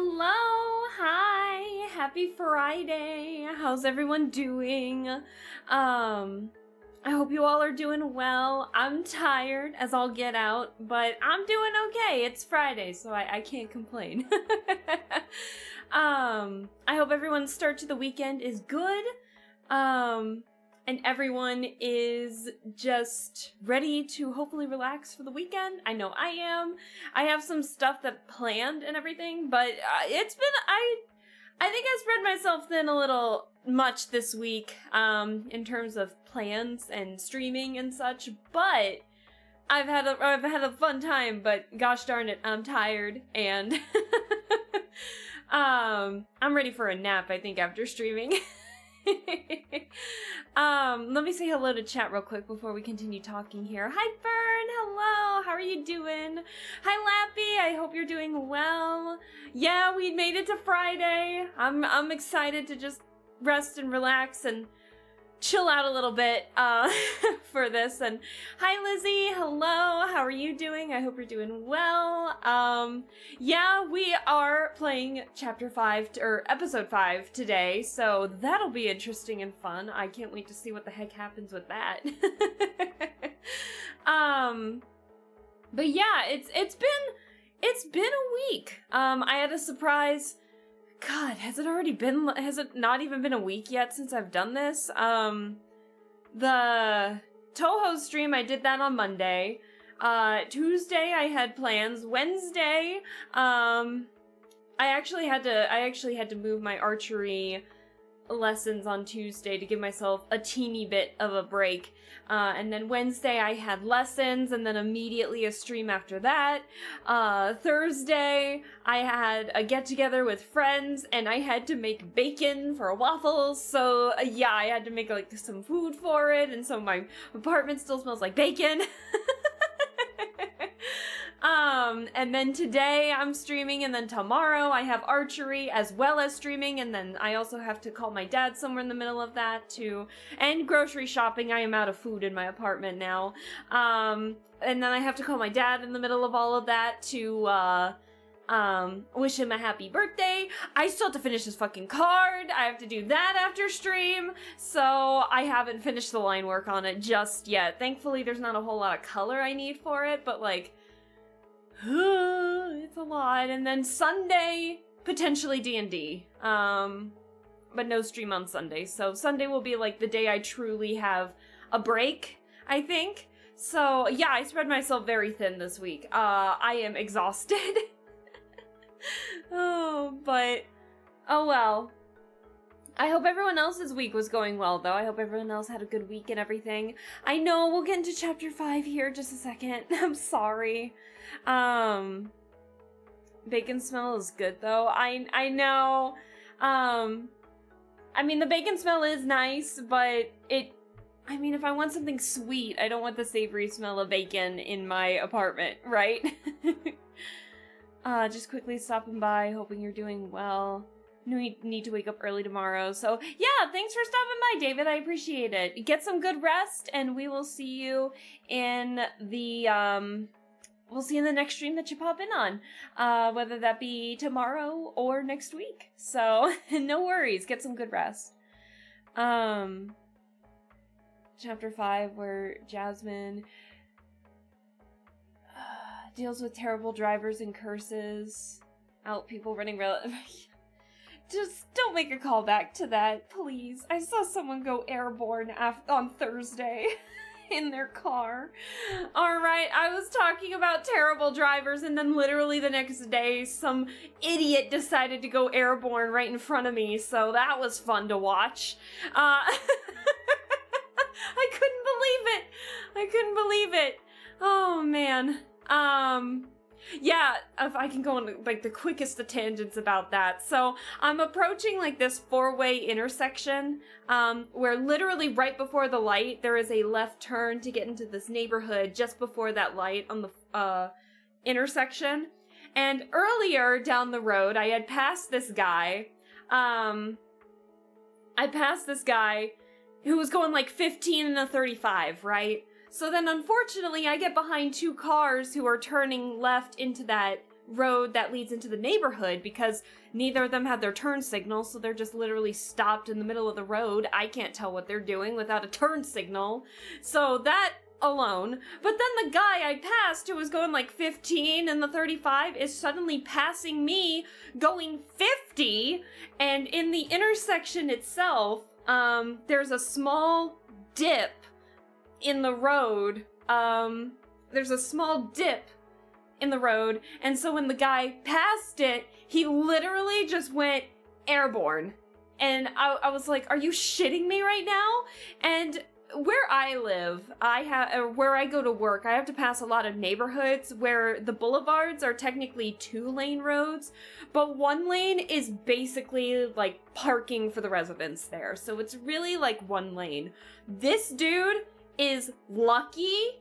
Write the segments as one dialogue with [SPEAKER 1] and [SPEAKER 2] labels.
[SPEAKER 1] Hello, hi, happy Friday. How's everyone doing? I hope you all are doing well. I'm tired as all get out, but I'm doing okay. It's Friday, so I can't complain. I hope everyone's start to the weekend is good. And everyone is just ready to hopefully relax for the weekend. I know I am. I have some stuff that planned and everything, but it's been, I think I spread myself thin a little much this week, in terms of plans and streaming and such, but I've had a fun time, but gosh darn it, I'm tired, and I'm ready for a nap, I think, after streaming. Let me say hello to chat real quick before we continue talking here. Hi Fern, hello, how are you doing? Hi Lappy, I hope you're doing well. Yeah, we made it to Friday. I'm excited to just rest and relax and chill out a little bit for this. And hi Lizzie, hello, how are you doing? I hope you're doing well. Yeah, we are playing chapter 5 or episode 5 today, so that'll be interesting and fun. I can't wait to see what the heck happens with that. But yeah, it's been a week. I had a surprise. God, has it not even been a week yet since I've done this? The Toho stream, I did that on Monday. Tuesday, I had plans. Wednesday, I actually had to move my archery lessons on Tuesday to give myself a teeny bit of a break. And then Wednesday I had lessons and then immediately a stream after that. Thursday I had a get together with friends and I had to make bacon for waffles. So yeah, I had to make like some food for it, and so my apartment still smells like bacon. And then today I'm streaming, and then tomorrow I have archery as well as streaming, and then I also have to call my dad somewhere in the middle of that too, and grocery shopping. I am out of food in my apartment now. And then I have to call my dad in the middle of all of that to, wish him a happy birthday. I still have to finish his fucking card. I have to do that after stream, so I haven't finished the line work on it just yet. Thankfully, there's not a whole lot of color I need for it, but like, it's a lot. And then Sunday, potentially D&D. But no stream on Sunday. So Sunday will be like the day I truly have a break, I think. So yeah, I spread myself very thin this week. I am exhausted. Oh well. I hope everyone else's week was going well, though. I hope everyone else had a good week and everything. I know, we'll get into chapter 5 here in just a second. I'm sorry. Bacon smell is good, though. I know. I mean, the bacon smell is nice, but if I want something sweet, I don't want the savory smell of bacon in my apartment, right? Just quickly stopping by, hoping you're doing well. Need to wake up early tomorrow, so yeah, thanks for stopping by, David. I appreciate it. Get some good rest, and we will see you in the next stream that you pop in on, whether that be tomorrow or next week. So no worries, get some good rest. Chapter 5, where Jasmine deals with terrible drivers and curses out people running Just don't make a call back to that, please. I saw someone go airborne on Thursday in their car. Alright, I was talking about terrible drivers, and then literally the next day, some idiot decided to go airborne right in front of me, so that was fun to watch. I couldn't believe it. Oh, man. Yeah, if I can go on, like, the quickest of tangents about that. So, I'm approaching, like, this 4-way intersection, where literally right before the light, there is a left turn to get into this neighborhood just before that light on the, intersection. And earlier down the road, I had passed this guy, who was going, like, 15 and a 35, right? So then, unfortunately, I get behind two cars who are turning left into that road that leads into the neighborhood because neither of them had their turn signal, so they're just literally stopped in the middle of the road. I can't tell what they're doing without a turn signal. So that alone. But then the guy I passed who was going like 15 in the 35 is suddenly passing me going 50, and in the intersection itself, there's a small dip in the road. There's a small dip in the road, and so when the guy passed it, he literally just went airborne. And I was like, are you shitting me right now? And where I live, where I go to work, I have to pass a lot of neighborhoods where the boulevards are technically 2-lane roads, but 1 lane is basically like parking for the residents there. So it's really like 1 lane. This dude is lucky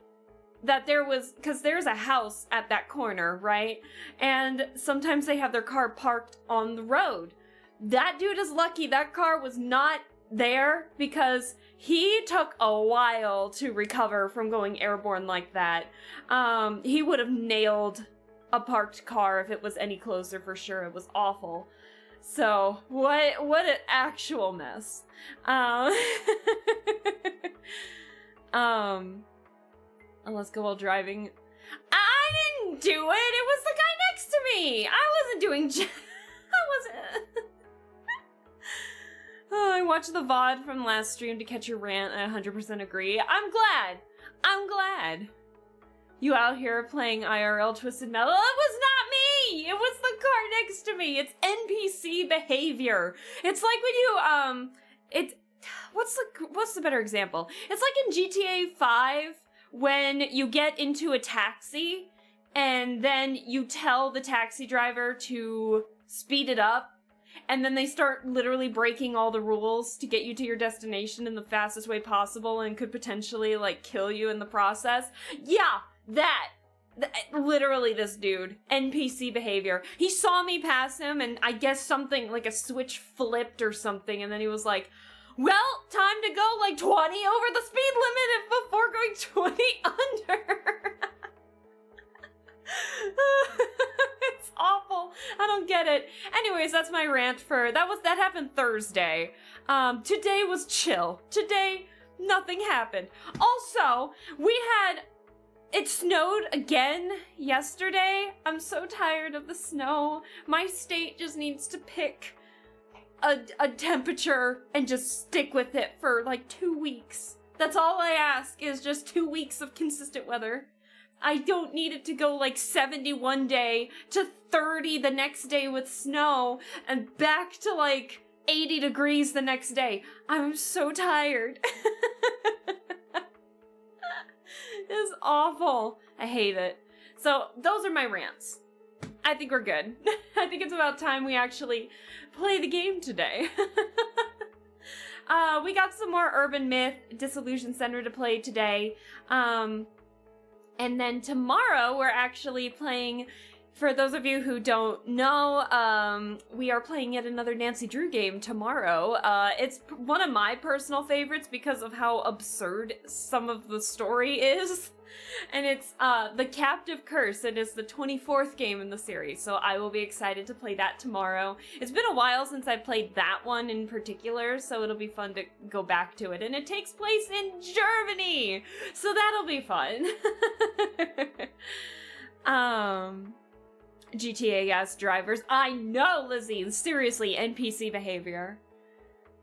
[SPEAKER 1] that because there's a house at that corner, right? And sometimes they have their car parked on the road. That dude is lucky that car was not there, because he took a while to recover from going airborne like that. He would have nailed a parked car if it was any closer for sure. It was awful. So, what an actual mess. Let's go while driving. I didn't do it! It was the guy next to me! I wasn't doing I wasn't... Oh, I watched the VOD from last stream to catch your rant. I 100% agree. I'm glad. You out here playing IRL Twisted Metal? It was not me! It was the car next to me. It's NPC behavior. It's like when you, what's the better example? It's like in GTA 5 when you get into a taxi and then you tell the taxi driver to speed it up, and then they start literally breaking all the rules to get you to your destination in the fastest way possible and could potentially, like, kill you in the process. Yeah, literally this dude. NPC behavior. He saw me pass him, and I guess something, like a switch flipped or something, and then he was like, well, time to go, like, 20 over the speed limit before going 20 under. It's awful. I don't get it. Anyways, that's my rant for that happened Thursday. Today was chill. Today nothing happened. Also, it snowed again yesterday. I'm so tired of the snow. My state just needs to pick a temperature and just stick with it for like 2 weeks. That's all I ask, is just 2 weeks of consistent weather. I don't need it to go like 70 one day to 30 the next day with snow and back to like 80 degrees the next day. I'm so tired. It's awful. I hate it. So those are my rants. I think we're good. I think it's about time we actually play the game today. We got some more Urban Myth Dissolution Center to play today. And then tomorrow we're actually playing, for those of you who don't know, we are playing yet another Nancy Drew game tomorrow. It's one of my personal favorites because of how absurd some of the story is. And it's The Captive Curse. It is the 24th game in the series, so I will be excited to play that tomorrow. It's been a while since I played that one in particular, so it'll be fun to go back to it. And it takes place in Germany, so that'll be fun. GTA gas drivers. I know, Lizzie. Seriously, NPC behavior.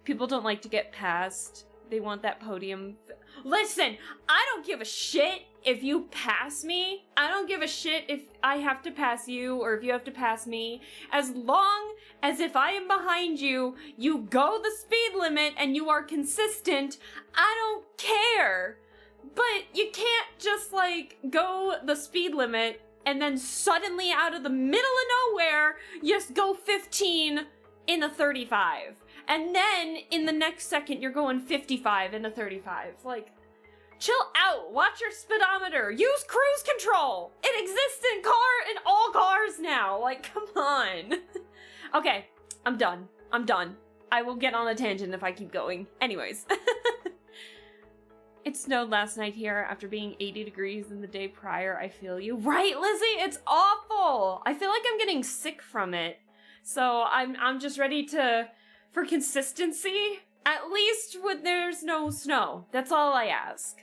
[SPEAKER 1] People don't like to get past. They want that podium. Listen, I don't give a shit if you pass me. I don't give a shit if I have to pass you or if you have to pass me. As long as if I am behind you, you go the speed limit and you are consistent, I don't care. But you can't just like go the speed limit and then suddenly out of the middle of nowhere, just go 15 in a 35. And then in the next second, you're going 55 in a 35. Like, chill out. Watch your speedometer. Use cruise control. It exists in all cars now. Like, come on. Okay, I'm done. I will get on a tangent if I keep going. Anyways. It snowed last night here after being 80 degrees in the day prior. I feel you. Right, Lizzie? It's awful. I feel like I'm getting sick from it. So I'm just ready for consistency. At least when there's no snow. That's all I ask.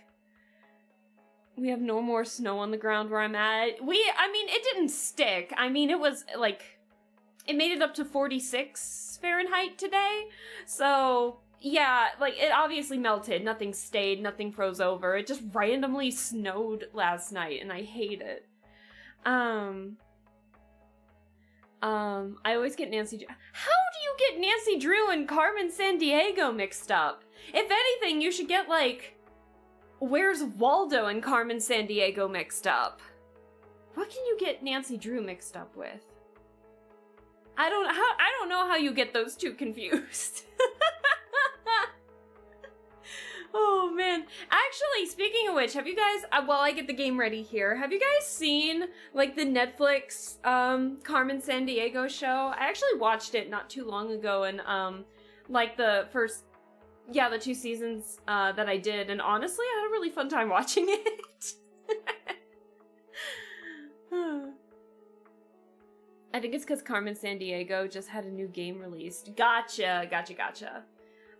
[SPEAKER 1] We have no more snow on the ground where I'm at. I mean, it didn't stick. I mean, it was like, it made it up to 46 Fahrenheit today. So yeah, like, it obviously melted. Nothing stayed, nothing froze over. It just randomly snowed last night, and I hate it. I always get Nancy Drew. How do you get Nancy Drew and Carmen Sandiego mixed up? If anything, you should get, like, Where's Waldo and Carmen Sandiego mixed up? What can you get Nancy Drew mixed up with? I don't know how you get those two confused. Oh man. Actually, speaking of which, have you guys, while I get the game ready here, have you guys seen, like, the Netflix, Carmen Sandiego show? I actually watched it not too long ago, and, like, the 2 seasons, that I did, and honestly, I had a really fun time watching it. I think it's because Carmen Sandiego just had a new game released. Gotcha.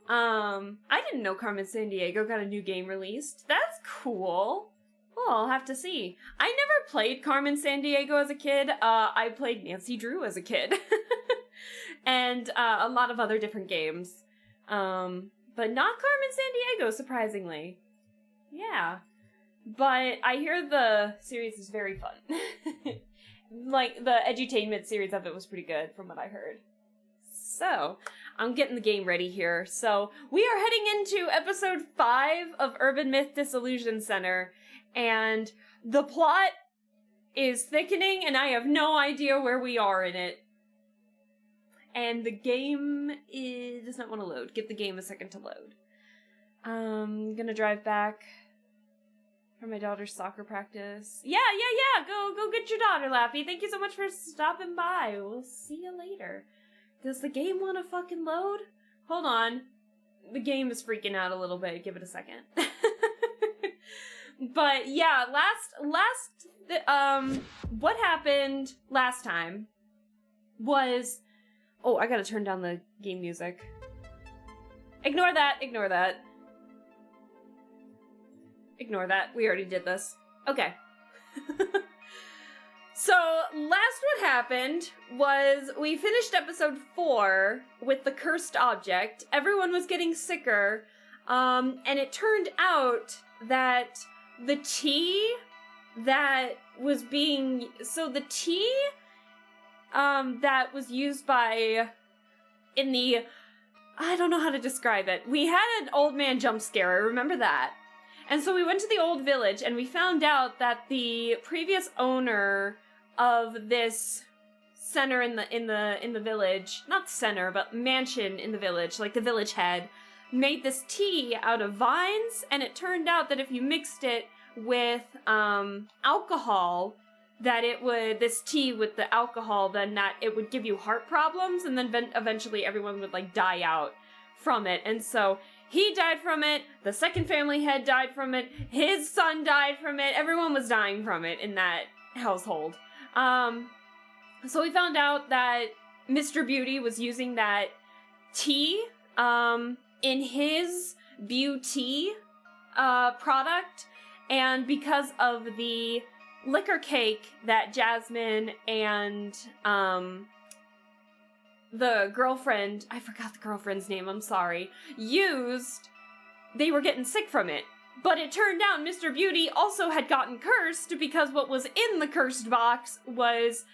[SPEAKER 1] I didn't know Carmen Sandiego got a new game released. That's cool. Well, I'll have to see. I never played Carmen Sandiego as a kid. I played Nancy Drew as a kid. And a lot of other different games. But not Carmen Sandiego, surprisingly. Yeah. But I hear the series is very fun. Like, the edutainment series of it was pretty good, from what I heard. So, I'm getting the game ready here. So, we are heading into episode 5 of Urban Myth Dissolution Center, and the plot is thickening, and I have no idea where we are in it. And the game does not want to load. Give the game a second to load. I'm gonna drive back for my daughter's soccer practice. Yeah. Go get your daughter, Lappy. Thank you so much for stopping by. We'll see you later. Does the game want to fucking load? Hold on. The game is freaking out a little bit. Give it a second. But yeah, what happened last time was, oh, I gotta turn down the game music. Ignore that. We already did this. Okay. So, last what happened was we finished episode 4 with the cursed object. Everyone was getting sicker. And it turned out that the tea that was being... So the tea that was used by... in the... I don't know how to describe it. We had an old man jump scare, I remember that. And so we went to the old village and we found out that the previous owner of this center in the village, not center, but mansion in the village, like the village head, made this tea out of vines, and it turned out that if you mixed it with alcohol, that this tea with the alcohol, then that it would give you heart problems, and then eventually everyone would, like, die out from it. And so he died from it, the second family head died from it, his son died from it, everyone was dying from it in that household. So we found out that Mr. Beauty was using that tea, in his beauty, product, and because of the liquor cake that Jasmine and, the girlfriend, I forgot the girlfriend's name, I'm sorry, used, they were getting sick from it. But it turned out Mr. Beauty also had gotten cursed because what was in the cursed box was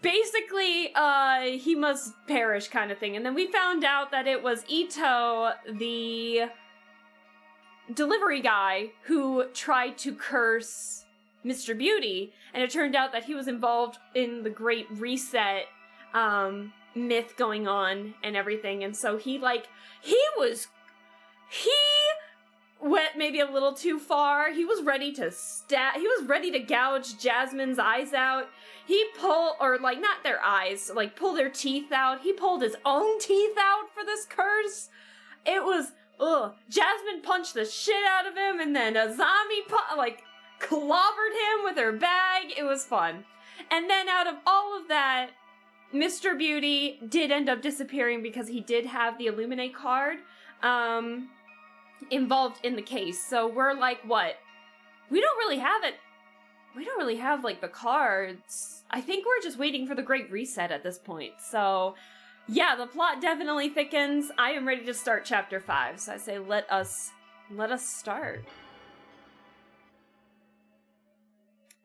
[SPEAKER 1] basically, he must perish kind of thing. And then we found out that it was Ito, the delivery guy, who tried to curse Mr. Beauty. And it turned out that he was involved in the Great Reset, myth going on and everything. And so he went maybe a little too far. He was ready to gouge Jasmine's eyes out. He pulled, or like, not their eyes, like pull their teeth out. He pulled his own teeth out for this curse. It was Jasmine punched the shit out of him, and then Azami, clobbered him with her bag. It was fun. And then out of all of that, Mr. Beauty did end up disappearing because he did have the Illuminate card, involved in the case. So we're like, what? We don't really have it. We don't really have, the cards. I think we're just waiting for the Great Reset at this point. So, yeah, the plot definitely thickens. I am ready to start Chapter 5. So I say, let us start.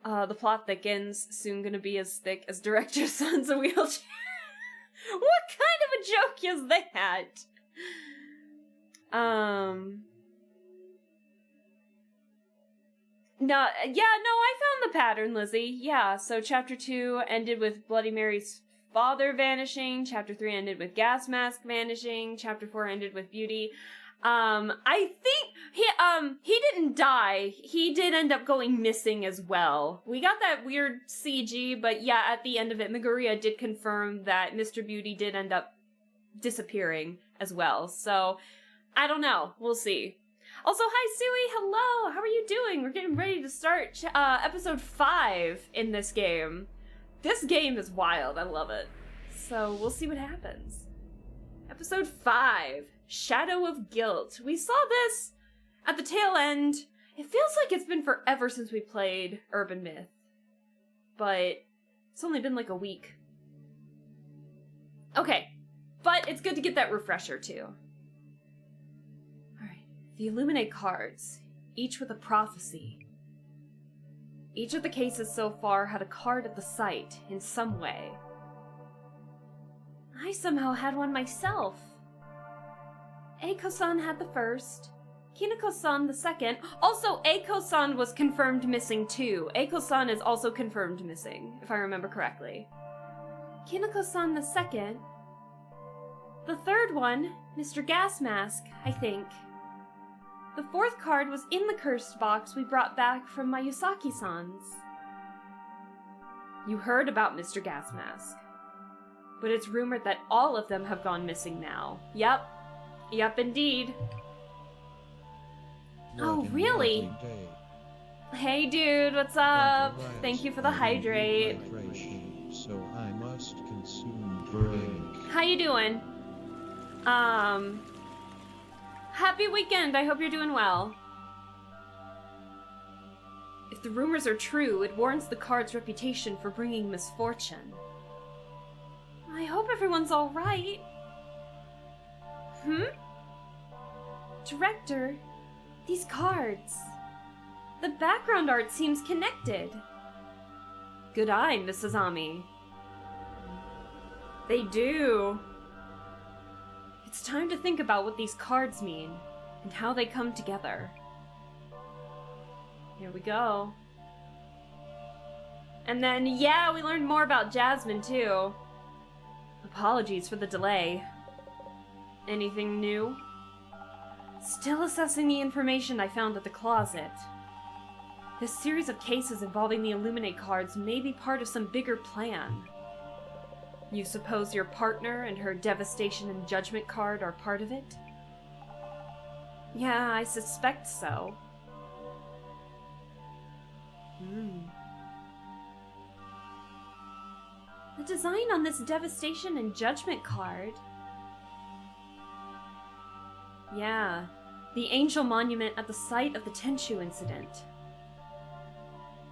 [SPEAKER 1] The plot thickens. Soon gonna be as thick as Director Son's a wheelchair. What kind of a joke is that? No, I found the pattern, Lizzie. Yeah, so Chapter 2 ended with Bloody Mary's father vanishing. Chapter 3 ended with Gas Mask vanishing. Chapter 4 ended with Beauty. I think he didn't die. He did end up going missing as well. We got that weird CG, but yeah, at the end of it, Meguria did confirm that Mr. Beauty did end up disappearing as well. So, I don't know. We'll see. Also, hi, Suey. Hello. How are you doing? We're getting ready to start episode 5 in this game. This game is wild. I love it. So, we'll see what happens. Episode 5, Shadow of Guilt. We saw this at the tail end. It feels like it's been forever since we played Urban Myth. But it's only been like a week. Okay. But it's good to get that refresher, too. The Illuminate cards, each with a prophecy. Each of the cases so far had a card at the site, in some way. I somehow had one myself. Eiko-san had the first, Kinako-san the second. Also, Eiko-san was confirmed missing too. Eiko-san is also confirmed missing, if I remember correctly. Kinako-san the second. The third one, Mr. Gas Mask, I think. The fourth card was in the cursed box we brought back from Mayusaki-san's. You heard about Mr. Gas Mask. But it's rumored that all of them have gone missing now. Yep, indeed. Oh, really? Hey, dude, what's up? Thank you for the hydrate.
[SPEAKER 2] So I must consume drink.
[SPEAKER 1] How you doing? Happy weekend, I hope you're doing well. If the rumors are true, it warrants the card's reputation for bringing misfortune. I hope everyone's alright. Director, these cards. The background art seems connected. Good eye, Miss Azami. They do. It's time to think about what these cards mean, and how they come together. Here we go. And then, yeah, we learned more about Jasmine, too. Apologies for the delay. Anything new? Still assessing the information I found at the closet. This series of cases involving the Illuminate cards may be part of some bigger plan. You suppose your partner and her Devastation and Judgment card are part of it? Yeah, I suspect so. The design on this Devastation and Judgment card. Yeah, the Angel Monument at the site of the Tenchu incident.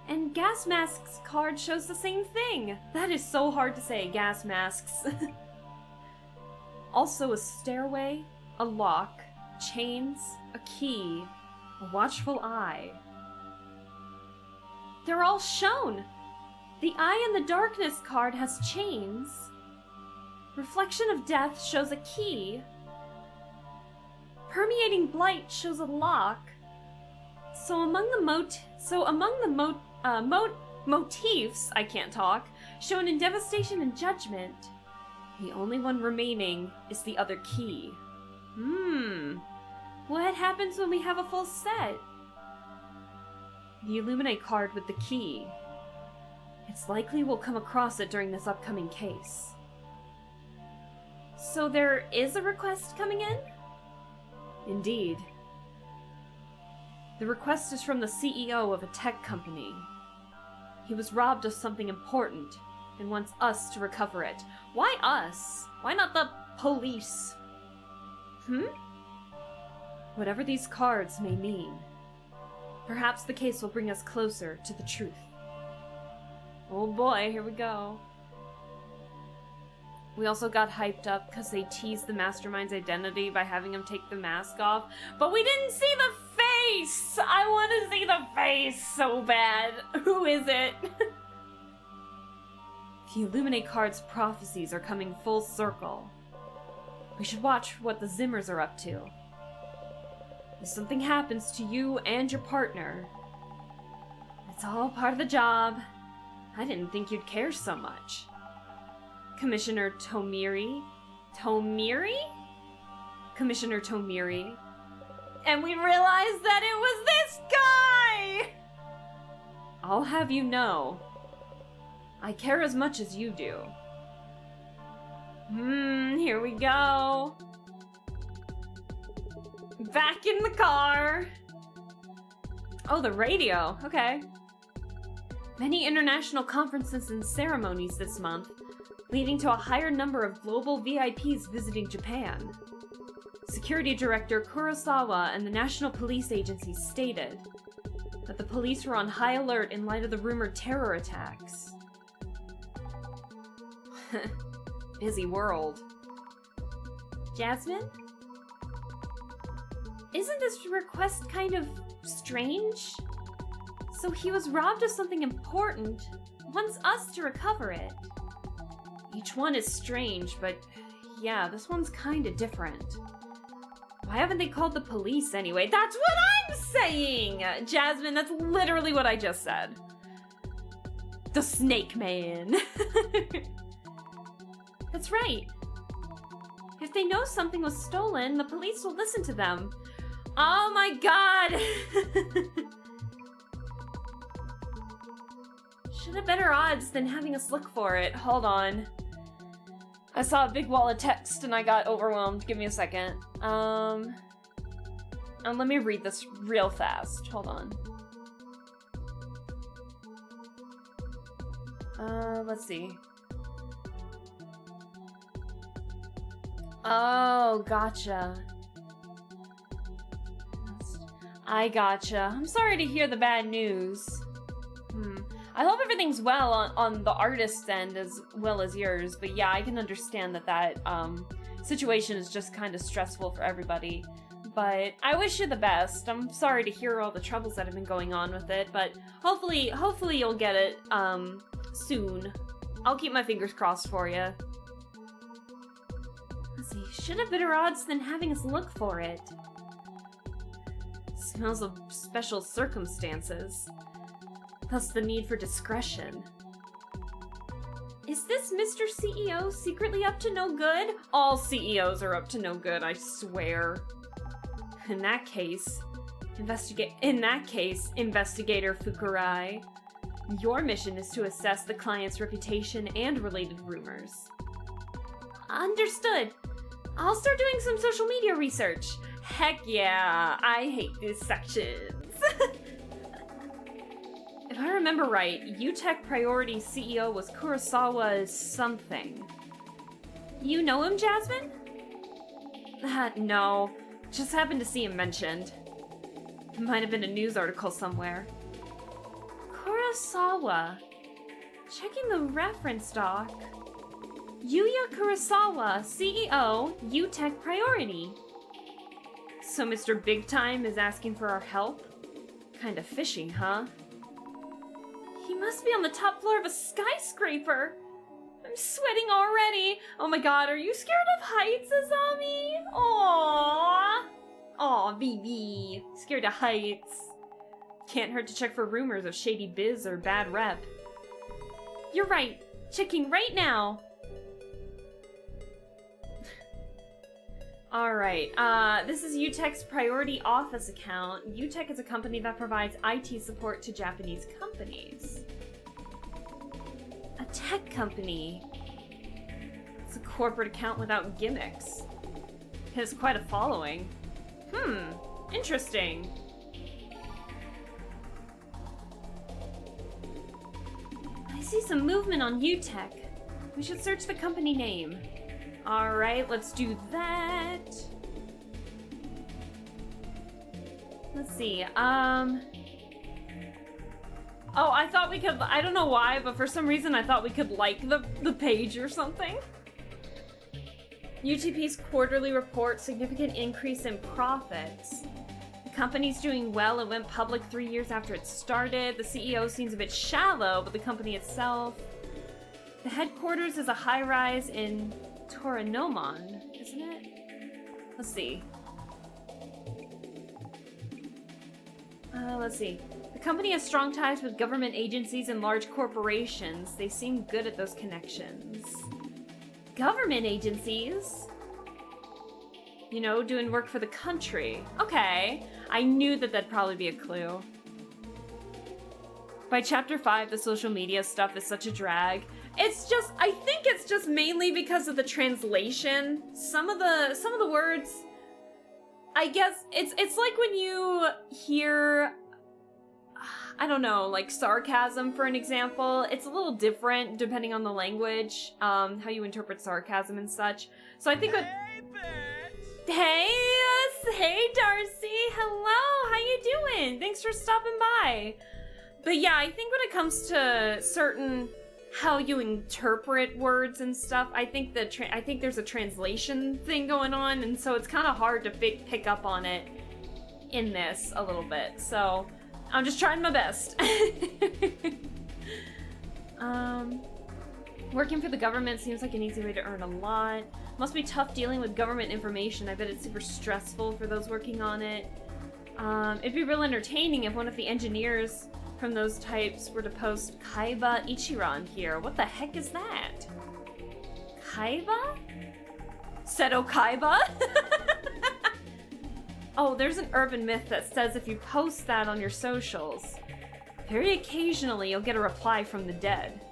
[SPEAKER 1] And Gas Mask's card shows the same thing! That is so hard to say, Gas Masks. Also a stairway, a lock, chains, a key, a watchful eye. They're all shown! The Eye in the Darkness card has chains. Reflection of Death shows a key. Permeating Blight shows a lock. So among the motifs, I can't talk, shown in Devastation and Judgment, the only one remaining is the other key. What happens when we have a full set? The Illuminate card with the key. It's likely we'll come across it during this upcoming case. So there is a request coming in? Indeed. The request is from the CEO of a tech company. He was robbed of something important and wants us to recover it. Why us? Why not the police? Whatever these cards may mean, perhaps the case will bring us closer to the truth. Oh boy, here we go. We also got hyped up because they teased the mastermind's identity by having him take the mask off, but we didn't see the face! I want to see the face so bad. Who is it? The Illuminate card's prophecies are coming full circle. We should watch what the Zimmers are up to. If something happens to you and your partner, it's all part of the job. I didn't think you'd care so much. Commissioner Tomiri? Tomiri? Commissioner Tomiri. And we realized that it was this guy! I'll have you know, I care as much as you do. Here we go. Back in the car. Oh, the radio. Okay. Many international conferences and ceremonies this month, leading to a higher number of global VIPs visiting Japan. Security Director Kurosawa and the National Police Agency stated that the police were on high alert in light of the rumored terror attacks. Busy world. Jasmine? Isn't this request kind of strange? So he was robbed of something important, wants us to recover it. Each one is strange, but yeah, this one's kinda different. Why haven't they called the police anyway? That's what I'm saying! Jasmine, that's literally what I just said. The Snake Man. That's right. If they know something was stolen, the police will listen to them. Oh my god! Should have better odds than having us look for it. Hold on. I saw a big wall of text and I got overwhelmed. Give me a second. Let me read this real fast. Hold on. Let's see. Oh, gotcha. I gotcha. I'm sorry to hear the bad news. I hope everything's well on the artist's end as well as yours, but yeah, I can understand that situation is just kind of stressful for everybody. But I wish you the best. I'm sorry to hear all the troubles that have been going on with it, but hopefully you'll get it soon. I'll keep my fingers crossed for you. Let's see, should have better odds than having us look for it. Smells of special circumstances. Thus the need for discretion. Is this Mr. CEO secretly up to no good? All CEOs are up to no good, I swear. In that case, Investigator Fukurai, your mission is to assess the client's reputation and related rumors. Understood. I'll start doing some social media research. Heck yeah, I hate these sections. If I remember right, UTech Priority CEO was Kurosawa's something. You know him, Jasmine? No. Just happened to see him mentioned. It might have been a news article somewhere. Kurosawa. Checking the reference doc. Yuya Kurosawa, CEO, UTech Priority. So Mr. Big Time is asking for our help? Kinda fishy, huh? He must be on the top floor of a skyscraper. I'm sweating already. Oh my god, are you scared of heights, Azami? Aww. Aw, BB. Scared of heights. Can't hurt to check for rumors of shady biz or bad rep. You're right. Checking right now. Alright, this is UTech's Priority Office account. UTech is a company that provides IT support to Japanese companies. A tech company. It's a corporate account without gimmicks. It has quite a following. Interesting. I see some movement on UTech. We should search the company name. Alright, let's do that. Let's see, Oh, I thought we could, I don't know why, but for some reason I thought we could like the page or something. UTP's quarterly report, significant increase in profits. The company's doing well. It went public 3 years after it started. The CEO seems a bit shallow, but the company itself... The headquarters is a high-rise in Toranomon, isn't it? Let's see. Let's see. The company has strong ties with government agencies and large corporations. They seem good at those connections. Government agencies? You know, doing work for the country. Okay. I knew that that'd probably be a clue. By chapter 5, the social media stuff is such a drag. It's just, I think it's just mainly because of the translation. Some of the words, I guess, it's like when you hear, I don't know, like sarcasm, for an example. It's a little different depending on the language, how you interpret sarcasm and such. So I think Hey, Darcy, hello, how you doing? Thanks for stopping by. But yeah, I think when it comes to certain how you interpret words and stuff, I think there's a translation thing going on, and so it's kind of hard to pick up on it in this a little bit. So I'm just trying my best. Working for the government seems like an easy way to earn a lot. Must be tough dealing with government information. I bet it's super stressful for those working on it. It'd be real entertaining if one of the engineers from those types were to post Kaiba Ichiran here. What the heck is that? Kaiba? Seto Kaiba? Oh, there's an urban myth that says if you post that on your socials, very occasionally you'll get a reply from the dead.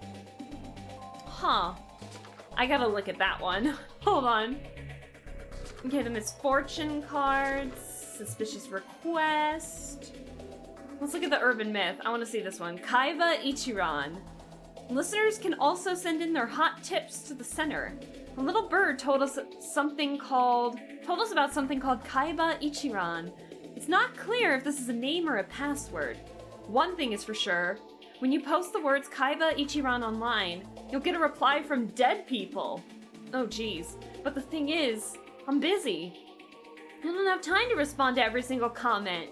[SPEAKER 1] Huh. I gotta look at that one. Hold on. Okay, the misfortune cards. Suspicious request. Let's look at the urban myth. I want to see this one. Kaiba Ichiran. Listeners can also send in their hot tips to the center. A little bird told us about something called Kaiba Ichiran. It's not clear if this is a name or a password. One thing is for sure. When you post the words Kaiba Ichiran online, you'll get a reply from dead people. Oh geez. But the thing is, I'm busy. I don't have time to respond to every single comment.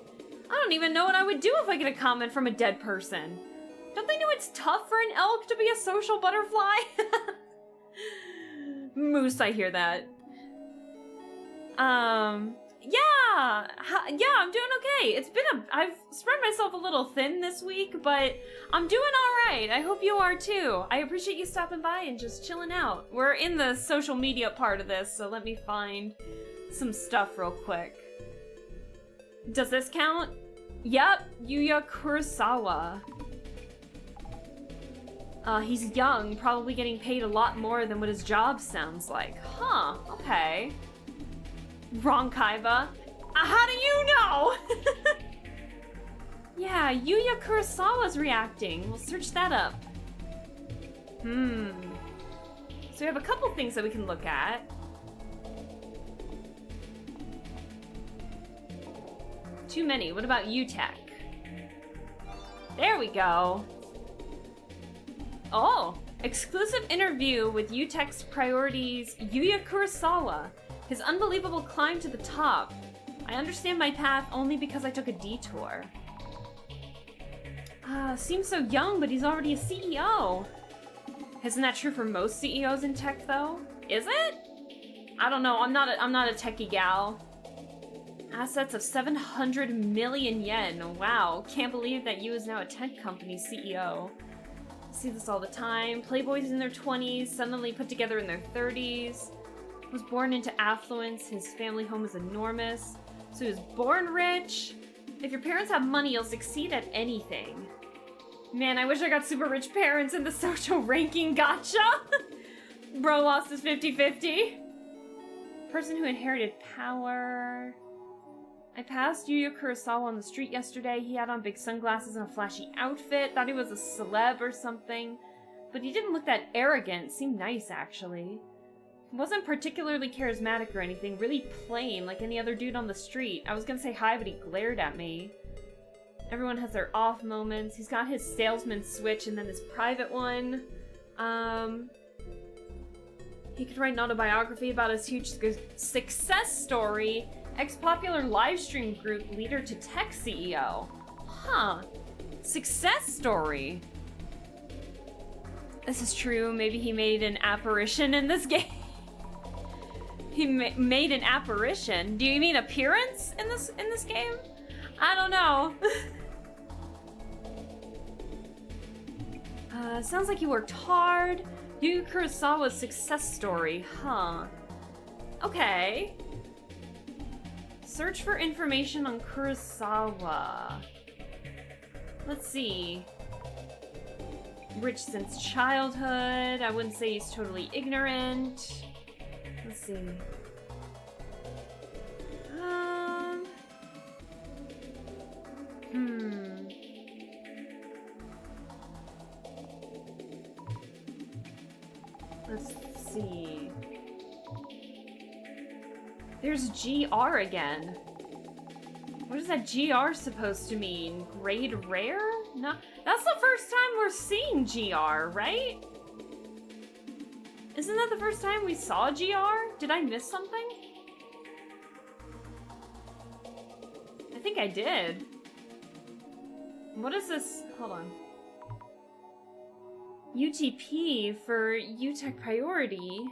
[SPEAKER 1] I don't even know what I would do if I get a comment from a dead person. Don't they know it's tough for an elk to be a social butterfly? Moose, I hear that. Yeah, I'm doing okay. I've spread myself a little thin this week, but I'm doing all right. I hope you are too. I appreciate you stopping by and just chilling out. We're in the social media part of this, so let me find some stuff real quick. Does this count? Yep, Yuya Kurosawa. He's young, probably getting paid a lot more than what his job sounds like. Huh, okay. Wrong Kaiba. How do you know? Yeah, Yuya Kurosawa's reacting. We'll search that up. So we have a couple things that we can look at. Too many. What about UTech? There we go. Oh, exclusive interview with UTech's priorities, Yuya Kurosawa. His unbelievable climb to the top. I understand my path only because I took a detour. Seems so young, but he's already a CEO. Isn't that true for most CEOs in tech, though? Is it? I don't know. I'm not a techie gal. Assets of 700 million yen. Wow, can't believe that Yu is now a tech company CEO. I see this all the time. Playboys in their 20s, suddenly put together in their 30s. Was born into affluence. His family home is enormous. So he was born rich. If your parents have money, you'll succeed at anything. Man, I wish I got super rich parents in the social ranking gotcha. Bro lost his 50-50. Person who inherited power. I passed Yuya Kurosawa on the street yesterday. He had on big sunglasses and a flashy outfit. Thought he was a celeb or something. But he didn't look that arrogant. Seemed nice, actually. He wasn't particularly charismatic or anything. Really plain, like any other dude on the street. I was gonna say hi, but he glared at me. Everyone has their off moments. He's got his salesman switch and then his private one. He could write an autobiography about his huge success story. Ex-popular livestream group leader to tech CEO. Huh. Success story. This is true. Maybe he made an apparition in this game. He made an apparition. Do you mean appearance in this game? I don't know. Sounds like you worked hard. Yu Kurosawa's success story, huh? Okay. Search for information on Kurosawa. Let's see. Rich since childhood. I wouldn't say he's totally ignorant. Let's see. Let's see. There's GR again. What is that GR supposed to mean? Grade rare? No, that's the first time we're seeing GR, right? Isn't that the first time we saw GR? Did I miss something? I think I did. What is this? Hold on. UTP for UTech priority.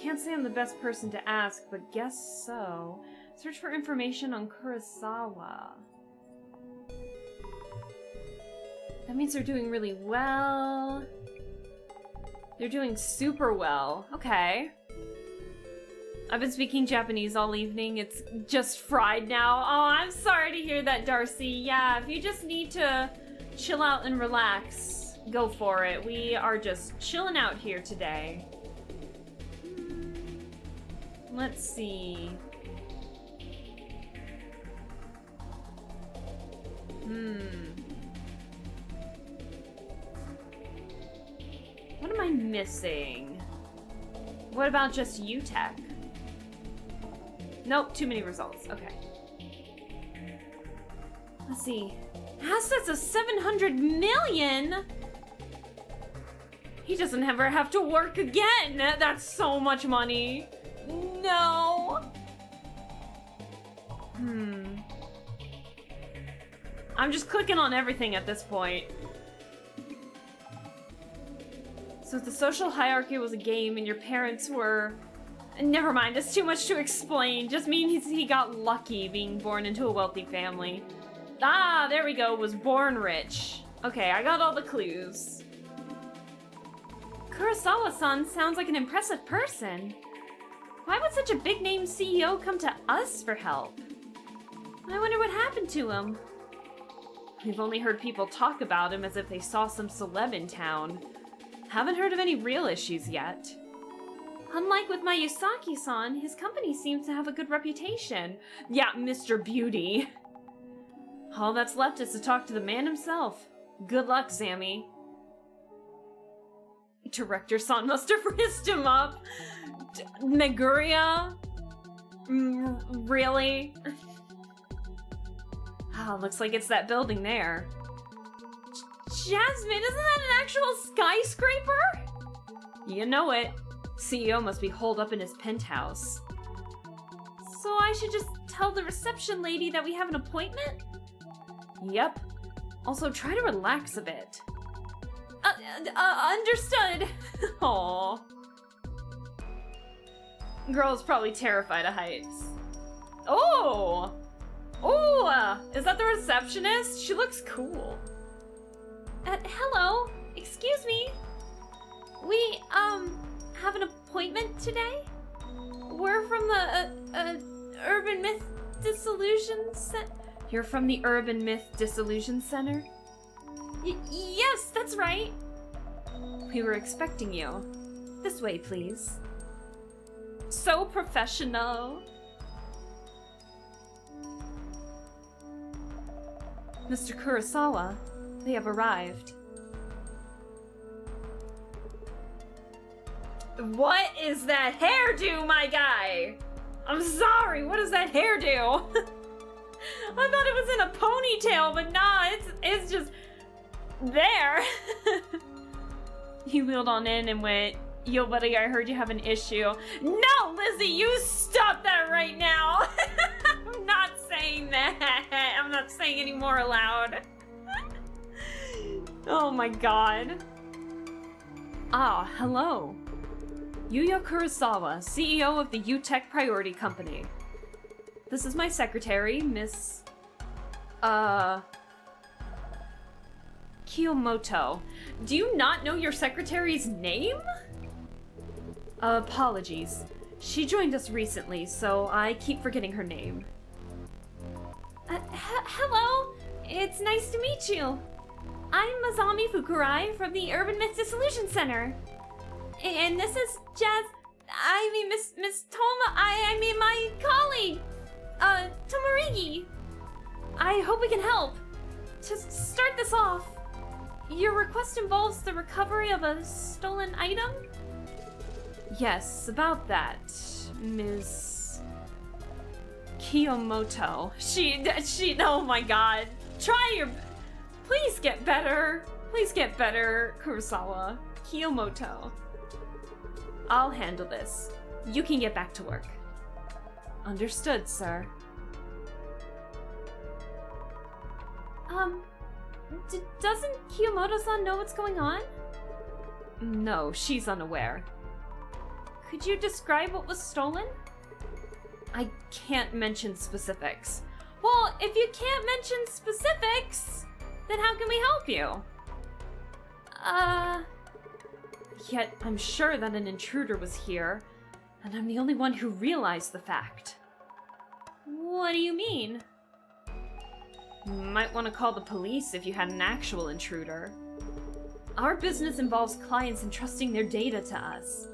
[SPEAKER 1] Can't say I'm the best person to ask, but guess so. Search for information on Kurosawa. That means they're doing really well. They're doing super well. Okay. I've been speaking Japanese all evening. It's just fried now. Oh, I'm sorry to hear that, Darcy. Yeah, if you just need to chill out and relax, go for it. We are just chilling out here today. Let's see. What am I missing? What about just UTech? Nope, too many results. Okay. Let's see. Assets of 700 million? He doesn't ever have to work again. That's so much money. No. I'm just clicking on everything at this point. So if the social hierarchy was a game and your parents were... Never mind, it's too much to explain. Just means he got lucky being born into a wealthy family. Ah, there we go, was born rich. Okay, I got all the clues. Kurosawa-san sounds like an impressive person. Why would such a big-name CEO come to us for help? I wonder what happened to him. We've only heard people talk about him as if they saw some celeb in town. Haven't heard of any real issues yet. Unlike with my Yusaki-san, his company seems to have a good reputation. Yeah, Mr. Beauty. All that's left is to talk to the man himself. Good luck, Sammy. Director-san must have rizzed him up. Meguria? Really? Oh, looks like it's that building there. Jasmine, isn't that an actual skyscraper? You know it. CEO must be holed up in his penthouse. So I should just tell the reception lady that we have an appointment? Yep. Also, try to relax a bit. Understood. Aww. Girl's probably terrified of heights. Oh! Oh! Is that the receptionist? She looks cool. Hello? Excuse me? We, have an appointment today? We're from the, Urban Myth Dissolution Center. You're from the Urban Myth Dissolution Center? Yes, that's right. We were expecting you. This way, please. So professional. Mr. Kurosawa, they have arrived. What is that hairdo, my guy? I'm sorry, what is that hairdo? I thought it was in a ponytail, but nah, it's just there. He wheeled on in and went, "Yo, buddy, I heard you have an issue." No, Lizzie, you stop that right now. I'm not saying that. I'm not saying any more aloud. Oh my god. Ah, hello. Yuya Kurosawa, CEO of the U-Tech Priority Company. This is my secretary, Miss... Kiyomoto. Do you not know your secretary's name? Apologies. She joined us recently, so I keep forgetting her name. Hello! It's nice to meet you. I'm Masami Fukurai from the Urban Myth Dissolution Center. And this is Miss Toma, my colleague, Tomarigi. I hope we can help. To start this off, your request involves the recovery of a stolen item? Yes, about that, Ms. Kiyomoto. She, oh my god. Please get better. Please get better, Kurosawa. Kiyomoto. I'll handle this. You can get back to work. Understood, sir. Doesn't Kiyomoto-san know what's going on? No, she's unaware. Could you describe what was stolen? I can't mention specifics. Well, if you can't mention specifics, then how can we help you? Yet I'm sure that an intruder was here, and I'm the only one who realized the fact. What do you mean? You might want to call the police if you had an actual intruder. Our business involves clients entrusting their data to us,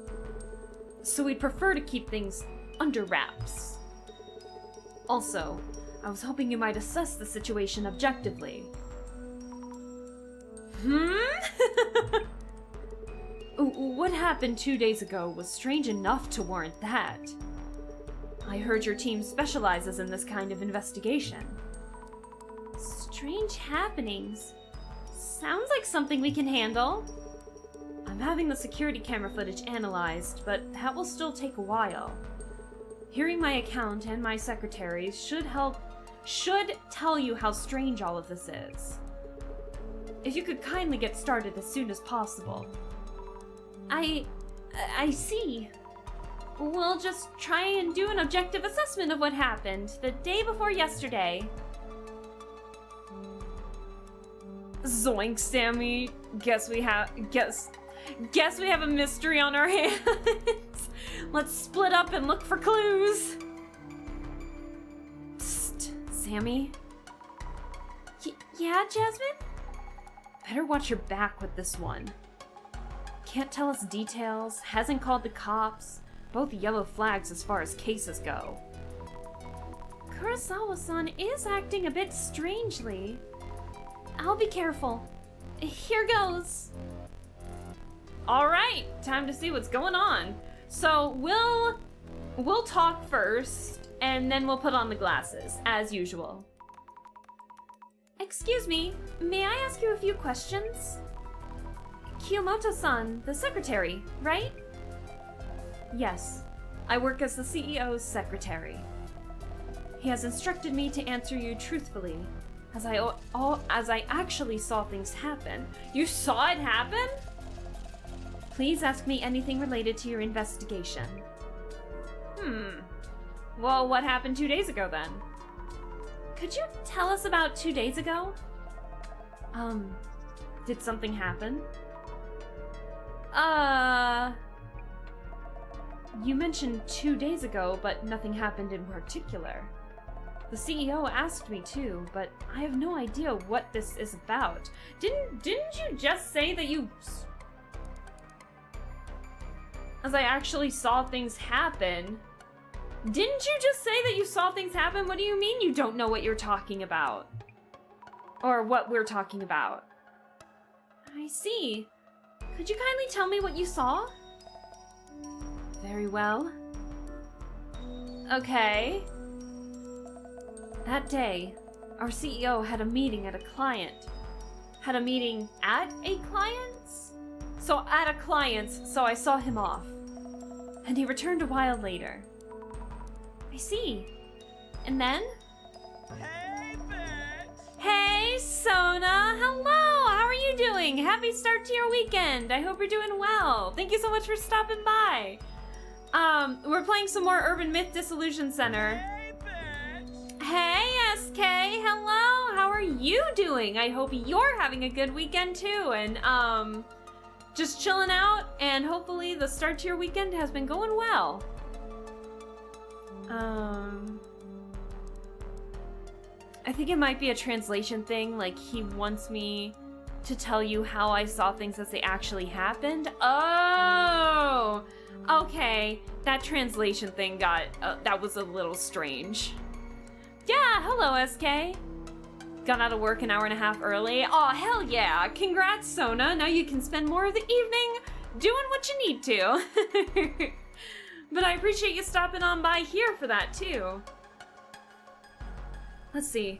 [SPEAKER 1] so we'd prefer to keep things under wraps. Also, I was hoping you might assess the situation objectively. What happened 2 days ago was strange enough to warrant that. I heard your team specializes in this kind of investigation. Strange happenings. Sounds like something we can handle. I'm having the security camera footage analyzed, but that will still take a while. Hearing my account and my secretary's should tell you how strange all of this is. If you could kindly get started as soon as possible. I see. We'll just try and do an objective assessment of what happened the day before yesterday. Zoink, Sammy. Guess we have a mystery on our hands. Let's split up and look for clues. Psst, Sammy. Yeah, Jasmine? Better watch your back with this one. Can't tell us details, hasn't called the cops. Both yellow flags as far as cases go. Kurosawa-san is acting a bit strangely. I'll be careful. Here goes. Alright, time to see what's going on. So we'll talk first, and then we'll put on the glasses, as usual. Excuse me, may I ask you a few questions? Kiyomoto-san, the secretary, right? Yes, I work as the CEO's secretary. He has instructed me to answer you truthfully, as I actually saw things happen. You saw it happen? Please ask me anything related to your investigation. Well, what happened 2 days ago then? Could you tell us about 2 days ago? Did something happen? You mentioned 2 days ago, but nothing happened in particular. The CEO asked me too, but I have no idea what this is about. Didn't you just say that you... As I actually saw things happen. Didn't you just say that you saw things happen? What do you mean you don't know what you're talking about? Or what we're talking about. I see. Could you kindly tell me what you saw? Very well. Okay. That day, our CEO had a meeting at a client. Had a meeting at a client's? So at a client's, so I saw him off. And he returned a while later. I see. And then?
[SPEAKER 3] Hey, bitch!
[SPEAKER 1] Hey, Sona! Hello! How are you doing? Happy start to your weekend! I hope you're doing well. Thank you so much for stopping by. We're playing some more Urban Myth Dissolution Center.
[SPEAKER 3] Hey, bitch!
[SPEAKER 1] Hey, SK! Hello! How are you doing? I hope you're having a good weekend too, and, just chilling out, and hopefully the start to your weekend has been going well. I think it might be a translation thing, like he wants me to tell you how I saw things as they actually happened. Oh! Okay, that translation thing got, that was a little strange. Yeah, hello, SK. Got out of work an hour and a half early. Aw, hell yeah. Congrats, Sona. Now you can spend more of the evening doing what you need to. But I appreciate you stopping on by here for that, too. Let's see.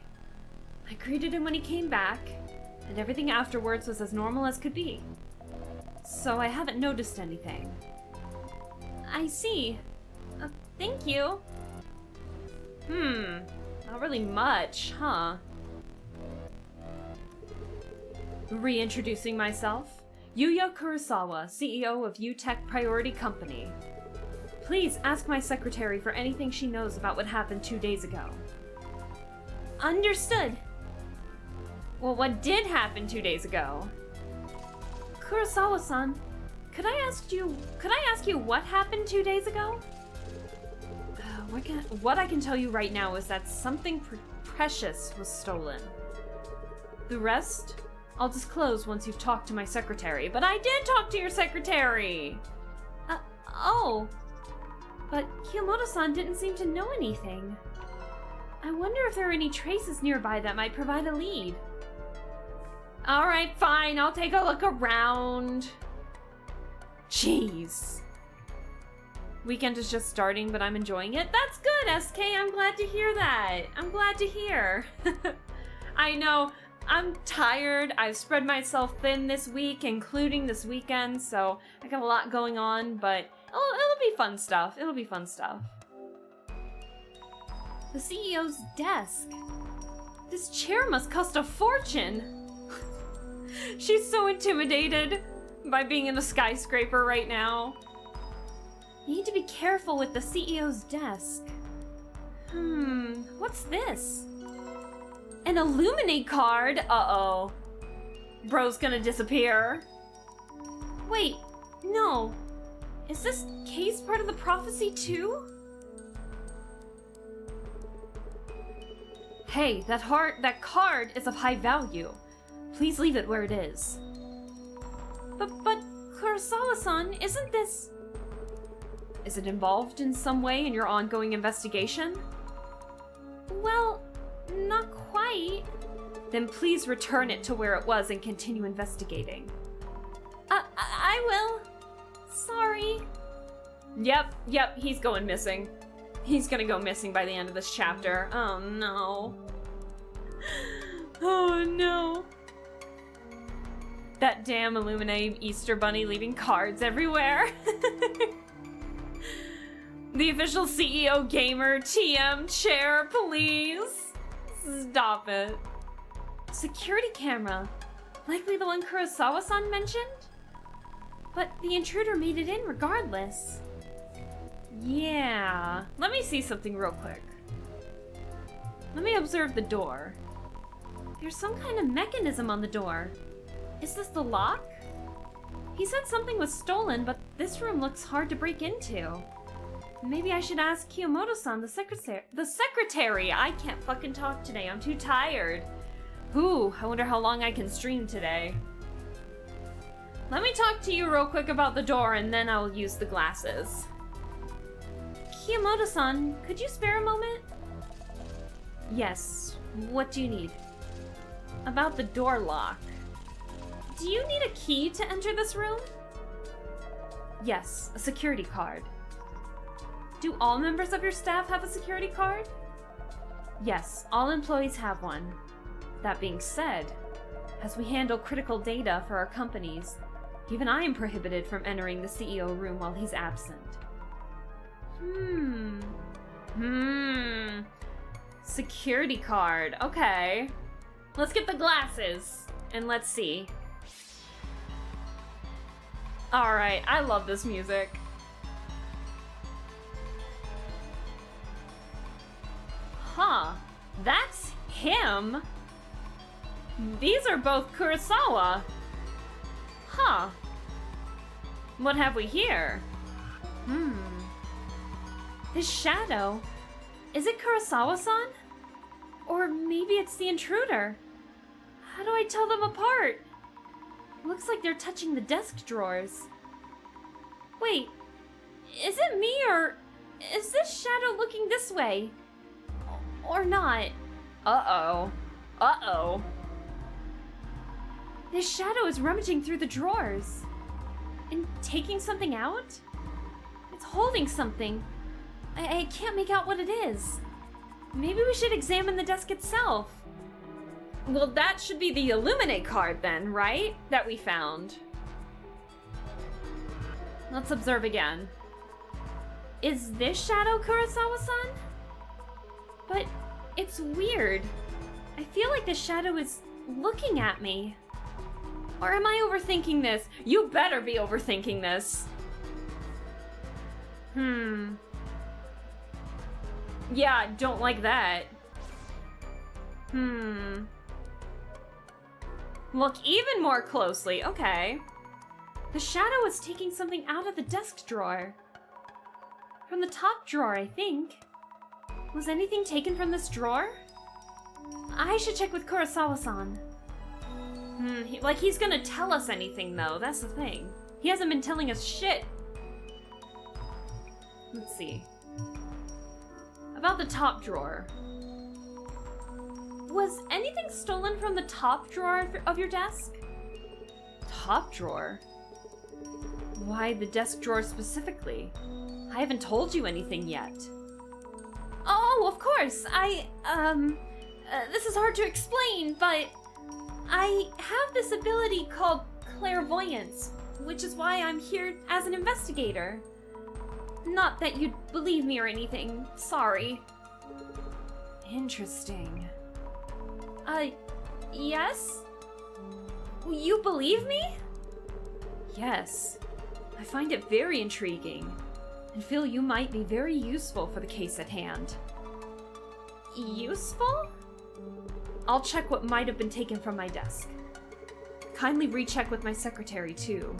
[SPEAKER 1] I greeted him when he came back, and everything afterwards was as normal as could be. So I haven't noticed anything. I see. Thank you. Not really much, huh? Reintroducing myself, Yuya Kurosawa, CEO of U-Tech Priority Company. Please ask my secretary for anything she knows about what happened 2 days ago. Understood. Well, what did happen 2 days ago? Kurosawa-san, could I ask you what happened 2 days ago? What I can tell you right now is that something precious was stolen. The rest, I'll disclose once you've talked to my secretary. But I did talk to your secretary! Oh. But Kiyomoto-san didn't seem to know anything. I wonder if there are any traces nearby that might provide a lead. Alright, fine, I'll take a look around. Jeez. Weekend is just starting, but I'm enjoying it. That's good, SK. I'm glad to hear that. I'm glad to hear. I know. I'm tired. I've spread myself thin this week, including this weekend, so I got a lot going on, but it'll be fun stuff. It'll be fun stuff. The CEO's desk. This chair must cost a fortune. She's so intimidated by being in a skyscraper right now. You need to be careful with the CEO's desk. What's this? An Illuminate card? Uh-oh. Bro's gonna disappear. Wait, no. Is this case part of the prophecy too? Hey, that card is of high value. Please leave it where it is. But Kurosawa-san, isn't this... Is it involved in some way in your ongoing investigation? Well, not quite. Then please return it to where it was and continue investigating. I will. Sorry. Yep, he's going missing. He's gonna go missing by the end of this chapter. Oh no. Oh no. That damn Illuminate Easter Bunny leaving cards everywhere. The official CEO gamer TM chair, please. Stop it. Security camera. Likely the one Kurosawa-san mentioned? But the intruder made it in regardless. Yeah. Let me see something real quick. Let me observe the door. There's some kind of mechanism on the door. Is this the lock? He said something was stolen, but this room looks hard to break into. Maybe I should ask Kiyomoto-san, the secretary. I can't fucking talk today. I'm too tired. Ooh, I wonder how long I can stream today. Let me talk to you real quick about the door, and then I'll use the glasses. Kiyomoto-san, could you spare a moment? Yes. What do you need? About the door lock. Do you need a key to enter this room? Yes, a security card. Do all members of your staff have a security card? Yes, all employees have one. That being said, as we handle critical data for our companies, even I am prohibited from entering the CEO room while he's absent. Security card. Okay. Let's get the glasses and let's see. Alright, I love this music. Huh. That's him? These are both Kurosawa. Huh. What have we here? This shadow. Is it Kurosawa-san? Or maybe it's the intruder. How do I tell them apart? Looks like they're touching the desk drawers. Wait, is it me or is this shadow looking this way? Or not? Uh-oh. Uh-oh. This shadow is rummaging through the drawers. And taking something out? It's holding something. I can't make out what it is. Maybe we should examine the desk itself. Well, that should be the Illuminate card then, right? That we found. Let's observe again. Is this shadow Kurosawa-san? But it's weird. I feel like the shadow is looking at me. Or am I overthinking this? You better be overthinking this. Yeah, don't like that. Look even more closely. Okay. The shadow is taking something out of the desk drawer. From the top drawer, I think. Was anything taken from this drawer? I should check with Kurosawa-san. Like he's gonna tell us anything though, that's the thing. He hasn't been telling us shit. Let's see. About the top drawer. Was anything stolen from the top drawer of your desk? Top drawer? Why the desk drawer specifically? I haven't told you anything yet. Oh, of course. This is hard to explain, but I have this ability called clairvoyance, which is why I'm here as an investigator. Not that you'd believe me or anything. Sorry. Interesting. Yes? You believe me? Yes. I find it very intriguing, and feel you might be very useful for the case at hand. Useful? I'll check what might have been taken from my desk. Kindly recheck with my secretary, too.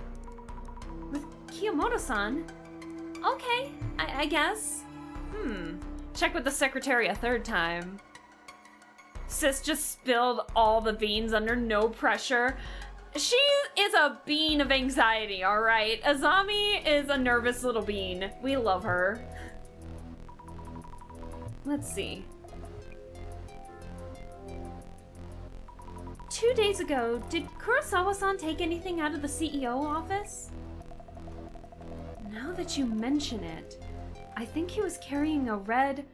[SPEAKER 1] With Kiyomoto-san? Okay, I guess. Check with the secretary a third time. Sis just spilled all the beans under no pressure. She is a bean of anxiety, alright? Azami is a nervous little bean. We love her. Let's see. 2 days ago, did Kurosawa-san take anything out of the CEO office? Now that you mention it, I think he was carrying a red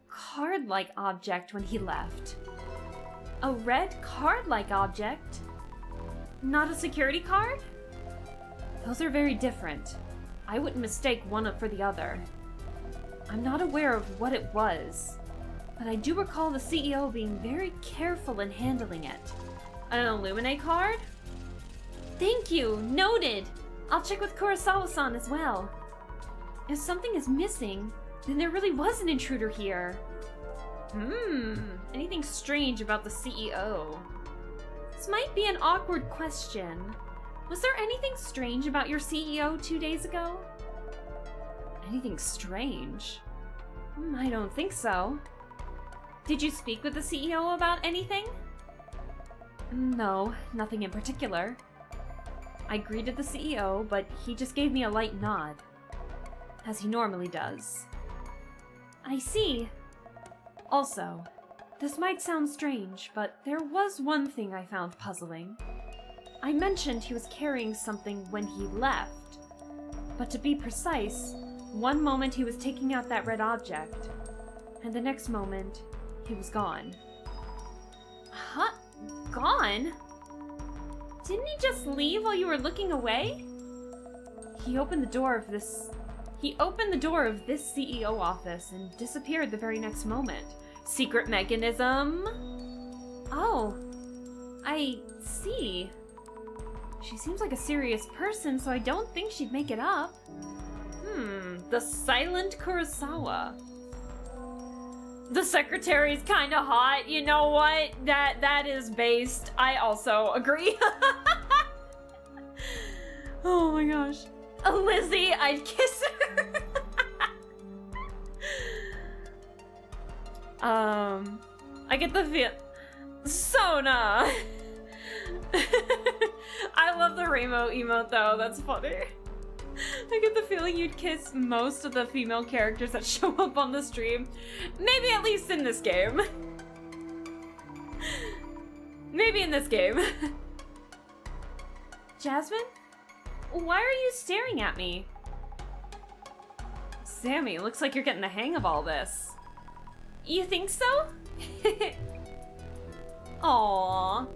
[SPEAKER 1] card-like object when he left. A red card-like object? Not a security card? Those are very different. I wouldn't mistake one for the other. I'm not aware of what it was, but I do recall the CEO being very careful in handling it. An Illuminate card? Thank you, noted! I'll check with Kurosawa-san as well. If something is missing, then there really was an intruder here. Anything strange about the CEO? This might be an awkward question. Was there anything strange about your CEO 2 days ago? Anything strange? I don't think so. Did you speak with the CEO about anything? No, nothing in particular. I greeted the CEO, but he just gave me a light nod, as he normally does. I see. Also, This might sound strange, but there was one thing I found puzzling. I mentioned he was carrying something when he left. But to be precise, one moment he was taking out that red object, and the next moment, he was gone. Huh? Gone? Didn't he just leave while you were looking away? He opened the door of this CEO office and disappeared the very next moment. Secret mechanism? Oh, I see. She seems like a serious person, so I don't think she'd make it up. The silent Kurosawa. The secretary's kinda hot, you know what? That is based. I also agree. Oh my gosh. Lizzie, I'd kiss her. I get the feel. Sona. I love the rainbow emote though, that's funny. I get the feeling you'd kiss most of the female characters that show up on the stream. Maybe at least in this game. Maybe in this game. Jasmine? Why are you staring at me? Sammy, looks like you're getting the hang of all this. You think so? Aww.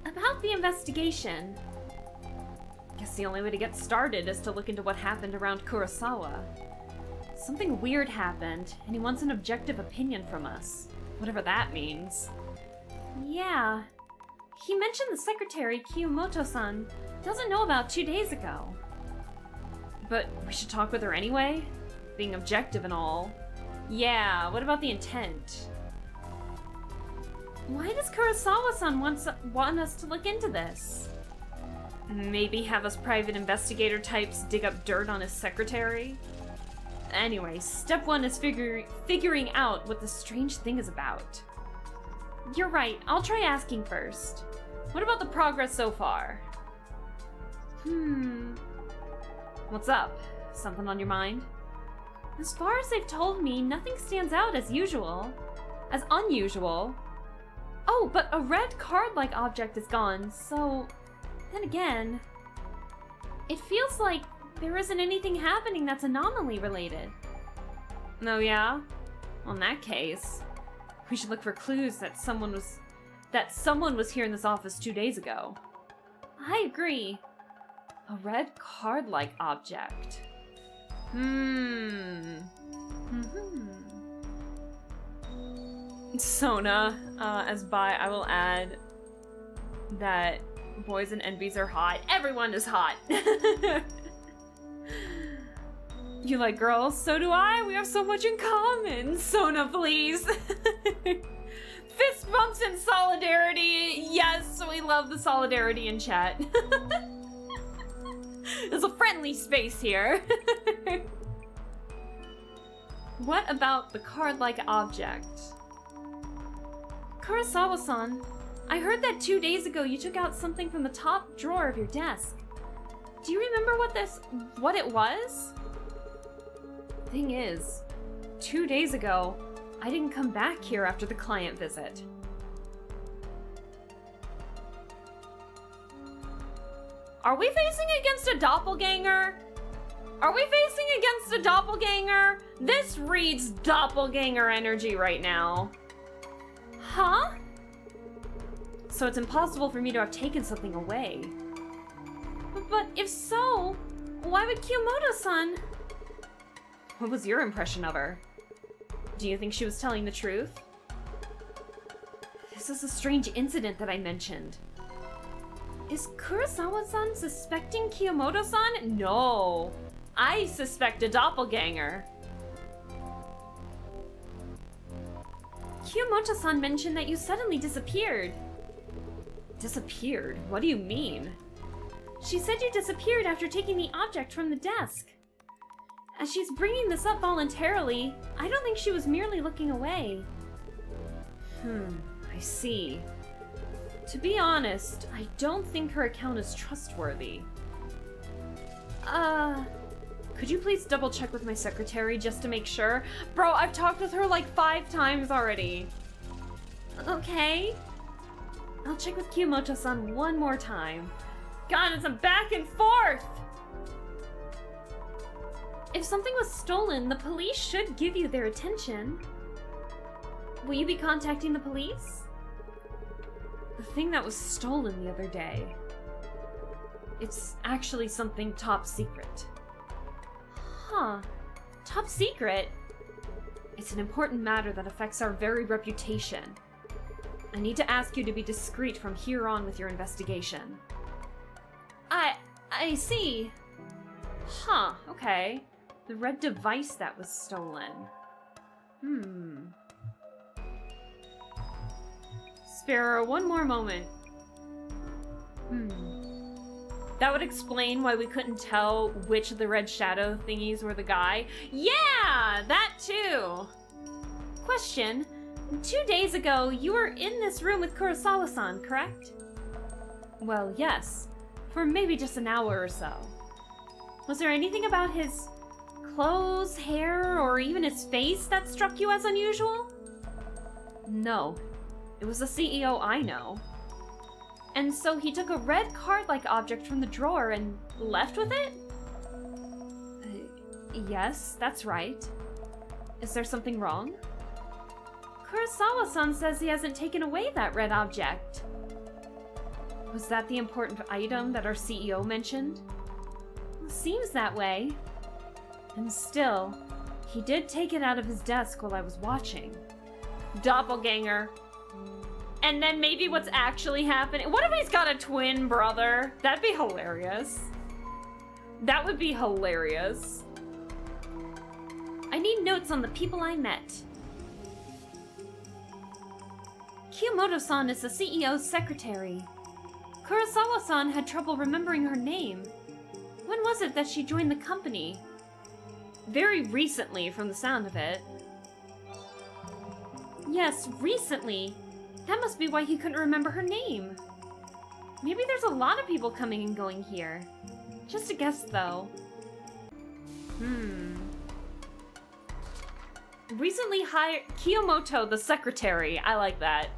[SPEAKER 1] About the investigation. Guess the only way to get started is to look into what happened around Kurosawa. Something weird happened, and he wants an objective opinion from us. Whatever that means. Yeah. He mentioned the secretary, Kiyomoto-san, doesn't know about 2 days ago. But we should talk with her anyway? Being objective and all. Yeah, what about the intent? Why does Kurosawa-san want us to look into this? Maybe have us private investigator types dig up dirt on his secretary? Anyway, step one is figuring out what the strange thing is about. You're right, I'll try asking first. What about the progress so far? What's up? Something on your mind? As far as they've told me, nothing stands out as usual. As unusual. Oh, but a red card-like object is gone, so... Then again... It feels like there isn't anything happening that's anomaly related. Oh yeah? Well, in that case, we should look for clues that someone was here in this office 2 days ago. I agree. A red card-like object. Sona, as bi, I will add that boys and NBs are hot. Everyone is hot. You like girls? So do I. We have so much in common. Sona, please. Fist bumps in solidarity. Yes, we love the solidarity in chat. There's a friendly space here. What about the card-like object? Kurosawa-san, I heard that 2 days ago you took out something from the top drawer of your desk. Do you remember what it was? Thing is, 2 days ago, I didn't come back here after the client visit. Are we facing against a doppelganger? Are we facing against a doppelganger? This reads doppelganger energy right now. Huh? So it's impossible for me to have taken something away. But if so, why would Kiyomoto-san... What was your impression of her? Do you think she was telling the truth? This is a strange incident that I mentioned. Is Kurosawa-san suspecting Kiyomoto-san? No. I suspect a doppelganger. Kiyomoto-san mentioned that you suddenly disappeared. Disappeared? What do you mean? She said you disappeared after taking the object from the desk. As she's bringing this up voluntarily, I don't think she was merely looking away. I see. To be honest, I don't think her account is trustworthy. Could you please double check with my secretary just to make sure? Bro, I've talked with her like 5 times already. Okay. I'll check with Kiyomoto-san one more time. God, it's a back and forth! If something was stolen, the police should give you their attention. Will you be contacting the police? The thing that was stolen the other day. It's actually something top secret. Huh. Top secret? It's an important matter that affects our very reputation. I need to ask you to be discreet from here on with your investigation. I see. Huh, okay. The red device that was stolen. Spare one more moment. That would explain why we couldn't tell which of the red shadow thingies were the guy. Yeah, that too. Question. 2 days ago, you were in this room with Kurosawa-san, correct? Well, yes. For maybe just an hour or so. Was there anything about his clothes, hair, or even his face that struck you as unusual? No. It was the CEO I know. And so he took a red card-like object from the drawer and left with it? Yes, that's right. Is there something wrong? Kurosawa-san says he hasn't taken away that red object. Was that the important item that our CEO mentioned? Well, seems that way. And still, he did take it out of his desk while I was watching. Doppelganger. And then maybe what's actually happening. What if he's got a twin brother? That'd be hilarious. That would be hilarious. I need notes on the people I met. Kiyomoto-san is the CEO's secretary. Kurosawa-san had trouble remembering her name. When was it that she joined the company? Very recently, from the sound of it. Yes, recently. That must be why he couldn't remember her name. Maybe there's a lot of people coming and going here. Just a guess, though. Recently hired... Kiyomoto, the secretary. I like that.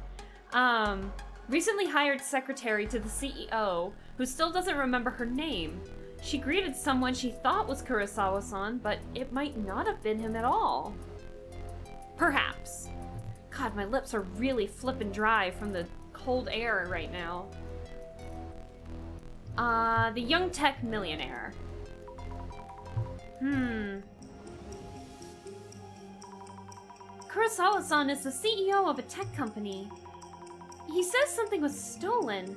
[SPEAKER 1] Recently hired secretary to the CEO, who still doesn't remember her name. She greeted someone she thought was Kurosawa-san, but it might not have been him at all. Perhaps. God, my lips are really flippin' dry from the cold air right now. The young tech millionaire. Kurosawa-san is the CEO of a tech company. He says something was stolen.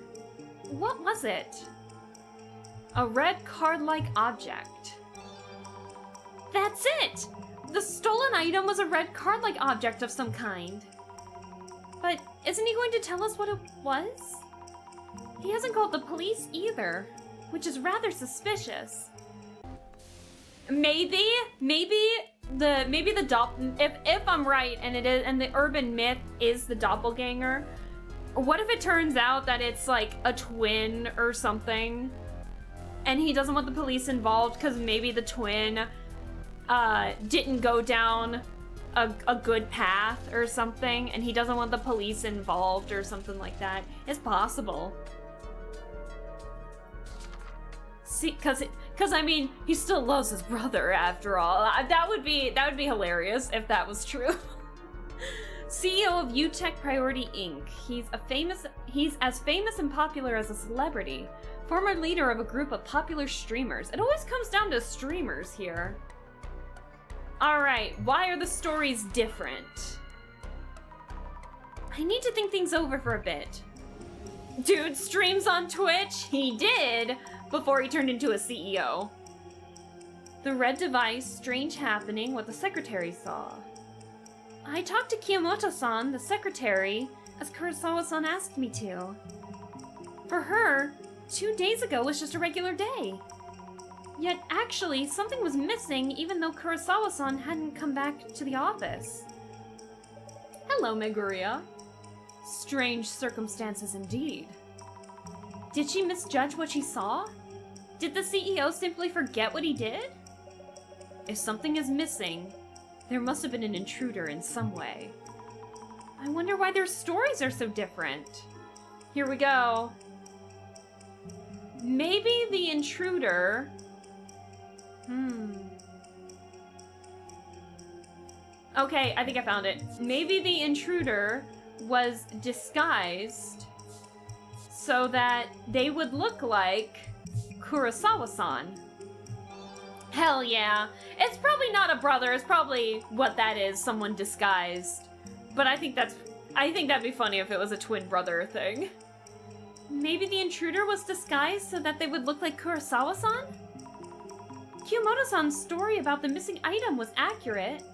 [SPEAKER 1] What was it? A red card-like object. That's it! The stolen item was a red card-like object of some kind. But isn't he going to tell us what it was? He hasn't called the police either, which is rather suspicious. Maybe if I'm right and it is, and the urban myth is the doppelganger, what if it turns out that it's like a twin or something, and he doesn't want the police involved because maybe the twin didn't go down a good path or something, and he doesn't want the police involved or something like that. It's possible. See, because I mean, he still loves his brother after all. That would be hilarious if that was true. CEO of UTech Priority Inc. He's as famous and popular as a celebrity. Former leader of a group of popular streamers. It always comes down to streamers here. Alright, why are the stories different? I need to think things over for a bit. Dude streams on Twitch? He did! Before he turned into a CEO. The red device, strange happening, what the secretary saw. I talked to Kiyomoto-san, the secretary, as Kurosawa-san asked me to. For her, 2 days ago was just a regular day. Yet, actually, something was missing even though Kurosawa-san hadn't come back to the office. Hello, Meguria. Strange circumstances indeed. Did she misjudge what she saw? Did the CEO simply forget what he did? If something is missing, there must have been an intruder in some way. I wonder why their stories are so different. Here we go. Maybe the intruder... Okay, I think I found it. Maybe the intruder was disguised so that they would look like Kurosawa-san. Hell yeah. It's probably not a brother, it's probably what that is, someone disguised. But I think that'd be funny if it was a twin brother thing. Maybe the intruder was disguised so that they would look like Kurosawa-san? Kiyomoto-san's story about the missing item was accurate.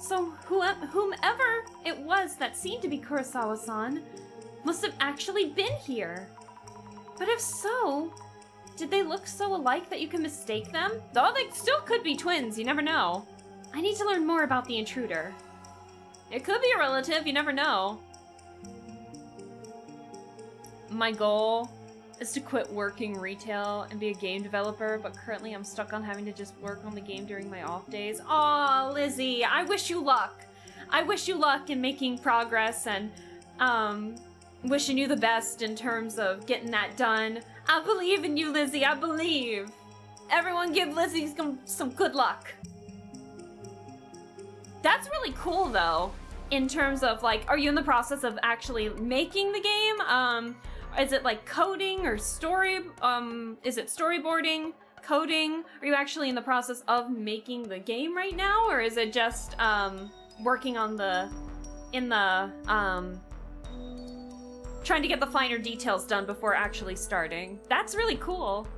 [SPEAKER 1] So whomever it was that seemed to be Kurosawa-san must have actually been here. But if so, did they look so alike that you can mistake them? Though they still could be twins, you never know. I need to learn more about the intruder. It could be a relative, you never know. My goal is to quit working retail and be a game developer, but currently I'm stuck on having to just work on the game during my off days. Aw, Lizzie, I wish you luck. I wish you luck in making progress and, wishing you the best in terms of getting that done. I believe in you, Lizzie, I believe. Everyone give Lizzie some good luck. That's really cool, though, in terms of, like, are you in the process of actually making the game? Is it like coding or is it storyboarding, coding? Are you actually in the process of making the game right now? Or is it just, working on trying to get the finer details done before actually starting? That's really cool.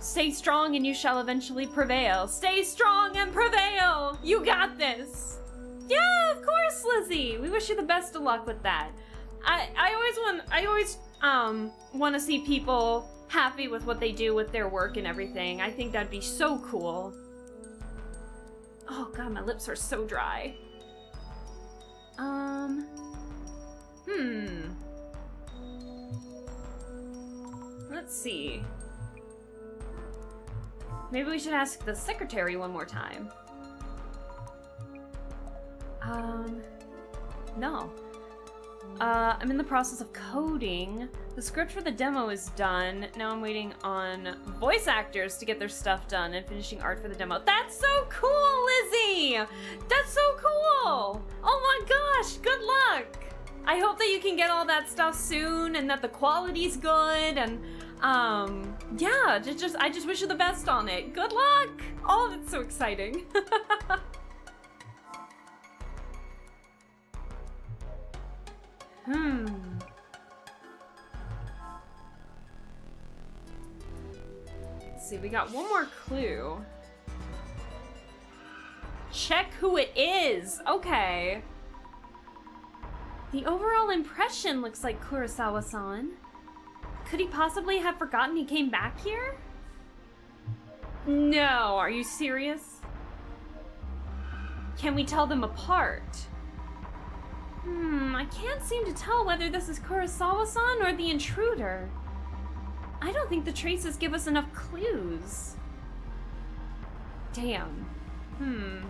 [SPEAKER 1] Stay strong and you shall eventually prevail. Stay strong and prevail! You got this! Yeah, of course, Lizzie! We wish you the best of luck with that. I always want to see people happy with what they do with their work and everything. I think that'd be so cool. Oh god, my lips are so dry. Let's see. Maybe we should ask the secretary one more time. No. I'm in the process of coding. The script for the demo is done. Now I'm waiting on voice actors to get their stuff done and finishing art for the demo. That's so cool, Lizzie! That's so cool! Oh my gosh, good luck! I hope that you can get all that stuff soon and that the quality's good and, yeah, I just wish you the best on it. Good luck! Oh, that's so exciting. Let's see, we got one more clue. Check who it is! Okay. The overall impression looks like Kurosawa-san. Could he possibly have forgotten he came back here? No, are you serious? Can we tell them apart? I can't seem to tell whether this is Kurosawa-san or the intruder. I don't think the traces give us enough clues. Damn. Can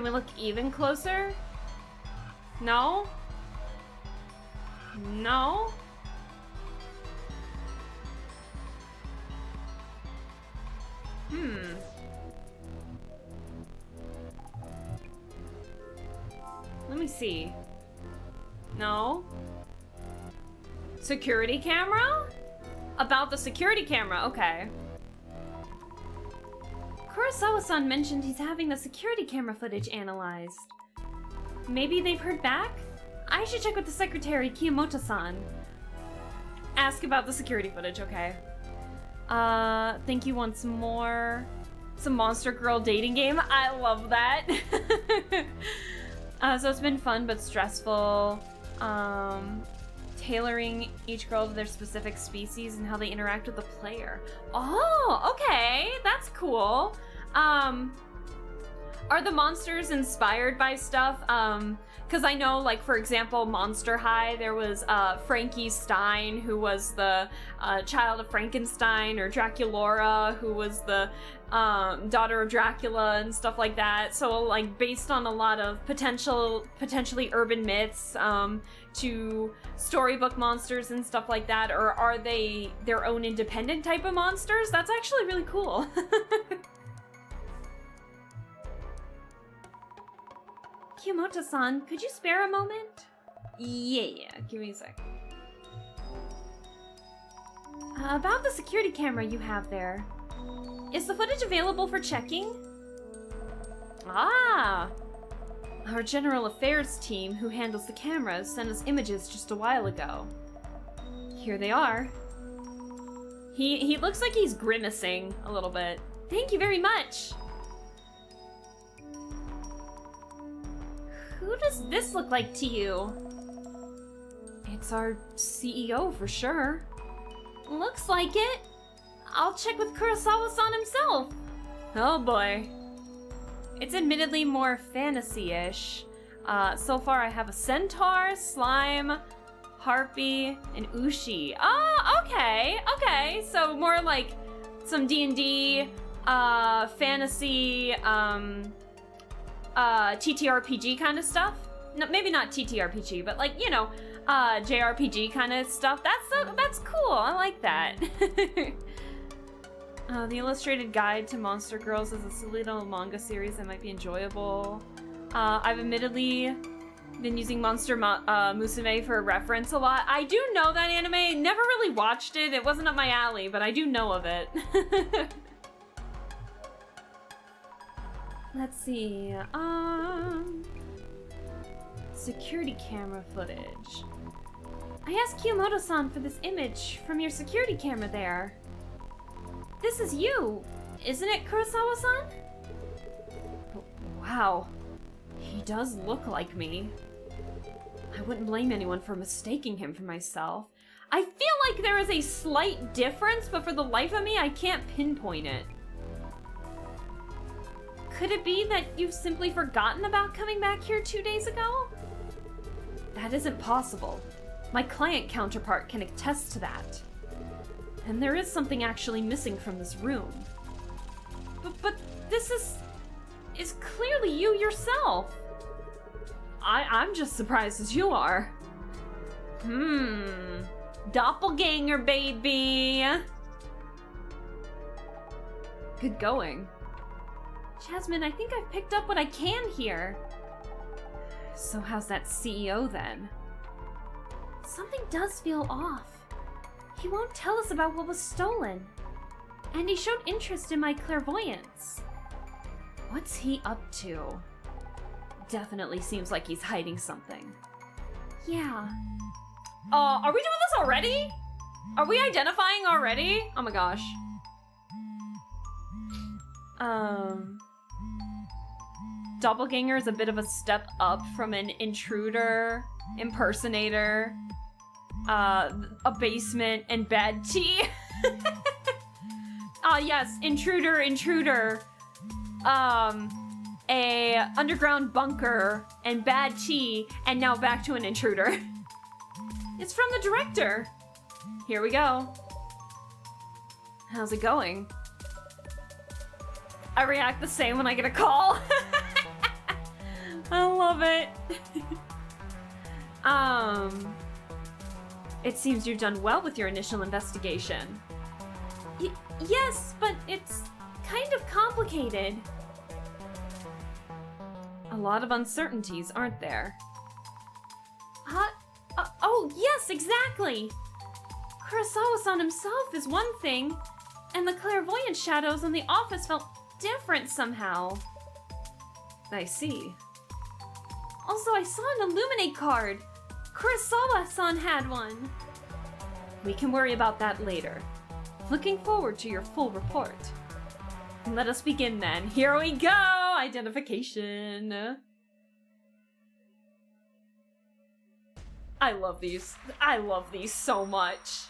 [SPEAKER 1] we look even closer? No? No? Let me see. No? Security camera? About the security camera, okay. Kurosawa-san mentioned he's having the security camera footage analyzed. Maybe they've heard back? I should check with the secretary, Kiyomoto-san. Ask about the security footage, okay. Thank you once more. Some Monster Girl dating game. I love that. So it's been fun but stressful. Tailoring each girl to their specific species and how they interact with the player. Oh, okay, that's cool. Are Are the monsters inspired by stuff? Because I know, like, for example, Monster High, there was Frankie Stein, who was the child of Frankenstein, or Draculaura, who was the daughter of Dracula, and stuff like that. So, like, based on a lot of potentially urban myths, to storybook monsters and stuff like that, or are they their own independent type of monsters? That's actually really cool. Kiyomoto-san, could you spare a moment? Yeah, give me a sec. About the security camera you have there. Is the footage available for checking? Ah! Our General Affairs team, who handles the cameras, sent us images just a while ago. Here they are. He looks like he's grimacing a little bit. Thank you very much! Who does this look like to you? It's our CEO for sure. Looks like it. I'll check with Kurosawa-san himself. Oh boy. It's admittedly more fantasy-ish. So far I have a centaur, slime, harpy, and ushi. Oh, okay. So more like some D&D, fantasy, TTRPG kind of stuff. No, maybe not TTRPG, but like, you know, JRPG kind of stuff. That's cool. I like that. The illustrated guide to Monster Girls is a silly little manga series that might be enjoyable. I've admittedly been using Monster Musume for reference a lot. I do know that anime. Never really watched it. It wasn't up my alley, but I do know of it. Let's see. Security camera footage. I asked Kiyomoto-san for this image from your security camera there. This is you, isn't it, Kurosawa-san? Wow, he does look like me. I wouldn't blame anyone for mistaking him for myself. I feel like there is a slight difference, but for the life of me, I can't pinpoint it. Could it be that you've simply forgotten about coming back here 2 days ago? That isn't possible. My client counterpart can attest to that. And there is something actually missing from this room. But this is clearly you yourself. I'm just surprised as you are. Doppelganger, baby. Good going. Jasmine, I think I've picked up what I can here. So how's that CEO then? Something does feel off. He won't tell us about what was stolen. And he showed interest in my clairvoyance. What's he up to? Definitely seems like he's hiding something. Yeah. Are we doing this already? Are we identifying already? Oh my gosh. Doppelganger is a bit of a step up from an intruder, impersonator, a basement, and bad tea. Yes, intruder, a underground bunker, and bad tea, and now back to an intruder. It's from the director. Here we go. How's it going? I react the same when I get a call. I love it. It seems you've done well with your initial investigation. Yes, but it's kind of complicated. A lot of uncertainties, aren't there? Oh, yes, exactly! Kurosawa-san himself is one thing, and the clairvoyant shadows in the office felt different somehow. I see. Also, I saw an Illuminate card. Kurosawa-san had one. We can worry about that later. Looking forward to your full report. Let us begin then. Here we go! Identification. I love these. I love these so much.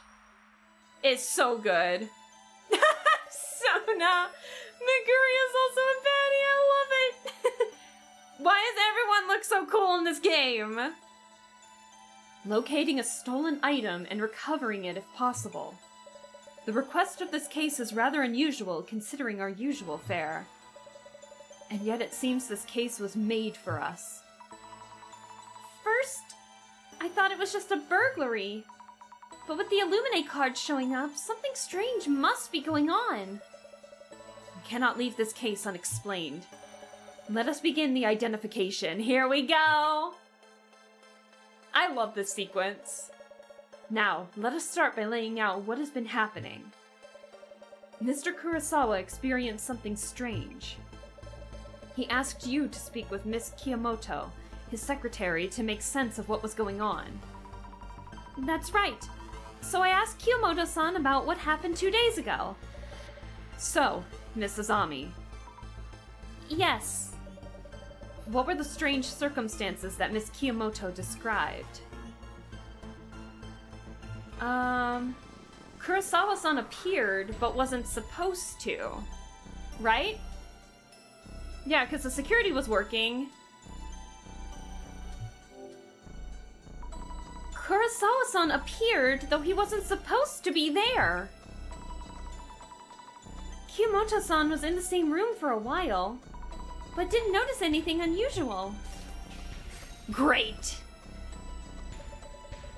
[SPEAKER 1] It's so good. Sona! Meguri is also a baddie. I love it. look so cool in this game! Locating a stolen item and recovering it if possible. The request of this case is rather unusual considering our usual fare. And yet it seems this case was made for us. First, I thought it was just a burglary. But with the Illuminate card showing up, something strange must be going on. We cannot leave this case unexplained. Let us begin the identification. Here we go! I love this sequence. Now, let us start by laying out what has been happening. Mr. Kurosawa experienced something strange. He asked you to speak with Miss Kiyomoto, his secretary, to make sense of what was going on. That's right. So I asked Kiyomoto-san about what happened 2 days ago. So, Miss Azami. Yes. What were the strange circumstances that Miss Kiyomoto described? Kurosawa-san appeared, but wasn't supposed to. Right? Yeah, because the security was working. Kurosawa-san appeared, though he wasn't supposed to be there. Kiyomoto-san was in the same room for a while, but didn't notice anything unusual. Great!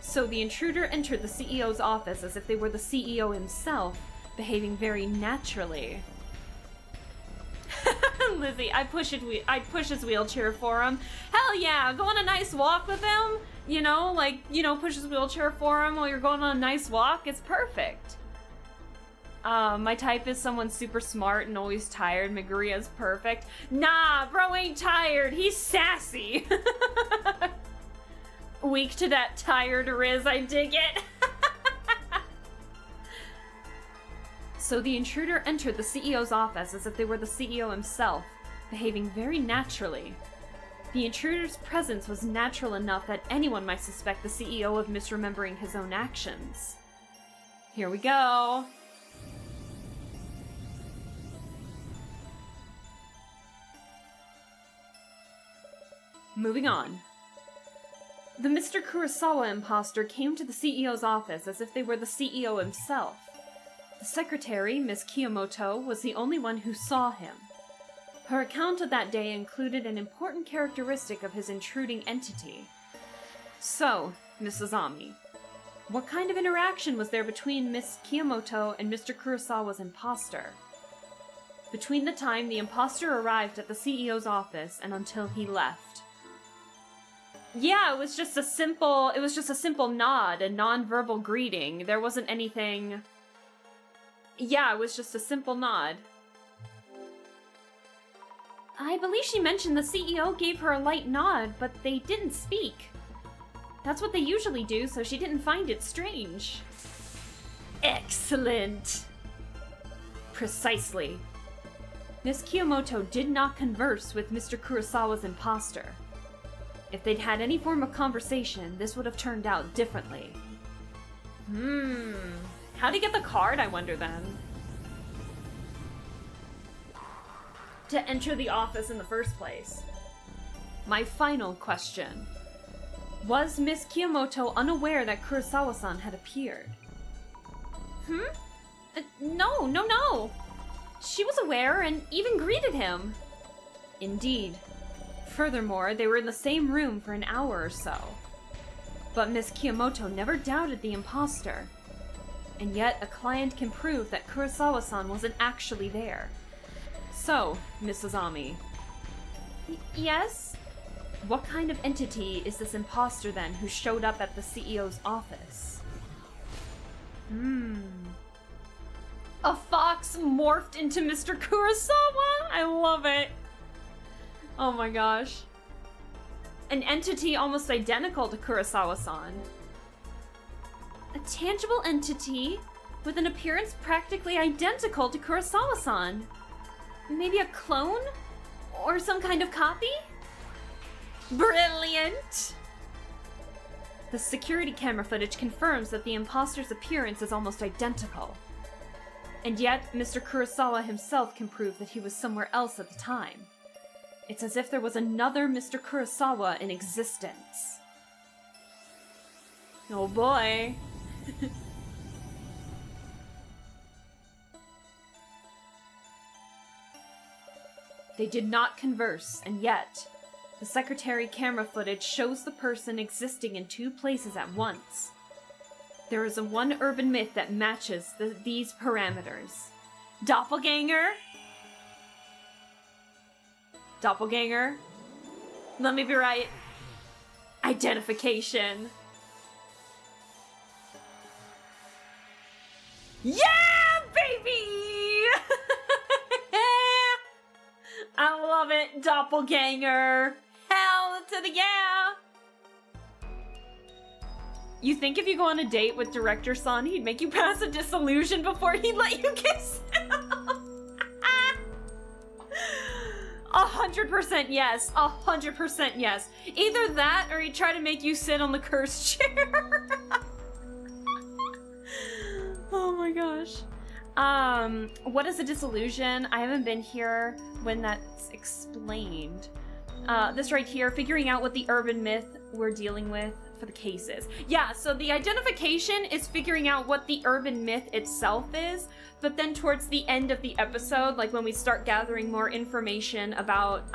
[SPEAKER 1] So the intruder entered the CEO's office as if they were the CEO himself, behaving very naturally. Lizzie, I'd push his wheelchair for him. Hell yeah, go on a nice walk with him. You know, like, push his wheelchair for him while you're going on a nice walk. It's perfect. My type is someone super smart and always tired. Meguria's perfect. Nah, bro ain't tired. He's sassy. Weak to that tired Riz, I dig it. So the intruder entered the CEO's office as if they were the CEO himself, behaving very naturally. The intruder's presence was natural enough that anyone might suspect the CEO of misremembering his own actions. Here we go. Moving on. The Mr. Kurosawa imposter came to the CEO's office as if they were the CEO himself. The secretary, Miss Kiyomoto, was the only one who saw him. Her account of that day included an important characteristic of his intruding entity. So, Miss Azami, what kind of interaction was there between Miss Kiyomoto and Mr. Kurosawa's imposter? Between the time the imposter arrived at the CEO's office and until he left. Yeah, it was just a simple nod, a non-verbal greeting. There wasn't anything... Yeah, it was just a simple nod. I believe she mentioned the CEO gave her a light nod, but they didn't speak. That's what they usually do, so she didn't find it strange. Excellent! Precisely. Miss Kiyomoto did not converse with Mr. Kurosawa's imposter. If they'd had any form of conversation, this would have turned out differently. How'd he get the card, I wonder then? To enter the office in the first place. My final question. Was Miss Kiyomoto unaware that Kurosawa-san had appeared? No. She was aware and even greeted him. Indeed. Furthermore, they were in the same room for an hour or so. But Miss Kiyomoto never doubted the imposter. And yet, a client can prove that Kurosawa-san wasn't actually there. So, Miss Azami. Yes? What kind of entity is this imposter then who showed up at the CEO's office? A fox morphed into Mr. Kurosawa? I love it. Oh my gosh. An entity almost identical to Kurosawa-san. A tangible entity with an appearance practically identical to Kurosawa-san. Maybe a clone? Or some kind of copy? Brilliant! The security camera footage confirms that the imposter's appearance is almost identical. And yet, Mr. Kurosawa himself can prove that he was somewhere else at the time. It's as if there was another Mr. Kurosawa in existence. Oh boy. They did not converse, and yet, the secretary camera footage shows the person existing in two places at once. There is one urban myth that matches these parameters. Doppelganger? Doppelganger? Let me be right. Identification. Yeah, baby! I love it, doppelganger. Hell to the yeah! You think if you go on a date with Director Son, he'd make you pass a dissolution before he'd let you kiss him? 100% yes. 100% yes. Either that or he'd try to make you sit on the cursed chair. Oh my gosh. What is a dissolution? I haven't been here when that's explained. This right here, figuring out what the urban myth we're dealing with for the cases. Yeah, so the identification is figuring out what the urban myth itself is, but then towards the end of the episode, like when we start gathering more information about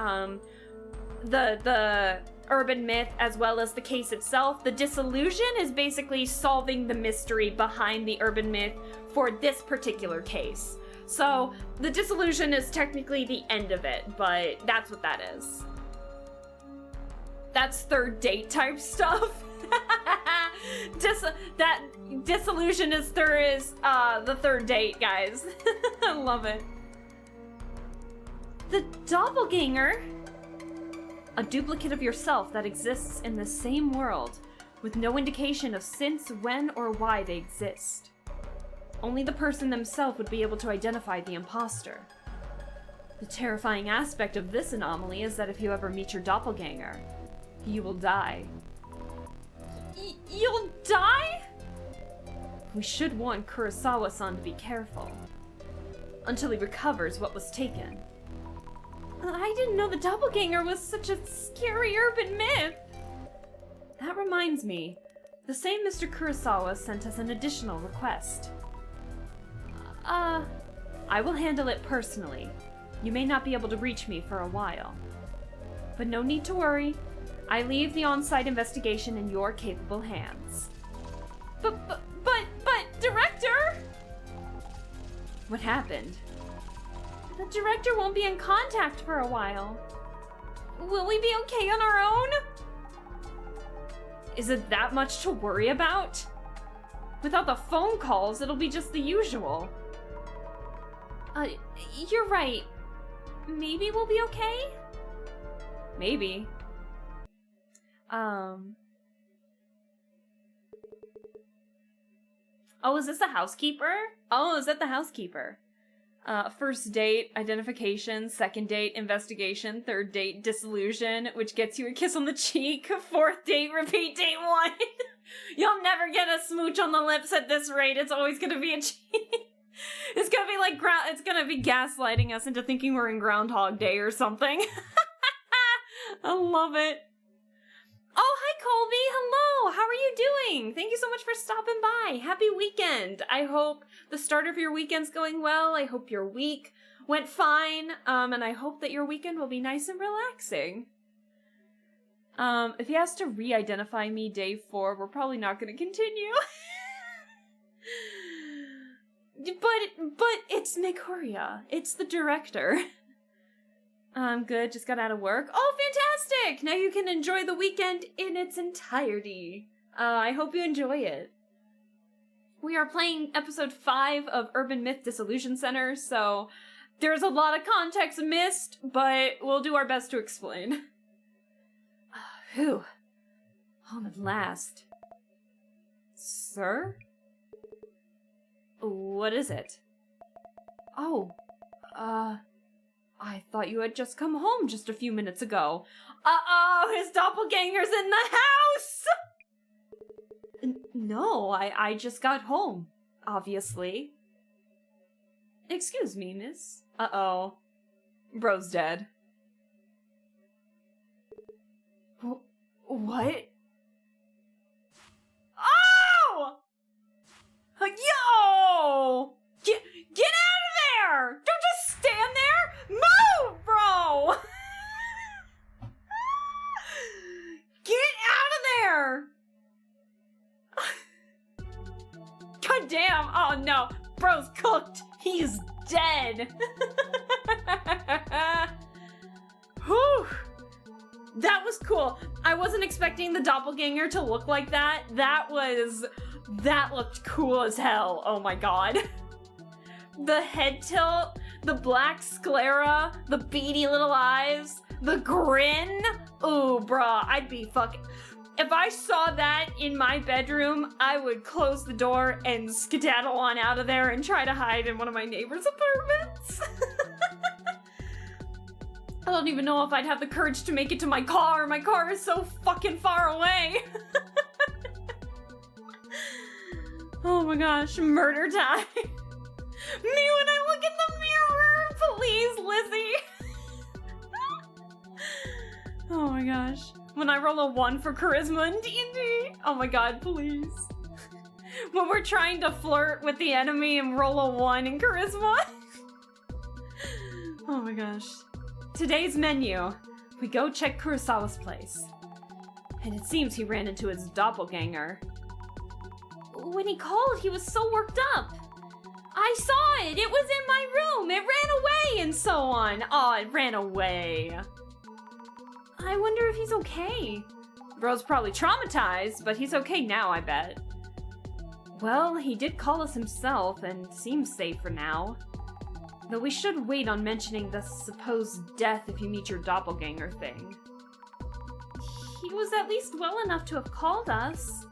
[SPEAKER 1] the urban myth as well as the case itself, the dissolution is basically solving the mystery behind the urban myth for this particular case. So the dissolution is technically the end of it, but that's what that is. That's third date type stuff. That dissolution is the third date, guys. I love it. The doppelganger, a duplicate of yourself that exists in the same world, with no indication of since, when, or why they exist. Only the person themselves would be able to identify the imposter. The terrifying aspect of this anomaly is that if you ever meet your doppelganger, you will die. You'll die? We should warn Kurosawa-san to be careful. Until he recovers what was taken. I didn't know the doppelganger was such a scary urban myth. That reminds me, the same Mr. Kurosawa sent us an additional request. I will handle it personally. You may not be able to reach me for a while. But no need to worry. I leave the on-site investigation in your capable hands. But, Director! What happened? The Director won't be in contact for a while. Will we be okay on our own? Is it that much to worry about? Without the phone calls, it'll be just the usual. You're right. Maybe we'll be okay? Maybe. Oh, is this the housekeeper? Oh, is that the housekeeper? First date, identification. Second date, investigation. Third date, dissolution, which gets you a kiss on the cheek. Fourth date, repeat date 1. You'll never get a smooch on the lips at this rate. It's always gonna be a cheek. It's gonna be like, it's gonna be gaslighting us into thinking we're in Groundhog Day or something. I love it. Oh, hi, Colby. Hello. How are you doing? Thank you so much for stopping by. Happy weekend. I hope the start of your weekend's going well. I hope your week went fine. And I hope that your weekend will be nice and relaxing. If he has to re-identify me day 4, we're probably not going to continue. But it's Mikoria. It's the director. I'm good, just got out of work. Oh, fantastic! Now you can enjoy the weekend in its entirety. I hope you enjoy it. We are playing episode 5 of Urban Myth Dissolution Center, so there's a lot of context missed, but we'll do our best to explain. Whew. Home at last. Sir? What is it? Oh, I thought you had just come home just a few minutes ago. Uh-oh, his doppelganger's in the house! No, I just got home, obviously. Excuse me, miss. Uh-oh. Bro's dead. What? Oh! Yo! Get out of there! Don't just stand there! Move, bro! Get out of there! God damn! Oh no! Bro's cooked! He's dead! Whew! That was cool. I wasn't expecting the doppelganger to look like that. That looked cool as hell. Oh my god. The head tilt, the black sclera, the beady little eyes, the grin. Ooh, bruh, I'd be fucking... If I saw that in my bedroom, I would close the door and skedaddle on out of there and try to hide in one of my neighbor's apartments. I don't even know if I'd have the courage to make it to my car. My car is so fucking far away. Oh my gosh, murder time. Me when I look in the mirror, please, Lizzie. Oh my gosh. When I roll a 1 for charisma in D&D. Oh my god, please. When we're trying to flirt with the enemy and roll a 1 in charisma. Oh my gosh. Today's menu. We go check Kurosawa's place. And it seems he ran into his doppelganger. When he called, he was so worked up. I saw it! It was in my room! It ran away! And so on. Oh, it ran away. I wonder if he's okay. Bro's probably traumatized, but he's okay now, I bet. Well, he did call us himself, and seems safe for now. Though we should wait on mentioning the supposed death if you meet your doppelganger thing. He was at least well enough to have called us.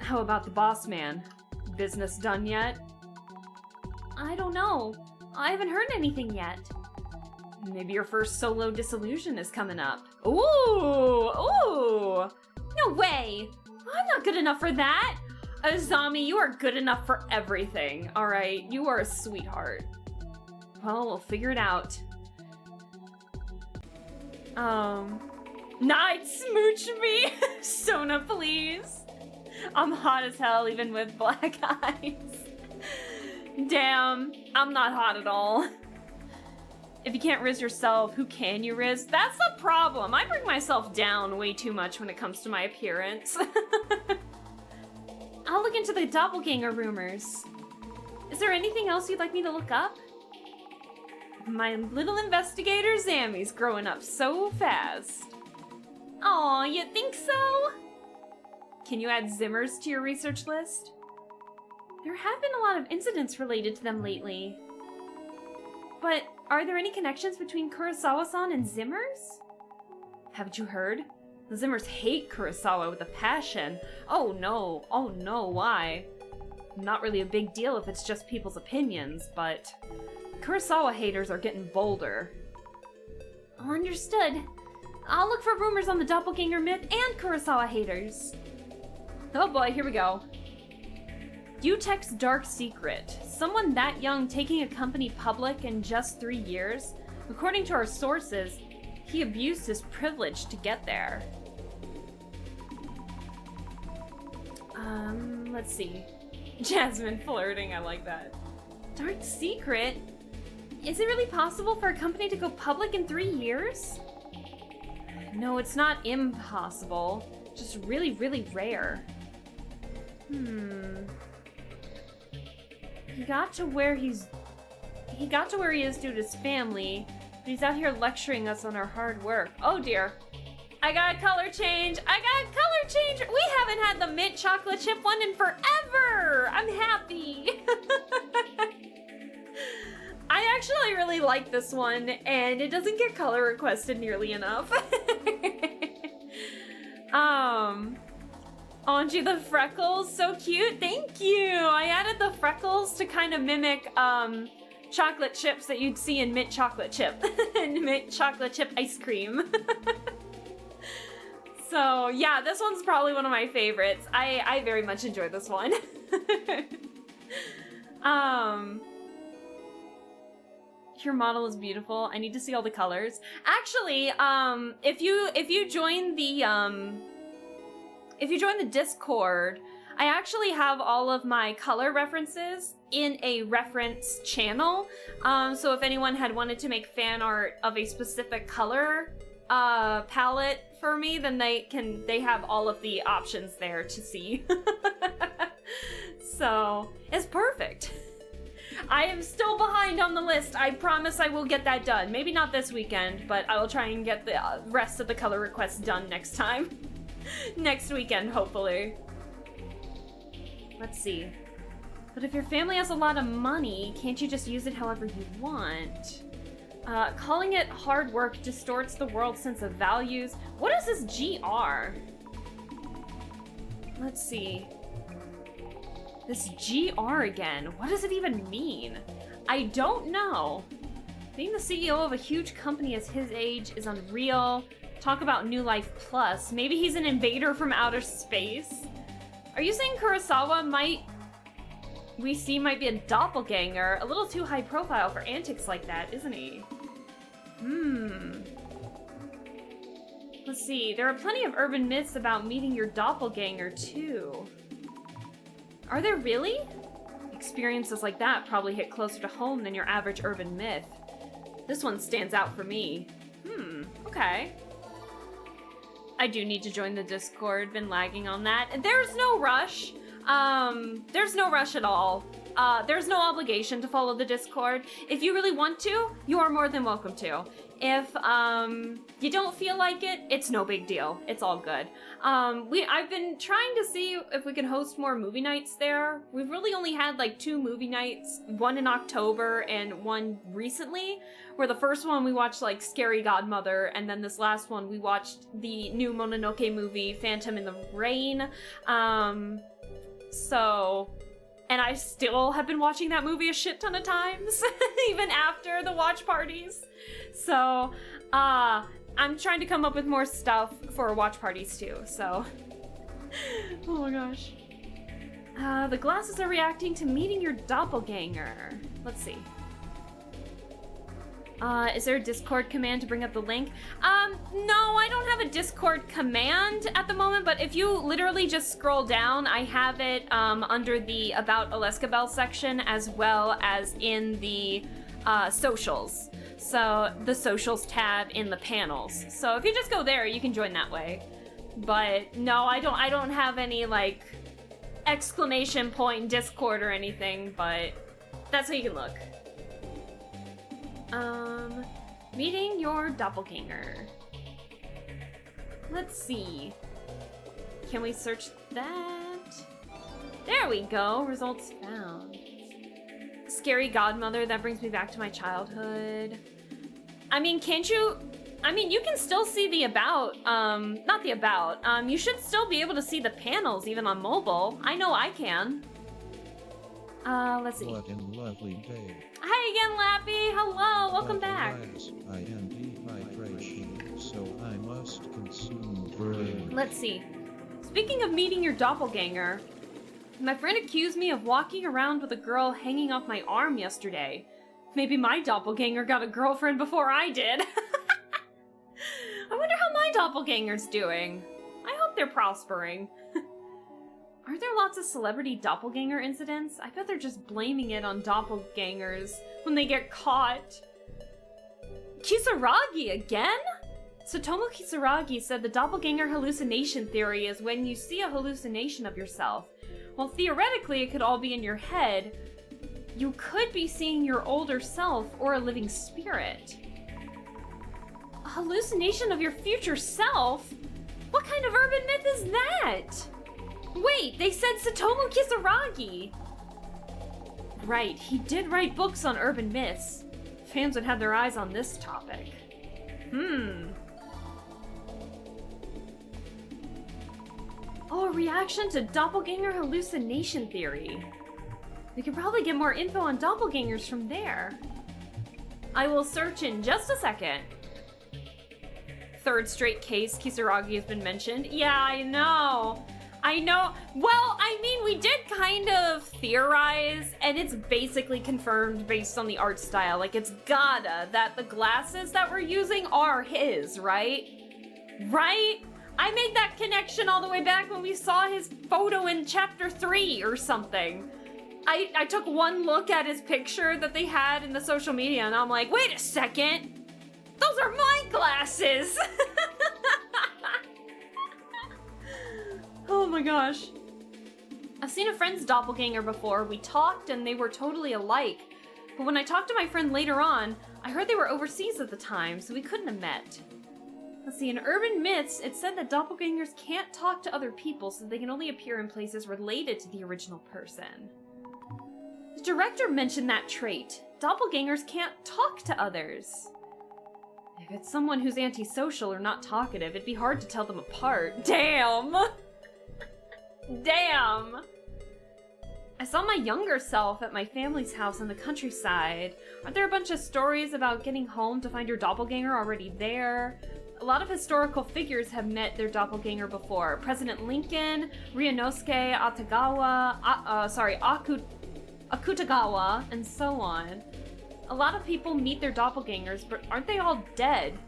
[SPEAKER 1] How about the boss man? Business done yet? I don't know. I haven't heard anything yet. Maybe your first solo dissolution is coming up. Ooh! Ooh! No way! I'm not good enough for that! Azami, you are good enough for everything, alright? You are a sweetheart. Well, we'll figure it out. Not smooch me! Sona, please! I'm hot as hell even with black eyes. Damn, I'm not hot at all. If you can't riz yourself, who can you riz? That's the problem. I bring myself down way too much when it comes to my appearance. I'll look into the doppelganger rumors. Is there anything else you'd like me to look up? My little investigator Zammy's growing up so fast. Aw, you think so? Can you add Zimmers to your research list? There have been a lot of incidents related to them lately. But are there any connections between Kurosawa-san and Zimmers? Haven't you heard? The Zimmers hate Kurosawa with a passion. Oh no, why? Not really a big deal if it's just people's opinions, but Kurosawa haters are getting bolder. Understood. I'll look for rumors on the doppelganger myth and Kurosawa haters. Oh boy, here we go. Utek's dark secret. Someone that young taking a company public in just 3 years? According to our sources, he abused his privilege to get there. Let's see. Jasmine flirting, I like that. Dark secret? Is it really possible for a company to go public in 3 years? No, it's not impossible. Just really, really rare. He got to where he is due to his family, but he's out here lecturing us on our hard work. Oh dear. I got a color change! We haven't had the mint chocolate chip one in forever! I'm happy! I actually really like this one, and it doesn't get color requested nearly enough. Anji, the freckles, so cute. Thank you. I added the freckles to kind of mimic chocolate chips that you'd see in mint chocolate chip and mint chocolate chip ice cream. So yeah, this one's probably one of my favorites. I very much enjoy this one. Your model is beautiful. I need to see all the colors. Actually, if you join the Discord, I actually have all of my color references in a reference channel. So if anyone had wanted to make fan art of a specific color palette for me, then they have all of the options there to see. So it's perfect. I am still behind on the list. I promise I will get that done. Maybe not this weekend, but I will try and get the rest of the color requests done next time. Next weekend, hopefully. Let's see. But if your family has a lot of money, can't you just use it however you want? Calling it hard work distorts the world's sense of values. What is this GR? Let's see. This GR again. What does it even mean? I don't know. Being the CEO of a huge company at his age is unreal. Talk about New Life Plus. Maybe he's an invader from outer space? Are you saying Kurosawa might be a doppelganger? A little too high profile for antics like that, isn't he? Let's see. There are plenty of urban myths about meeting your doppelganger, too. Are there really? Experiences like that probably hit closer to home than your average urban myth. This one stands out for me. Okay. I do need to join the Discord. Been lagging on that. There's no rush. There's no rush at all. There's no obligation to follow the Discord. If you really want to, you are more than welcome to. If you don't feel like it, it's no big deal. It's all good. I've been trying to see if we can host more movie nights there. We've really only had like 2 movie nights, one in October and one recently, where the first one we watched like Scary Godmother, and then this last one we watched the new Mononoke movie, Phantom in the Rain. And I still have been watching that movie a shit ton of times, even after the watch parties. So, I'm trying to come up with more stuff for watch parties too, so. Oh my gosh. The glasses are reacting to meeting your doppelganger. Let's see. Is there a Discord command to bring up the link? No, I don't have a Discord command at the moment, but if you literally just scroll down, I have it under the About Alaska Bell section, as well as in the socials. So the socials tab in the panels. So if you just go there, you can join that way. But no, I don't have any like exclamation point Discord or anything, but that's how you can look. Meeting your doppelganger. Let's see. Can we search that? There we go. Results found. Scary Godmother, that brings me back to my childhood. I mean, you can still see the about, not the about. You should still be able to see the panels even on mobile. I know I can. Let's see.
[SPEAKER 2] What a lovely day.
[SPEAKER 1] Hi again, Lappy. Hello, welcome back.
[SPEAKER 2] I am dehydration, so I must consume drink.
[SPEAKER 1] Let's see. Speaking of meeting your doppelganger, my friend accused me of walking around with a girl hanging off my arm yesterday. Maybe my doppelganger got a girlfriend before I did. I wonder how my doppelganger's doing. I hope they're prospering. Aren't there lots of celebrity doppelganger incidents? I bet they're just blaming it on doppelgangers when they get caught. Kisaragi again? Tsutomu Kisaragi said the doppelganger hallucination theory is when you see a hallucination of yourself. Well, theoretically, it could all be in your head. You could be seeing your older self or a living spirit. A hallucination of your future self? What kind of urban myth is that? Wait, they said Tsutomu Kisaragi! Right, he did write books on urban myths. Fans would have their eyes on this topic. Oh, a reaction to doppelganger hallucination theory. We could probably get more info on doppelgangers from there. I will search in just a second. Third straight case, Kisaragi has been mentioned. Yeah, I know. I know. Well, I mean, we did kind of theorize, and it's basically confirmed based on the art style. Like, it's gotta that the glasses that we're using are his, right? Right? I made that connection all the way back when we saw his photo in chapter 3 or something. I took one look at his picture that they had in the social media, and I'm like, wait a second. Those are my glasses. Oh my gosh. I've seen a friend's doppelganger before. We talked and they were totally alike. But when I talked to my friend later on, I heard they were overseas at the time, so we couldn't have met. Let's see, in urban myths, it said that doppelgangers can't talk to other people, so they can only appear in places related to the original person. The director mentioned that trait. Doppelgangers can't talk to others. If it's someone who's antisocial or not talkative, it'd be hard to tell them apart. Damn! Damn! I saw my younger self at my family's house in the countryside. Aren't there a bunch of stories about getting home to find your doppelganger already there? A lot of historical figures have met their doppelganger before. President Lincoln, Ryunosuke Akutagawa, and so on. A lot of people meet their doppelgangers, but aren't they all dead?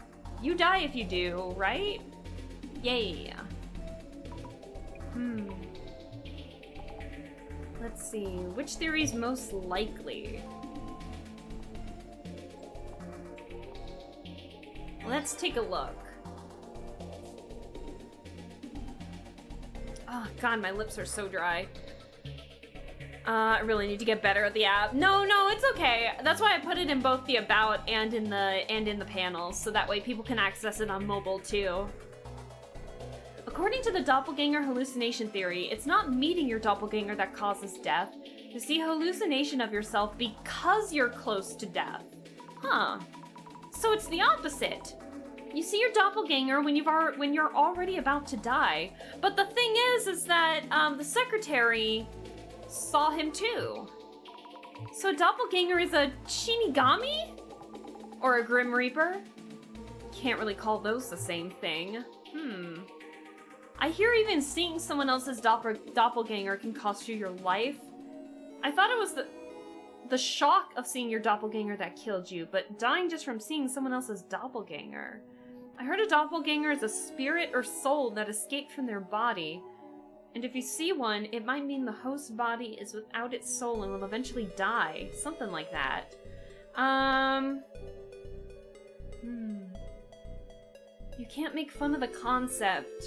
[SPEAKER 1] You die if you do, right? Yeah. Let's see, which theory is most likely? Let's take a look. Oh god, my lips are so dry. I really need to get better at the app. No, it's okay. That's why I put it in both the about and in the panels, so that way people can access it on mobile too. According to the doppelganger hallucination theory, it's not meeting your doppelganger that causes death. You see hallucination of yourself because you're close to death. Huh. So it's the opposite. You see your doppelganger when you're already about to die. But the thing is that the secretary saw him too. So a doppelganger is a Shinigami? Or a Grim Reaper? Can't really call those the same thing. I hear even seeing someone else's doppelganger can cost you your life. I thought it was the shock of seeing your doppelganger that killed you, but dying just from seeing someone else's doppelganger. I heard a doppelganger is a spirit or soul that escaped from their body. And if you see one, it might mean the host's body is without its soul and will eventually die. Something like that. You can't make fun of the concept,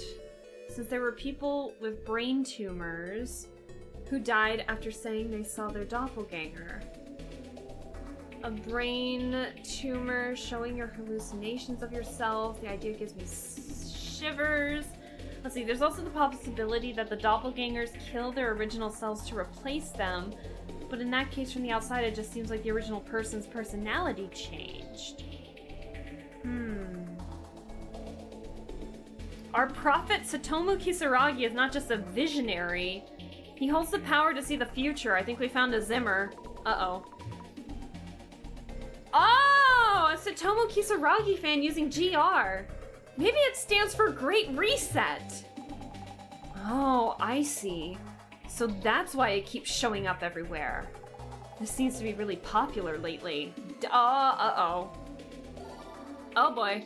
[SPEAKER 1] since there were people with brain tumors who died after saying they saw their doppelganger. A brain tumor showing your hallucinations of yourself. The idea gives me shivers. Let's see, there's also the possibility that the doppelgangers kill their original selves to replace them, but in that case, from the outside, it just seems like the original person's personality changed. Our prophet Satomu Kisaragi is not just a visionary. He holds the power to see the future. I think we found a Zimmer. Uh-oh. Oh! A Satomu Kisaragi fan using GR. Maybe it stands for Great Reset. Oh, I see. So that's why it keeps showing up everywhere. This seems to be really popular lately. Uh-oh. Oh boy.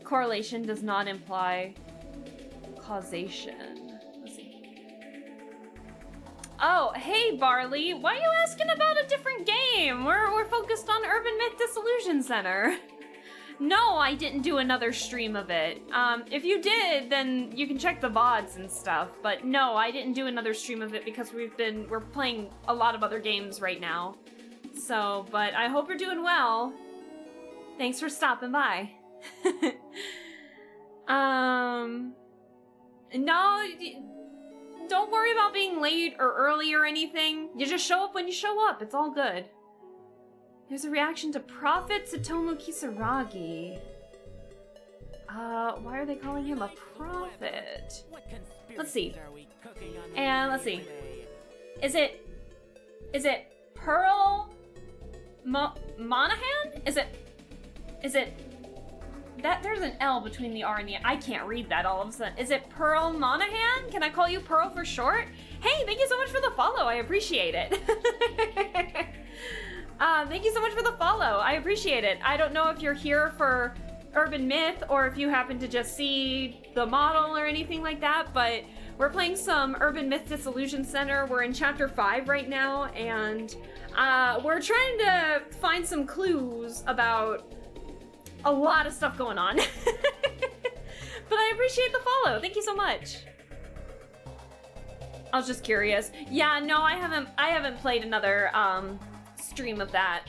[SPEAKER 1] Correlation does not imply causation. Let's see. Oh, hey Barley, why are you asking about a different game? We're focused on Urban Myth Dissolution Center. No, I didn't do another stream of it. If you did, then you can check the VODs and stuff. But no, I didn't do another stream of it because we're playing a lot of other games right now. So, but I hope you're doing well. Thanks for stopping by. No, don't worry about being late or early or anything. You just show up when you show up. It's all good. There's a reaction to Prophet Satomu Kisaragi. Why are they calling him a prophet? Let's see. And let's see. Is it Pearl Monahan? Is it there's an L between the R and the I can't read that all of a sudden. Is it Pearl Monahan? Can I call you Pearl for short? Hey, thank you so much for the follow. I appreciate it. Thank you so much for the follow. I appreciate it. I don't know if you're here for Urban Myth or if you happen to just see the model or anything like that, but we're playing some Urban Myth Dissolution Center. We're in chapter 5 right now, and we're trying to find some clues about a lot of stuff going on. But I appreciate the follow. Thank you so much. I was just curious. Yeah, no, I haven't played another stream of that.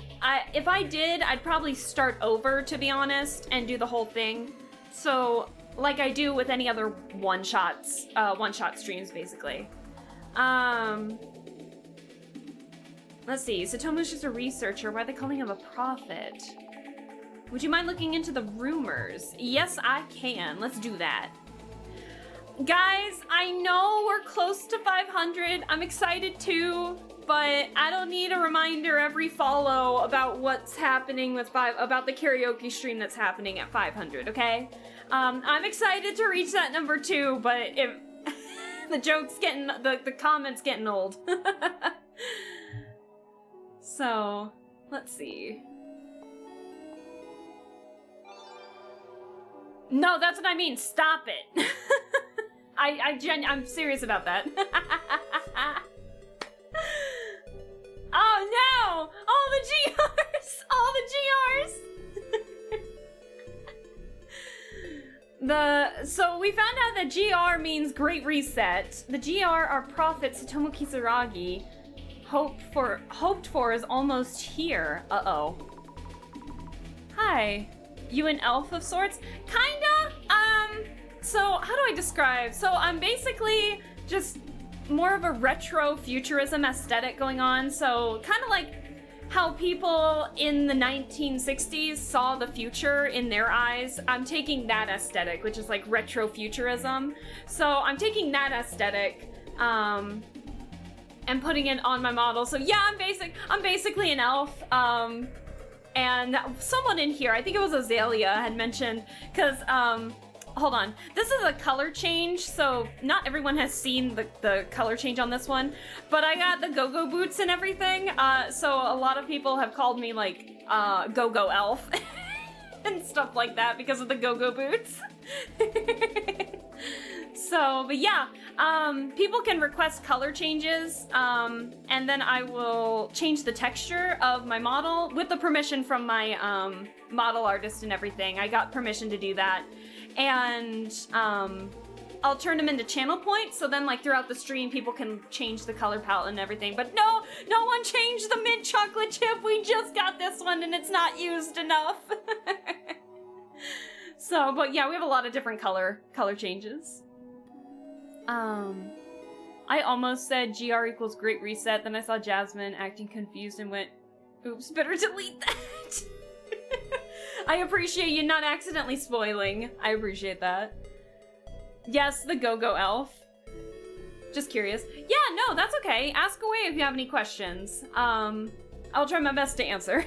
[SPEAKER 1] If I did, I'd probably start over, to be honest, and do the whole thing. So, like I do with any other one-shot streams, basically. Let's see. Satomu's just a researcher. Why are they calling him a prophet? Would you mind looking into the rumors? Yes, I can. Let's do that. Guys, I know we're close to 500. I'm excited too, but I don't need a reminder every follow about what's happening with about the karaoke stream that's happening at 500, okay? I'm excited to reach that number too, but if the joke's getting, the comments getting old. So, let's see. No, that's what I mean. Stop it. I'm serious about that. Oh no! All the GRs! All the GRs! So we found out that GR means Great Reset. The GR are Prophet Satomu Kisaragi. Hoped for is almost here. Uh-oh. Hi. You an elf of sorts? Kinda. So how do I describe? So I'm basically just more of a retro futurism aesthetic going on. So kind of like how people in the 1960s saw the future in their eyes. I'm taking that aesthetic, which is like retro futurism. So I'm taking that aesthetic, and putting it on my model. So yeah, I'm basically an elf. And someone in here, I think it was Azalea, had mentioned, because, hold on. This is a color change, so not everyone has seen the color change on this one, but I got the go-go boots and everything, so a lot of people have called me, like, go-go elf and stuff like that because of the go-go boots. So, but yeah, people can request color changes, and then I will change the texture of my model with the permission from my model artist and everything. I got permission to do that, and I'll turn them into channel points, so then like throughout the stream people can change the color palette and everything. But no one changed the mint chocolate chip. We just got this one and it's not used enough. So, but yeah, we have a lot of different color changes. I almost said GR equals Great Reset, then I saw Jasmine acting confused and went, oops, better delete that. I appreciate you not accidentally spoiling. I appreciate that. Yes, the go-go elf. Just curious. Yeah, no, that's okay. Ask away if you have any questions. I'll try my best to answer.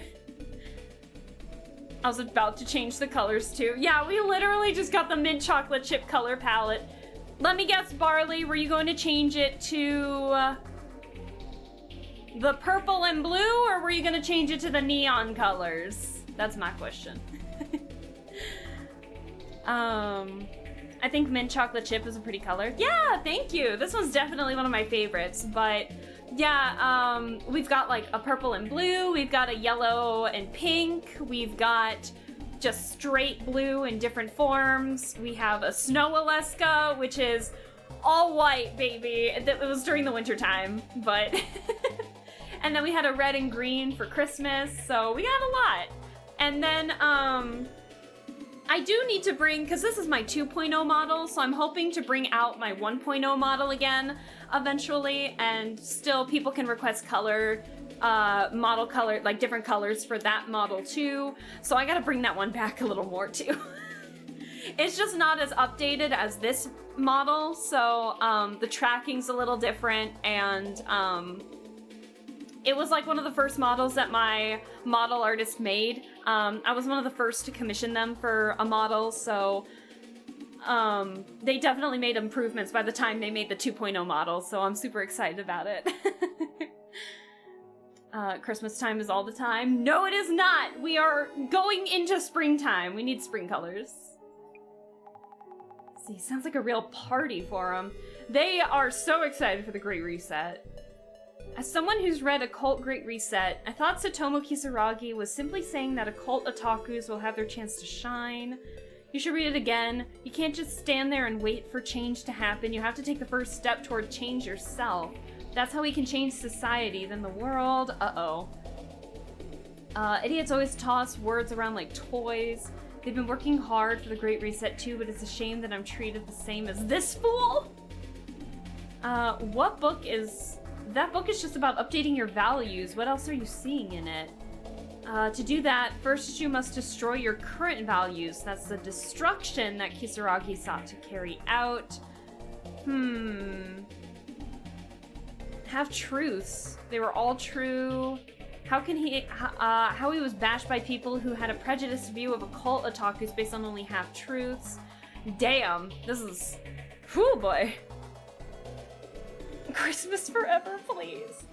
[SPEAKER 1] I was about to change the colors too. Yeah, we literally just got the mint chocolate chip color palette. Let me guess, Barley, were you going to change it to the purple and blue, or were you going to change it to the neon colors? That's my question. I think mint chocolate chip is a pretty color. Yeah, thank you. This one's definitely one of my favorites, but yeah, we've got like a purple and blue, we've got a yellow and pink, we've got just straight blue in different forms. We have a snow Alaska, which is all white, baby. It was during the winter time, but and then we had a red and green for Christmas, so we got a lot. And then I do need to bring, because this is my 2.0 model, so I'm hoping to bring out my 1.0 model again eventually, and still people can request color, model color, like different colors for that model too. So I gotta bring that one back a little more too. It's just not as updated as this model, so the tracking's a little different, and it was like one of the first models that my model artist made. I was one of the first to commission them for a model, so they definitely made improvements by the time they made the 2.0 model, so I'm super excited about it. Christmas time is all the time. No, it is not! We are going into springtime. We need spring colors. See, sounds like a real party for them. They are so excited for the Great Reset. As someone who's read Occult Great Reset, I thought Tsutomu Kisaragi was simply saying that occult otakus will have their chance to shine. You should read it again. You can't just stand there and wait for change to happen. You have to take the first step toward change yourself. That's how we can change society, then the world. Uh-oh. Idiots always toss words around like toys. They've been working hard for the Great Reset too, but it's a shame that I'm treated the same as this fool! What book is... That book is just about updating your values. What else are you seeing in it? To do that, first you must destroy your current values. That's the destruction that Kisaragi sought to carry out. Have truths. They were all true. How can he, how he was bashed by people who had a prejudiced view of occult otakus based on only half-truths. Damn, this is, whew boy. Christmas forever, please.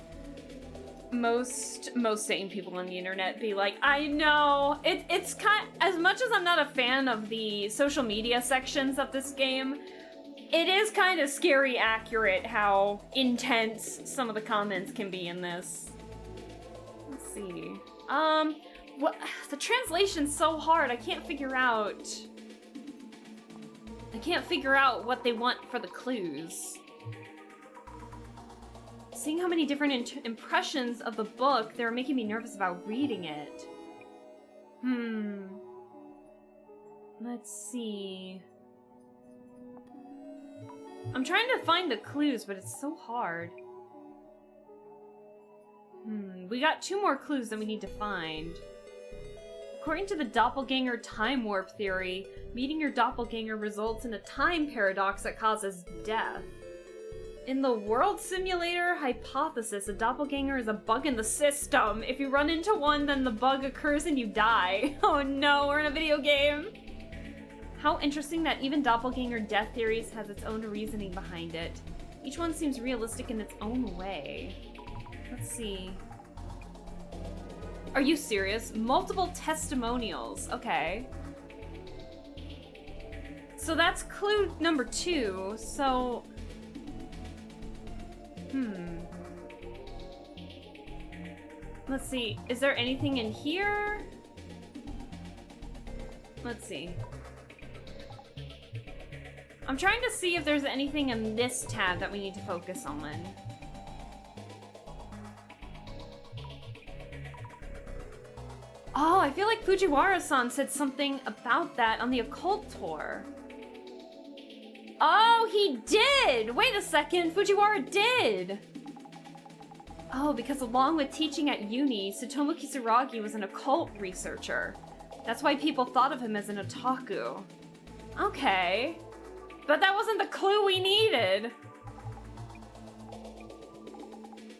[SPEAKER 1] Most sane people on the internet be like, I know, it's kind, as much as I'm not a fan of the social media sections of this game, it is kind of scary accurate how intense some of the comments can be in this. Let's see. What, the translation's so hard, I can't figure out what they want for the clues. Seeing how many different impressions of the book, they were making me nervous about reading it. Let's see. I'm trying to find the clues, but it's so hard. We got 2 more clues that we need to find. According to the doppelganger time warp theory, meeting your doppelganger results in a time paradox that causes death. In the world simulator hypothesis, a doppelganger is a bug in the system. If you run into one, then the bug occurs and you die. Oh no, we're in a video game. How interesting that even doppelganger death theories has its own reasoning behind it. Each one seems realistic in its own way. Let's see. Are you serious? Multiple testimonials. Okay. So that's clue number 2. So... Let's see. Is there anything in here? Let's see. I'm trying to see if there's anything in this tab that we need to focus on. Oh, I feel like Fujiwara-san said something about that on the occult tour. Oh, he did! Wait a second, Fujiwara did! Oh, because along with teaching at uni, Tsutomu Kisaragi was an occult researcher. That's why people thought of him as an otaku. Okay. But that wasn't the clue we needed!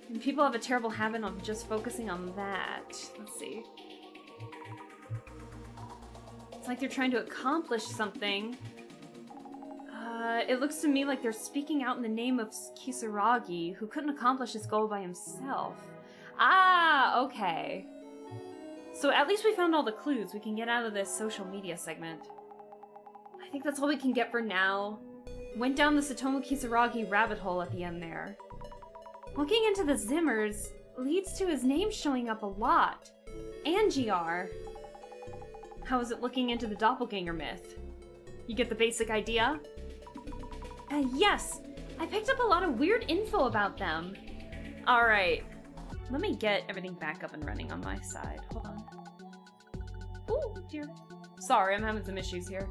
[SPEAKER 1] And people have a terrible habit of just focusing on that. Let's see. It's like they're trying to accomplish something. It looks to me like they're speaking out in the name of Kisaragi, who couldn't accomplish his goal by himself. Ah, okay. So at least we found all the clues. We can get out of this social media segment. I think that's all we can get for now. Went down the Tsutomu Kisaragi rabbit hole at the end there. Looking into the Zimmers leads to his name showing up a lot. And GR. How is it looking into the doppelganger myth? You get the basic idea? Yes! I picked up a lot of weird info about them. Alright. Let me get everything back up and running on my side. Hold on. Ooh, dear. Sorry, I'm having some issues here.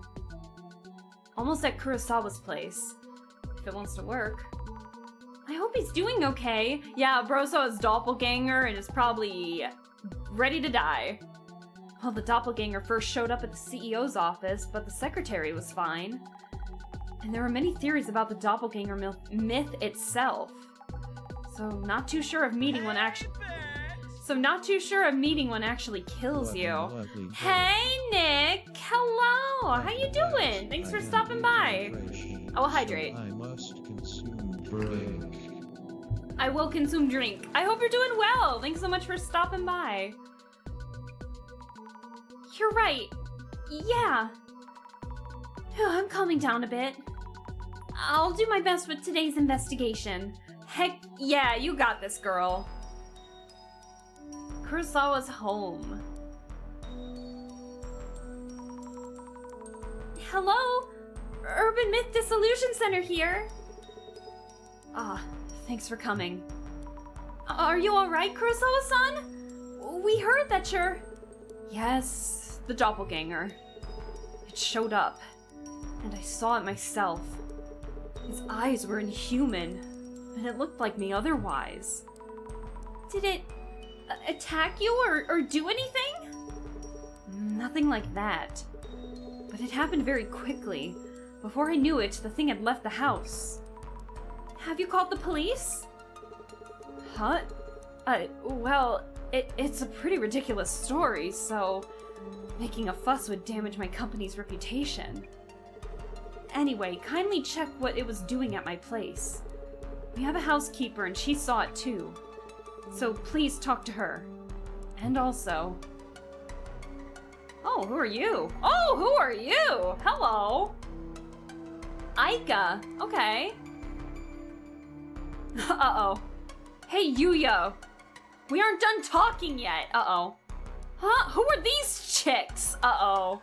[SPEAKER 1] Almost at Kurosawa's place. If it wants to work. I hope he's doing okay. Yeah, bro saw his doppelganger and is probably ready to die. Well, the doppelganger first showed up at the CEO's office, but the secretary was fine. And there were many theories about the doppelganger myth itself. So, not too sure if meeting one actually... So not too sure a meeting one actually kills
[SPEAKER 2] What a
[SPEAKER 1] you.
[SPEAKER 2] lovely day.
[SPEAKER 1] Hey, Nick. Hello. How you doing? Thanks for stopping by. I will hydrate.
[SPEAKER 2] So I must consume drink.
[SPEAKER 1] I will consume drink. I hope you're doing well. Thanks so much for stopping by. You're right. Yeah. Phew, I'm calming down a bit. I'll do my best with today's investigation. Heck yeah, you got this, girl. Kurosawa's home. Hello? Urban Myth Dissolution Center here. Thanks for coming. Are you alright, Kurosawa-san? We heard that you're... Yes, the doppelganger. It showed up, and I saw it myself. His eyes were inhuman, and it looked like me otherwise. Did it attack you or do anything? Nothing like that. But it happened very quickly. Before I knew it, the thing had left the house. Have you called the police? Huh? Well, it's a pretty ridiculous story, so making a fuss would damage my company's reputation. Anyway, kindly check what it was doing at my place. We have a housekeeper and she saw it too. So please talk to her. And also... Oh, who are you? Oh, who are you? Hello. Aika. Okay. Uh-oh. Hey, Yuyo. We aren't done talking yet. Uh-oh. Huh? Who are these chicks? Uh-oh.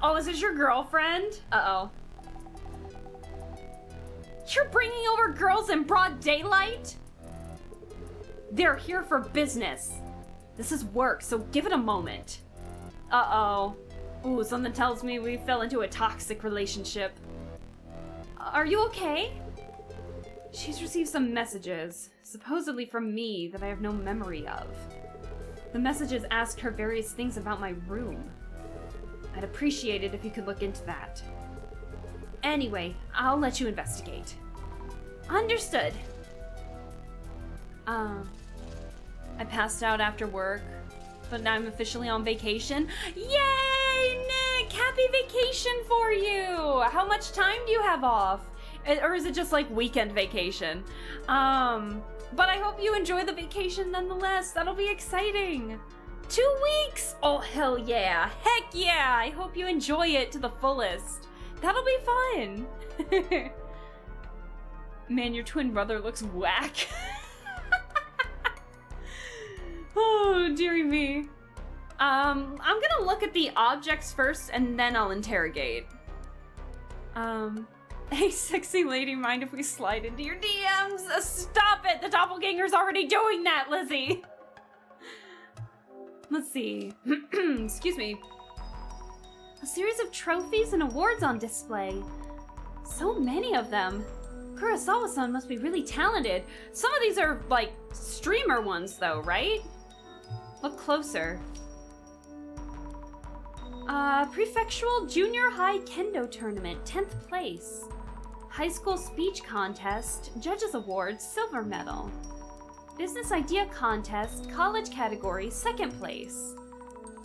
[SPEAKER 1] Oh, is this your girlfriend? Uh-oh. You're bringing over girls in broad daylight? They're here for business. This is work, so give it a moment. Uh-oh. Ooh, something tells me we fell into a toxic relationship. Are you okay? She's received some messages, supposedly from me, that I have no memory of. The messages asked her various things about my room. I'd appreciate it if you could look into that. Anyway, I'll let you investigate. Understood. I passed out after work, but now I'm officially on vacation. Yay, Nick! Happy vacation for you! How much time do you have off? Or is it just like weekend vacation? But I hope you enjoy the vacation nonetheless. That'll be exciting. 2 weeks! Oh, hell yeah. Heck yeah! I hope you enjoy it to the fullest. That'll be fun. Man, your twin brother looks whack. Oh, dearie me. I'm gonna look at the objects first and then I'll interrogate. Hey, sexy lady, mind if we slide into your DMs? Stop it! The doppelganger's already doing that, Lizzie! Let's see. Excuse me. A series of trophies and awards on display. So many of them. Kurosawa-san must be really talented. Some of these are, like, streamer ones, though, right? Look closer. Prefectural Junior High Kendo Tournament, 10th place. High School Speech Contest, Judges Awards, silver medal. Business Idea Contest, college category, 2nd place.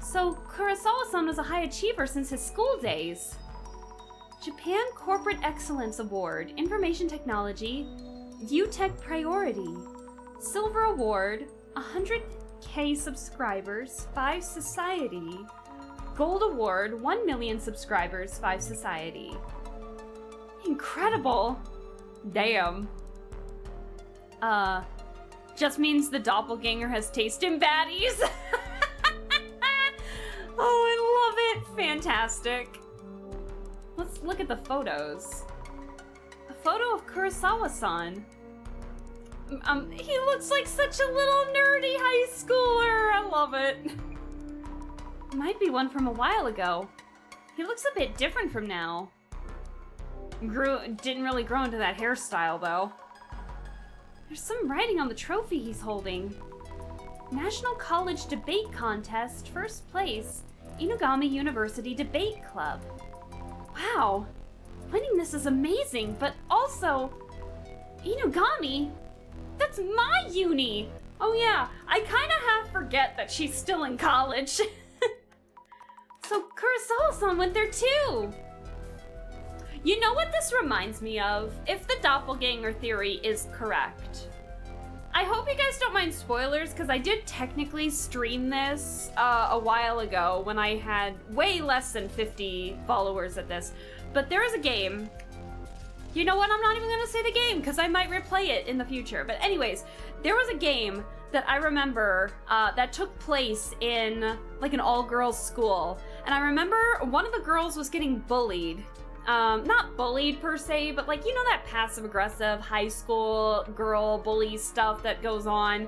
[SPEAKER 1] So, Kurosawa-san was a high achiever since his school days. Japan Corporate Excellence Award, Information Technology, UTech Priority. Silver Award, 100K subscribers, 5 Society. Gold Award, 1 million subscribers, 5 Society. Incredible! Damn. Just means the doppelganger has taste in baddies. Oh, I love it! Fantastic. Let's look at the photos. A photo of Kurosawa-san. He looks like such a little nerdy high schooler. I love it. Might be one from a while ago. He looks a bit different from now. Didn't really grow into that hairstyle, though. There's some writing on the trophy he's holding. National College Debate Contest, 1st place, Inugami University Debate Club. Wow, winning this is amazing, but also, Inugami? That's my uni! Oh yeah, I kind of half forget that she's still in college. So Kurosawa-san went there too. You know what this reminds me of? If the doppelganger theory is correct. I hope you guys don't mind spoilers, because I did technically stream this a while ago when I had way less than 50 followers at this. But there is a game. You know what? I'm not even going to say the game, because I might replay it in the future. But anyways, there was a game that I remember that took place in like an all-girls school. And I remember one of the girls was getting bullied. Not bullied per se, but like, you know, that passive-aggressive high school girl bully stuff that goes on.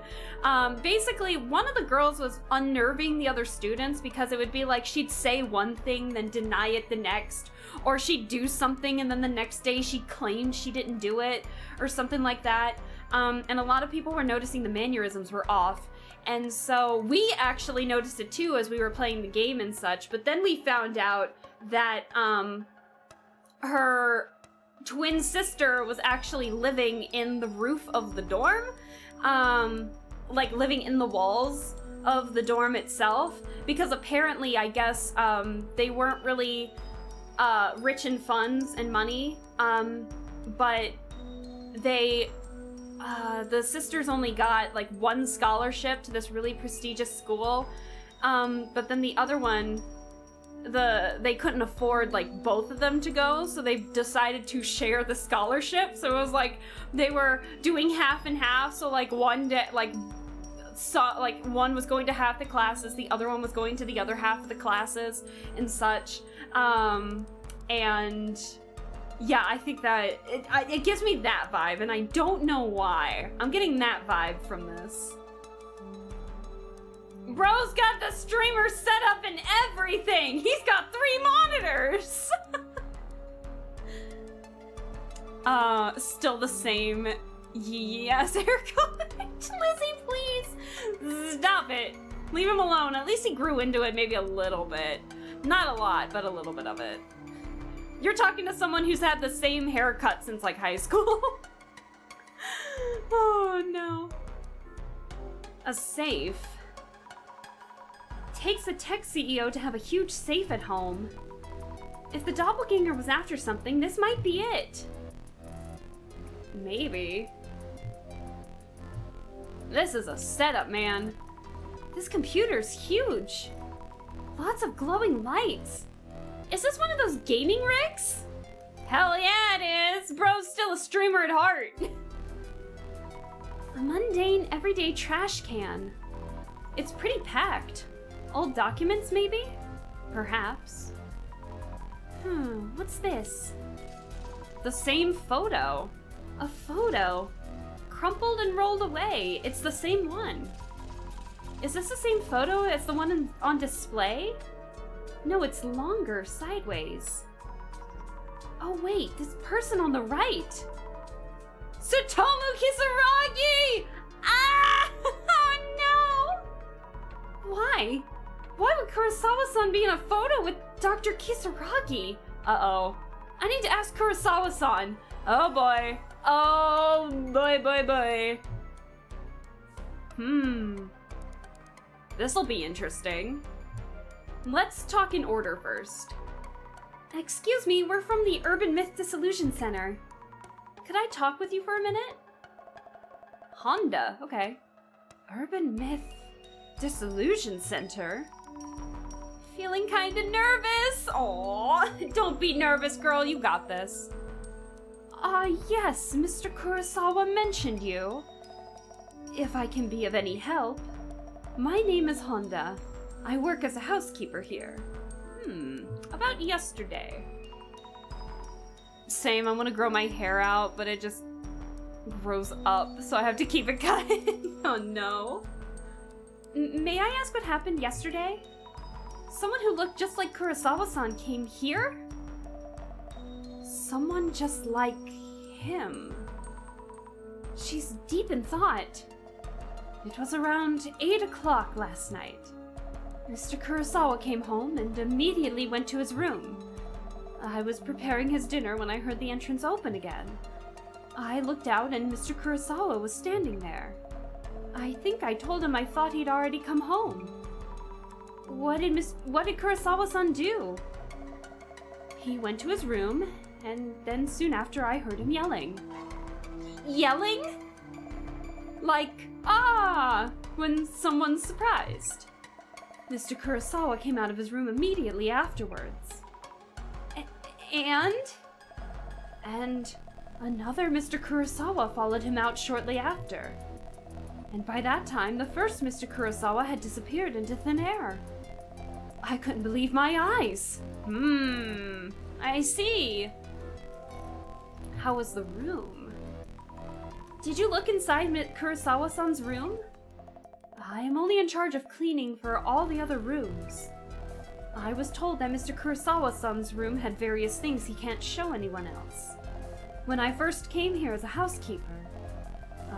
[SPEAKER 1] Basically, one of the girls was unnerving the other students because it would be like she'd say one thing, then deny it the next, or she'd do something and then the next day she claimed she didn't do it, or something like that. And a lot of people were noticing the mannerisms were off. And so we actually noticed it too as we were playing the game and such, but then we found out that, her twin sister was actually living in the roof of the dorm, like living in the walls of the dorm itself, because apparently, I guess, they weren't really rich in funds and money, but they, the sisters only got like one scholarship to this really prestigious school, but then the other one, they couldn't afford like both of them to go, so they decided to share the scholarship. So it was like they were doing half and half, so like one day like one was going to half the classes, the other one was going to the other half of the classes and such. And yeah, I think that it gives me that vibe, and I don't know why. I'm getting that vibe from this. Bro's got the streamer set up and everything! He's got 3 monitors! Still the same. Yes, haircut. Lizzie, please! Stop it. Leave him alone. At least he grew into it maybe a little bit. Not a lot, but a little bit of it. You're talking to someone who's had the same haircut since like high school. Oh no. A safe? Takes a tech CEO to have a huge safe at home. If the doppelganger was after something, this might be it. Maybe. This is a setup, man. This computer's huge. Lots of glowing lights. Is this one of those gaming rigs? Hell yeah, it is. Bro's still a streamer at heart. A mundane, everyday trash can. It's pretty packed. Old documents, maybe? Perhaps. What's this? The same photo. A photo. Crumpled and rolled away. It's the same one. Is this the same photo as the one on display? No, it's longer, sideways. Oh wait, this person on the right. Tsutomu Kisaragi! Ah! Oh no! Why? Why would Kurosawa-san be in a photo with Dr. Kisaragi? Uh-oh. I need to ask Kurosawa-san. Oh boy. Oh boy. This'll be interesting. Let's talk in order first. Excuse me, we're from the Urban Myth Dissolution Center. Could I talk with you for a minute? Honda, okay. Urban Myth Dissolution Center? Feeling kinda nervous? Aww, don't be nervous, girl, you got this. Yes, Mr. Kurosawa mentioned you. If I can be of any help. My name is Honda. I work as a housekeeper here. About yesterday. Same, I want to grow my hair out, but it just grows up, so I have to keep it cut. Oh no. May I ask what happened yesterday? Someone who looked just like Kurosawa-san came here? Someone just like him. She's deep in thought. It was around 8 o'clock last night. Mr. Kurosawa came home and immediately went to his room. I was preparing his dinner when I heard the entrance open again. I looked out and Mr. Kurosawa was standing there. I think I told him I thought he'd already come home. What did Kurosawa-san do? He went to his room, and then soon after I heard him yelling. Yelling? Like, ah, when someone's surprised. Mr. Kurosawa came out of his room immediately afterwards. And another Mr. Kurosawa followed him out shortly after. And by that time, the first Mr. Kurosawa had disappeared into thin air. I couldn't believe my eyes. I see. How was the room? Did you look inside Kurosawa-san's room? I am only in charge of cleaning for all the other rooms. I was told that Mr. Kurosawa-san's room had various things he can't show anyone else. When I first came here as a housekeeper,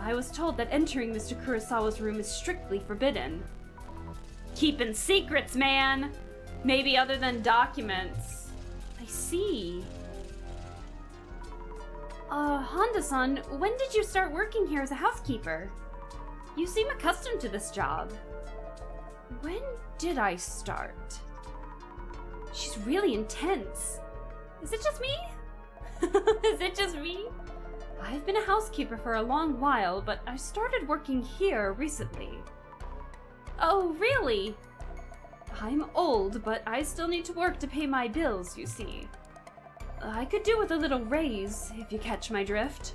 [SPEAKER 1] I was told that entering Mr. Kurosawa's room is strictly forbidden. Keeping secrets, man! Maybe other than documents. I see. Honda-san, when did you start working here as a housekeeper? You seem accustomed to this job. When did I start? She's really intense. Is it just me? Is it just me? I've been a housekeeper for a long while, but I started working here recently. Oh, really? I'm old, but I still need to work to pay my bills, you see. I could do with a little raise, if you catch my drift.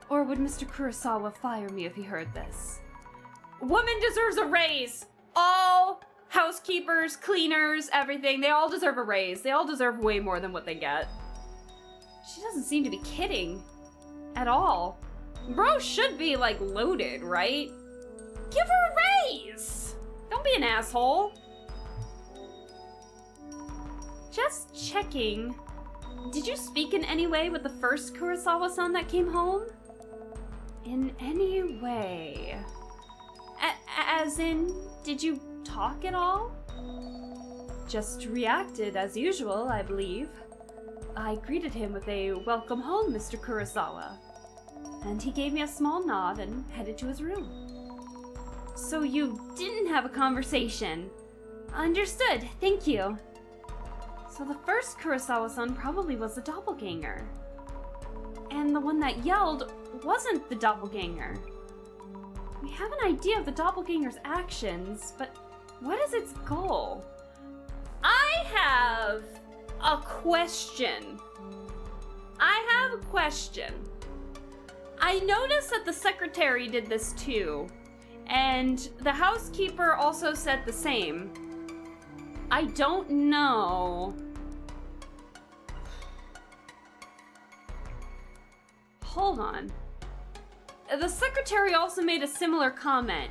[SPEAKER 1] Or would Mr. Kurosawa fire me if he heard this? Woman deserves a raise! All housekeepers, cleaners, everything, they all deserve a raise. They all deserve way more than what they get. She doesn't seem to be kidding. At all. Bro should be, like, loaded, right? Give her a raise! Don't be an asshole. Just checking. Did you speak in any way with the first Kurosawa-san that came home? In any way? As in, did you talk at all? Just reacted as usual, I believe. I greeted him with a welcome home, Mr. Kurosawa. And he gave me a small nod and headed to his room. So you didn't have a conversation. Understood, thank you. So the first Kurosawa-san probably was the doppelganger. And the one that yelled wasn't the doppelganger. We have an idea of the doppelganger's actions, but what is its goal? I have a question. I noticed that the secretary did this too, and the housekeeper also said the same. I don't know. Hold on. The secretary also made a similar comment.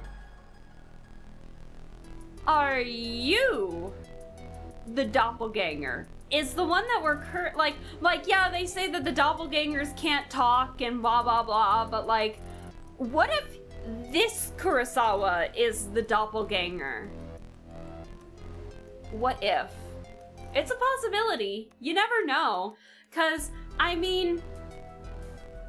[SPEAKER 1] Are you the doppelganger? Is the one that we're yeah, they say that the doppelgangers can't talk and blah blah blah, but like, what if this Kurosawa is the doppelganger? What if? It's a possibility. You never know. 'Cause, I mean,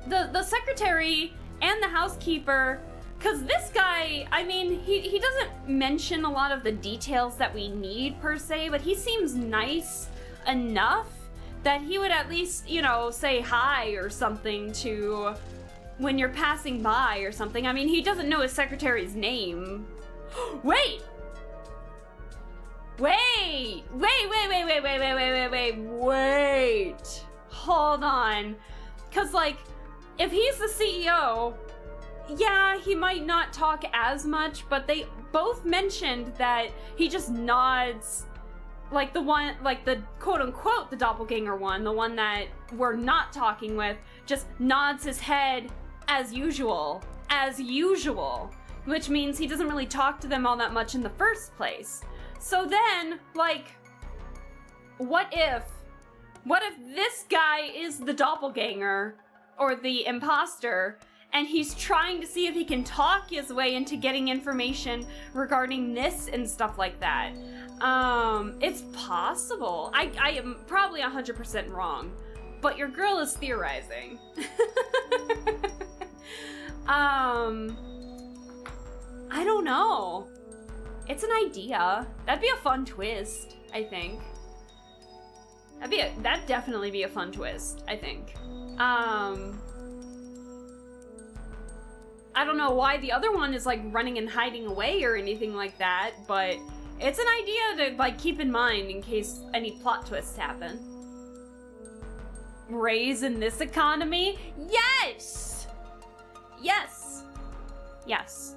[SPEAKER 1] the secretary and the housekeeper, 'cause this guy, I mean, he doesn't mention a lot of the details that we need per se, but he seems nice enough that he would at least, you know, say hi or something to when you're passing by or something. I mean, he doesn't know his secretary's name. Wait! Hold on. 'Cause, like, if he's the CEO, yeah, he might not talk as much, but they both mentioned that he just nods, like the one, like the quote-unquote the doppelganger one, the one that we're not talking with, just nods his head as usual, which means he doesn't really talk to them all that much in the first place. So then, like, what if this guy is the doppelganger or the imposter, and he's trying to see if he can talk his way into getting information regarding this and stuff like that? It's possible. I am probably 100% wrong, but your girl is theorizing. I don't know. It's an idea. That'd be a fun twist, I think. That'd definitely be a fun twist, I think. I don't know why the other one is like running and hiding away or anything like that, but it's an idea to like keep in mind in case any plot twists happen. Raise in this economy? Yes! Yes! Yes.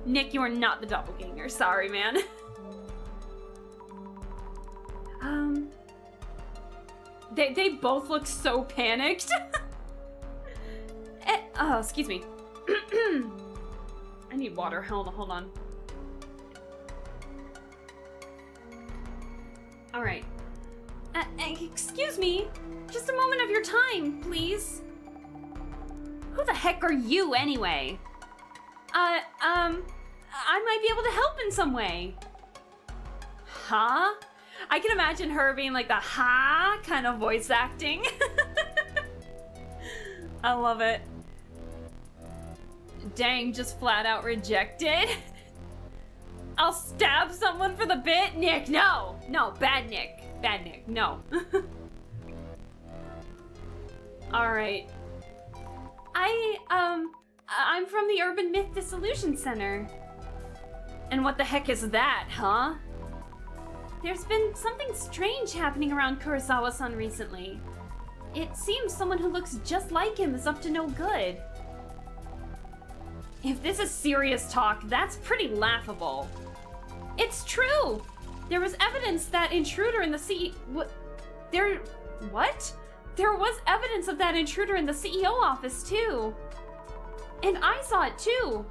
[SPEAKER 1] Nick, you are not the doppelganger. Sorry, man. They both look so panicked. Oh, excuse me. I need water. Hold on. All right. Excuse me. Just a moment of your time, please. Who the heck are you, anyway? I might be able to help in some way. Huh? I can imagine her being like the ha kind of voice acting. I love it. Dang, just flat out rejected. I'll stab someone for the bit? Nick, no! No, bad Nick. Bad Nick, no. Alright. I'm from the Urban Myth Dissolution Center. And what the heck is that, huh? There's been something strange happening around Kurosawa-san recently. It seems someone who looks just like him is up to no good. If this is serious talk, that's pretty laughable. It's true! There was evidence that intruder in the What? There was evidence of that intruder in the CEO office, too. And I saw it, too.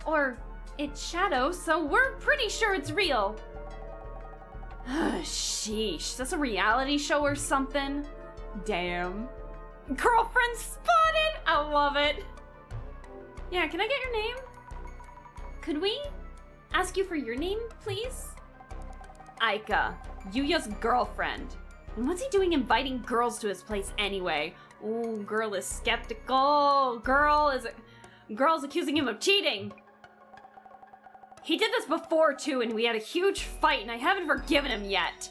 [SPEAKER 1] Or, it's shadow, so we're pretty sure it's real. Sheesh, is this a reality show or something? Damn. Girlfriend spotted! I love it. Yeah, can I get your name? Could we ask you for your name, please? Aika, Yuya's girlfriend. And what's he doing inviting girls to his place anyway? Ooh, girl is skeptical. Girl's accusing him of cheating. He did this before too, and we had a huge fight, and I haven't forgiven him yet.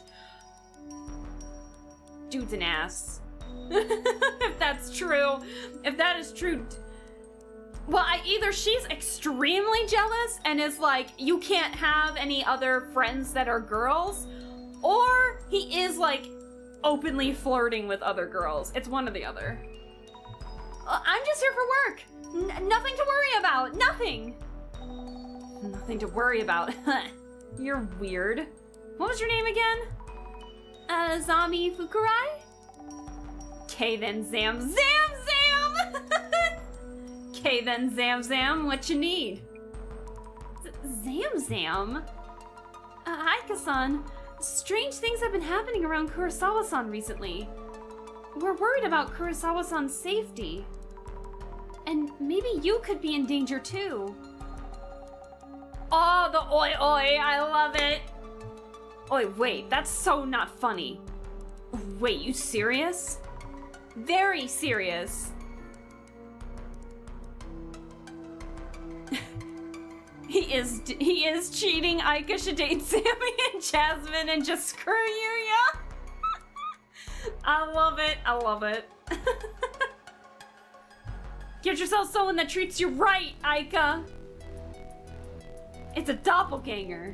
[SPEAKER 1] Dude's an ass. If that's true. If that is true. Well, either she's extremely jealous and is like, you can't have any other friends that are girls, or he is like openly flirting with other girls. It's one or the other. I'm just here for work. Nothing to worry about. Nothing. Nothing to worry about. You're weird. What was your name again? Zami Fukurai? Okay then, Zam. Okay then, Zam, what you need? Zam? Aika-san, strange things have been happening around Kurosawa-san recently. We're worried about Kurosawa-san's safety. And maybe you could be in danger too. Oh, the oi, I love it. Oi, wait, that's so not funny. Wait, you serious? Very serious. He is cheating. Aika should date Sammy and Jasmine and just screw Yuya. I love it. Get yourself someone that treats you right, Aika. It's a doppelganger.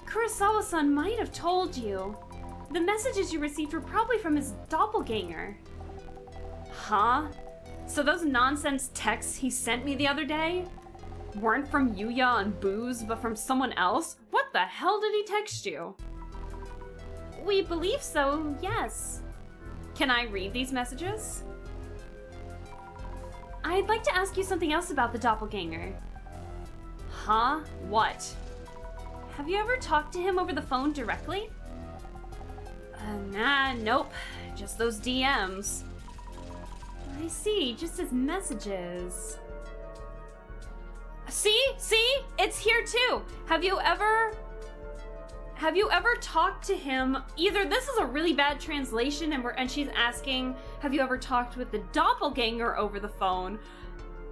[SPEAKER 1] Kurosawa-san might have told you. The messages you received were probably from his doppelganger. Huh? So those nonsense texts he sent me the other day weren't from Yuya on booze, but from someone else? What the hell did he text you? We believe so, yes. Can I read these messages? I'd like to ask you something else about the doppelganger. Huh? What? Have you ever talked to him over the phone directly? Nah, nope. Just those DMs. I see, just his messages. See? It's here too. Have you ever talked to him? Either this is a really bad translation and she's asking, have you ever talked with the doppelganger over the phone?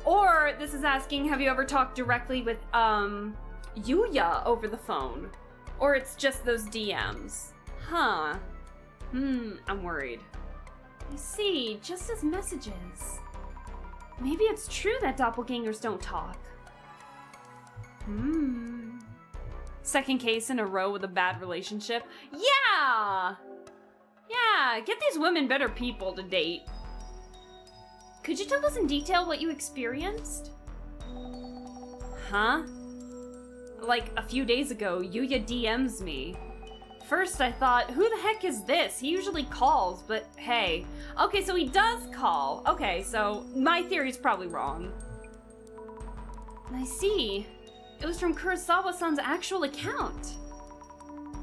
[SPEAKER 1] Or this is asking, have you ever talked directly with, Yuya over the phone? Or it's just those DMs? Huh. I'm worried. I see, just as messages. Maybe it's true that doppelgangers don't talk. Second case in a row with a bad relationship. Yeah! Yeah, get these women better people to date. Could you tell us in detail what you experienced? Huh? Like, a few days ago, Yuya DMs me. First, I thought, who the heck is this? He usually calls, but hey. Okay, so he does call. Okay, so my theory's probably wrong. I see. It was from Kurosawa-san's actual account.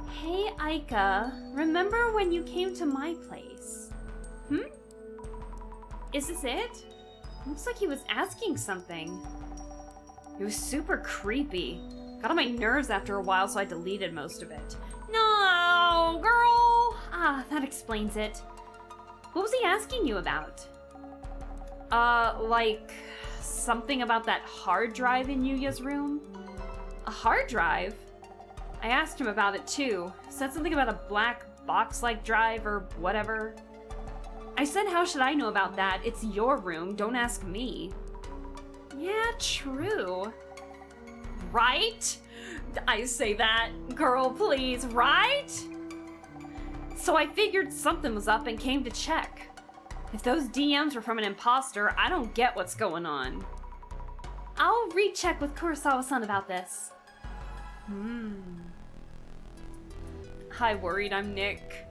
[SPEAKER 1] Hey, Aika, remember when you came to my place? Is this it? Looks like he was asking something. It was super creepy. Got on my nerves after a while, so I deleted most of it. No, girl! Ah, that explains it. What was he asking you about? Like, something about that hard drive in Yuya's room? A hard drive? I asked him about it too. Said something about a black box-like drive or whatever. I said, how should I know about that? It's your room, don't ask me. Yeah, true. Right? I say that, girl, please, right? So I figured something was up and came to check. If those DMs were from an imposter, I don't get what's going on. I'll recheck with Kurosawa-san about this. Hi, worried, I'm Nick.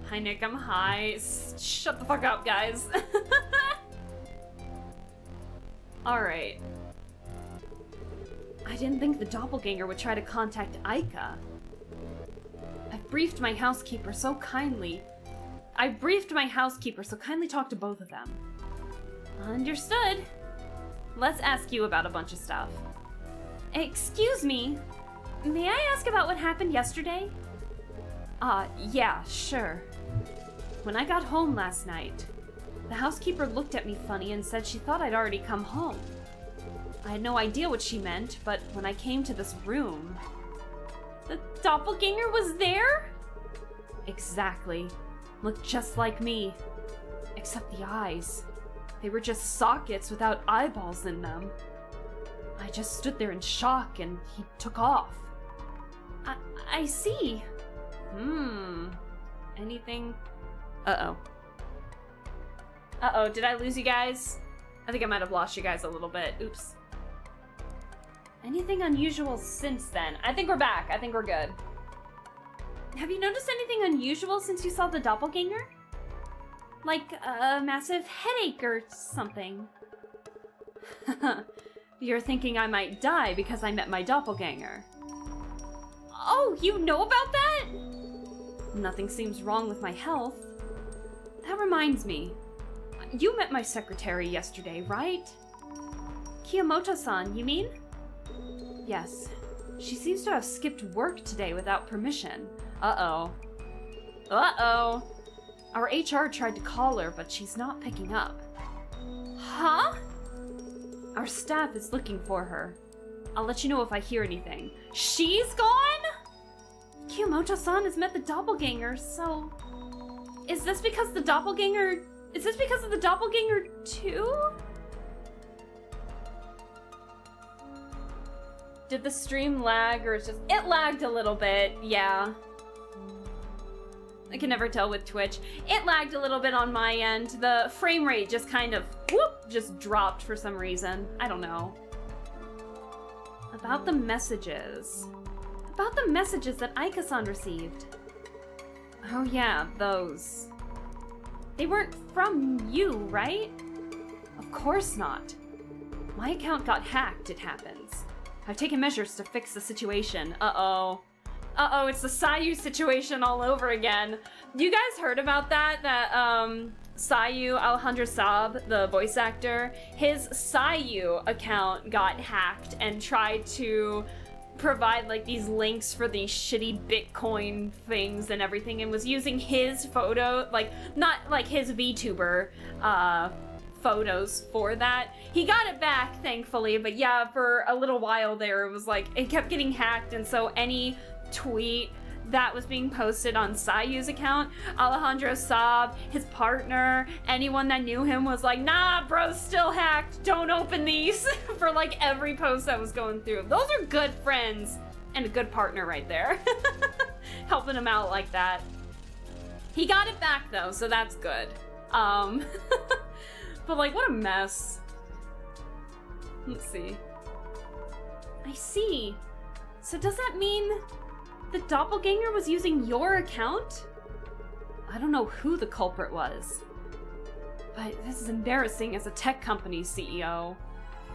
[SPEAKER 1] Hi, Nick, I'm high. Shut the fuck up, guys. Alright. I didn't think the doppelganger would try to contact Aika. I've briefed my housekeeper, so kindly talk to both of them. Understood. Let's ask you about a bunch of stuff. Excuse me, may I ask about what happened yesterday? Yeah, sure. When I got home last night, the housekeeper looked at me funny and said she thought I'd already come home. I had no idea what she meant, but when I came to this room... The doppelganger was there? Exactly. Looked just like me. Except the eyes. They were just sockets without eyeballs in them. I just stood there in shock and he took off. I see. Anything? Uh-oh, did I lose you guys? I think I might have lost you guys a little bit. Oops. Anything unusual since then? I think we're back. I think we're good. Have you noticed anything unusual since you saw the doppelganger? Like a massive headache or something? You're thinking I might die because I met my doppelganger. Oh, you know about that? Nothing seems wrong with my health. That reminds me. You met my secretary yesterday, right? Kiyomoto-san, you mean? Yes. She seems to have skipped work today without permission. Uh-oh. Our HR tried to call her, but she's not picking up. Huh? Our staff is looking for her. I'll let you know if I hear anything. She's gone? Kiyomoto-san has met the doppelganger, so... Is this because of the doppelganger too? Did the stream lag, or it's just... It lagged a little bit, yeah. I can never tell with Twitch. It lagged a little bit on my end. The frame rate just kind of, whoop, just dropped for some reason. I don't know. About the messages. About the messages that Aika-san received. Oh yeah, those. They weren't from you, right? Of course not. My account got hacked, it happens. I've taken measures to fix the situation. Uh-oh, it's the Sayu situation all over again. You guys heard about that? That, Sayu, Alejandro Saab, the voice actor, his Sayu account got hacked and tried to provide, like, these links for these shitty Bitcoin things and everything, and was using his photo, like, not, like, his VTuber, photos for that. He got it back, thankfully, but yeah, for a little while there, it was like, it kept getting hacked, and so any tweet that was being posted on Sayu's account, Alejandro Saab, his partner, anyone that knew him was like, nah, bro's still hacked, don't open these, for like every post that was going through. Those are good friends and a good partner right there. Helping him out like that. He got it back though, so that's good. But like, what a mess. Let's see. I see. So does that mean the doppelganger was using your account? I don't know who the culprit was, but this is embarrassing as a tech company CEO.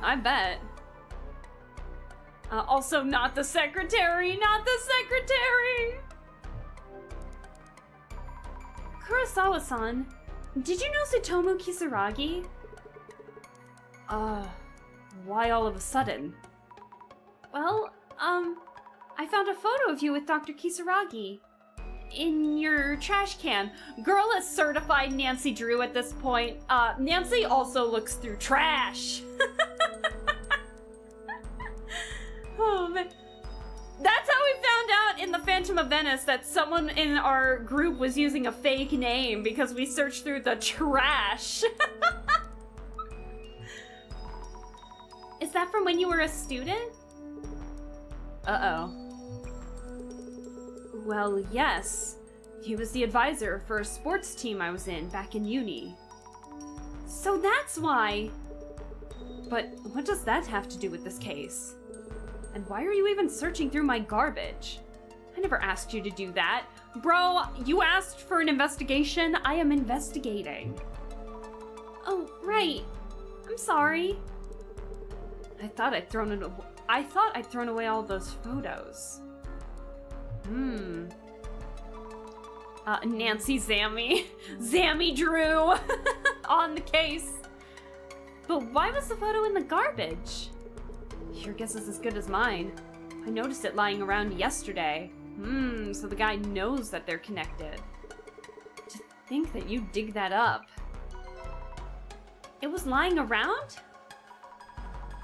[SPEAKER 1] I bet. Also, not the secretary! Not the secretary! Kurosawa-san, did you know Tsutomu Kisaragi? Why all of a sudden? Well, I found a photo of you with Dr. Kisaragi in your trash can. Girl is certified Nancy Drew at this point. Nancy also looks through trash. Oh man. That's how we found out in the Phantom of Venice that someone in our group was using a fake name because we searched through the trash. Is that from when you were a student? Uh-oh. Well, yes. He was the advisor for a sports team I was in back in uni. So that's why. But what does that have to do with this case? And why are you even searching through my garbage? I never asked you to do that. Bro, you asked for an investigation. I am investigating. Oh, right. I'm sorry. I thought I'd thrown away all those photos. Nancy Zammy. Zammy Drew on the case. But why was the photo in the garbage? Your guess is as good as mine. I noticed it lying around yesterday. So the guy knows that they're connected. To think that you dig that up. It was lying around?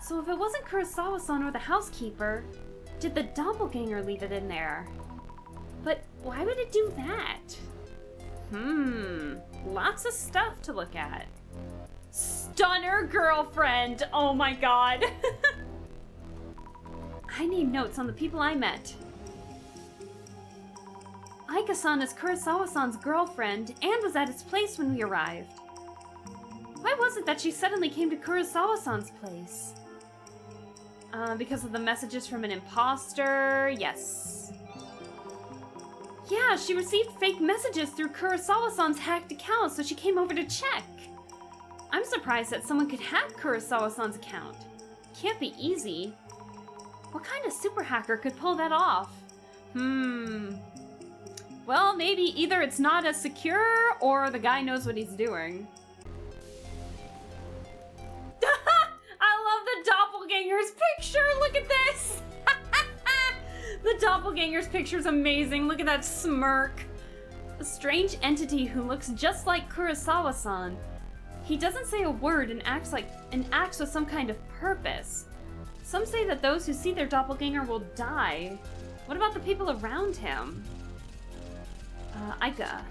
[SPEAKER 1] So if it wasn't Kurosawa-san or the housekeeper, did the doppelganger leave it in there? But why would it do that? Lots of stuff to look at. Stunner girlfriend! Oh my god. I need notes on the people I met. Aika-san is Kurosawa-san's girlfriend and was at his place when we arrived. Why was it that she suddenly came to Kurosawa-san's place? Because of the messages from an imposter? Yes. Yeah, she received fake messages through Kurosawa-san's hacked account, so she came over to check. I'm surprised that someone could hack Kurosawa-san's account. Can't be easy. What kind of super hacker could pull that off? Well, maybe either it's not as secure, or the guy knows what he's doing. I love the doppelganger's picture! Look at this! The doppelganger's picture's amazing. Look at that smirk. A strange entity who looks just like Kurosawa-san. He doesn't say a word and acts with some kind of purpose. Some say that those who see their doppelganger will die. What about the people around him? Aika.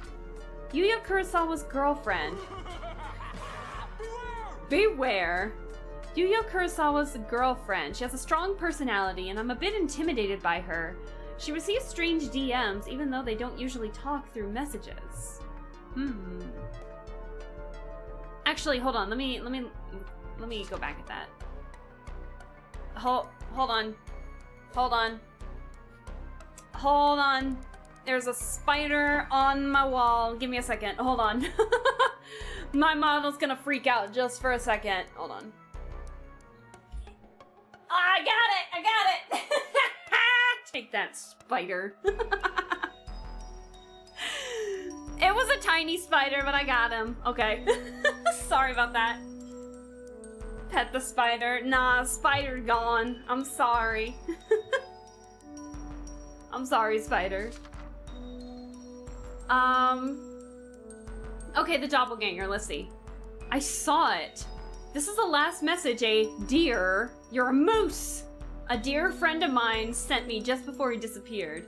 [SPEAKER 1] Yuya Kurosawa's girlfriend. Beware. Yuya Kurosawa's girlfriend. She has a strong personality, and I'm a bit intimidated by her. She receives strange DMs, even though they don't usually talk through messages. Actually, hold on. Let me go back at that. Hold on. There's a spider on my wall. Give me a second. Hold on. My model's gonna freak out just for a second. Hold on. I got it! Take that, spider. It was a tiny spider, but I got him. Okay. Sorry about that. Pet the spider. Nah, spider gone. I'm sorry. I'm sorry, spider. Okay, the doppelganger. Let's see. I saw it. This is the last message dear, you're a moose. A dear friend of mine sent me just before he disappeared.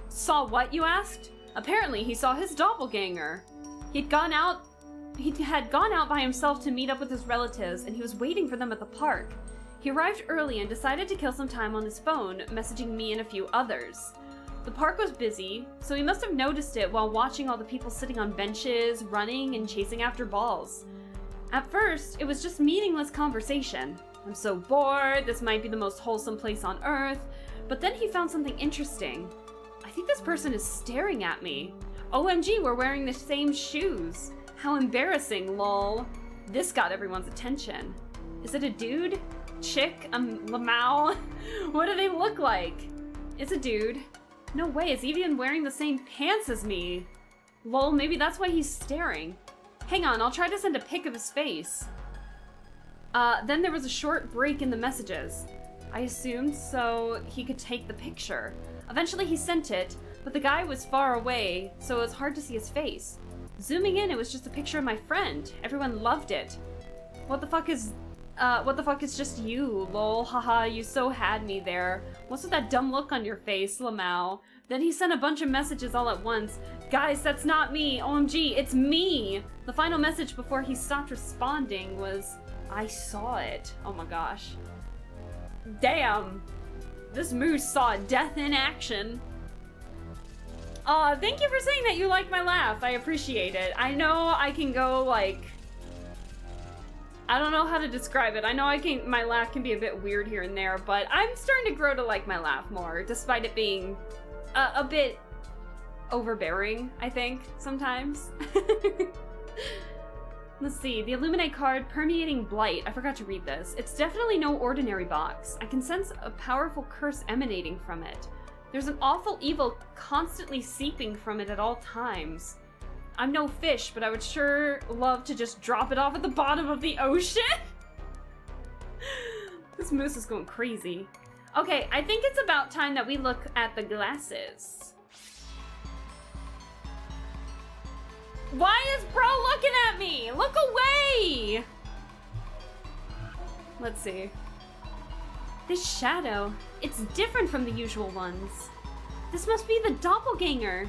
[SPEAKER 1] Saw what, you asked? Apparently he saw his doppelganger. He had gone out by himself to meet up with his relatives, and he was waiting for them at the park. He arrived early and decided to kill some time on his phone, messaging me and a few others. The park was busy, so he must have noticed it while watching all the people sitting on benches, running, and chasing after balls. At first, it was just meaningless conversation. I'm so bored, this might be the most wholesome place on earth. But then he found something interesting. I think this person is staring at me. OMG, we're wearing the same shoes. How embarrassing, lol. This got everyone's attention. Is it a dude? Chick? Lamau? What do they look like? It's a dude. No way, is he even wearing the same pants as me? Lol, maybe that's why he's staring. Hang on, I'll try to send a pic of his face. Then there was a short break in the messages. I assumed so he could take the picture. Eventually he sent it, but the guy was far away, so it was hard to see his face. Zooming in, it was just a picture of my friend. Everyone loved it. What the fuck is just you, lol, haha, you so had me there. What's with that dumb look on your face, Lamau? Then he sent a bunch of messages all at once. Guys, that's not me, OMG, it's me! The final message before he stopped responding was, I saw it. Oh my gosh. Damn! This moose saw death in action. Aw, thank you for saying that you like my laugh. I appreciate it. I know I can go, like... I don't know how to describe it. I know my laugh can be a bit weird here and there, but I'm starting to grow to like my laugh more, despite it being a bit overbearing, I think, sometimes. Let's see, the Illuminate card, Permeating Blight. I forgot to read this. It's definitely no ordinary box. I can sense a powerful curse emanating from it. There's an awful evil constantly seeping from it at all times. I'm no fish, but I would sure love to just drop it off at the bottom of the ocean. This moose is going crazy. Okay, I think it's about time that we look at the glasses. Why is bro looking at me? Look away! Let's see. This shadow, it's different from the usual ones. This must be the doppelganger.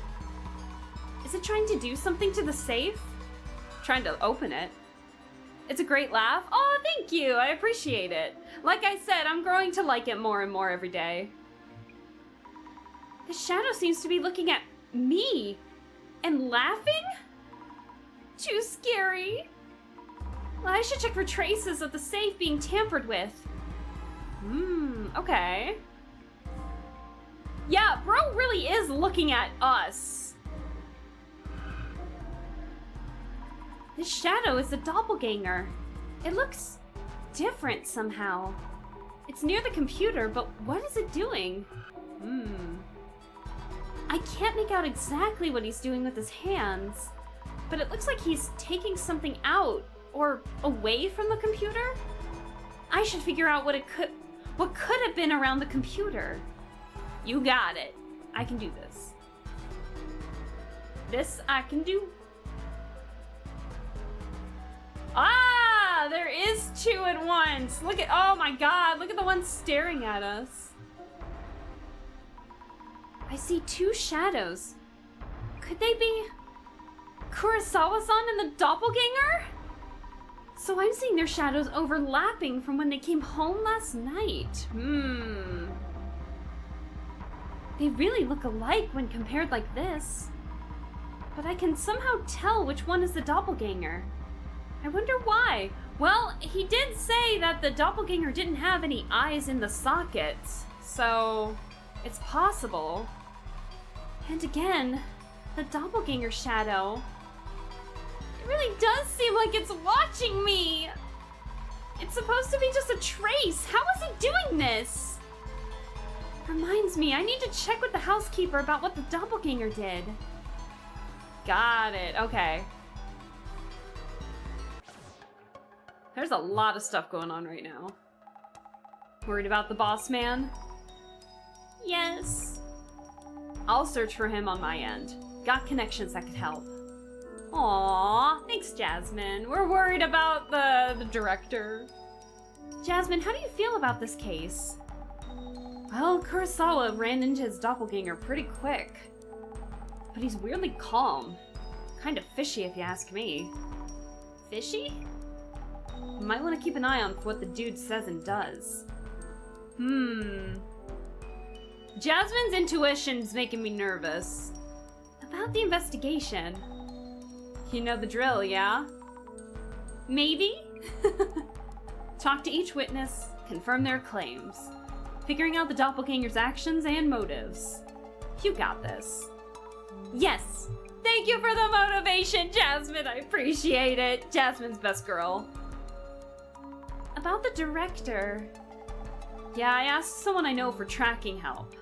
[SPEAKER 1] Is it trying to do something to the safe? Trying to open it. It's a great laugh. Oh, thank you. I appreciate it. Like I said, I'm growing to like it more and more every day. The shadow seems to be looking at me and laughing? Too scary. Well, I should check for traces of the safe being tampered with. Okay. Yeah, bro really is looking at us. This shadow is the doppelganger. It looks different somehow. It's near the computer, but what is it doing? I can't make out exactly what he's doing with his hands, but it looks like he's taking something out or away from the computer. I should figure out what could have been around the computer. You got it. I can do this. This I can do. Ah, there is two at once. Look at, oh my god, look at the one staring at us. I see two shadows. Could they be Kurosawa-san and the doppelganger? So I'm seeing their shadows overlapping from when they came home last night. They really look alike when compared like this. But I can somehow tell which one is the doppelganger. I wonder why. Well, he did say that the doppelganger didn't have any eyes in the sockets, so it's possible. And again, the doppelganger shadow, it really does seem like it's watching me. It's supposed to be just a trace. How is it doing this? Reminds me, I need to check with the housekeeper about what the doppelganger did. Got it, okay. There's a lot of stuff going on right now. Worried about the boss man? Yes. I'll search for him on my end. Got connections that could help. Aw, thanks, Jasmine. We're worried about the director. Jasmine, how do you feel about this case? Well, Kurosawa ran into his doppelganger pretty quick. But he's weirdly calm. Kind of fishy if you ask me. Fishy? You might want to keep an eye on what the dude says and does. Jasmine's intuition's making me nervous. About the investigation. You know the drill, yeah? Maybe? Talk to each witness, confirm their claims. Figuring out the doppelganger's actions and motives. You got this. Yes! Thank you for the motivation, Jasmine! I appreciate it. Jasmine's best girl. About the director. Yeah, I asked someone I know for tracking help.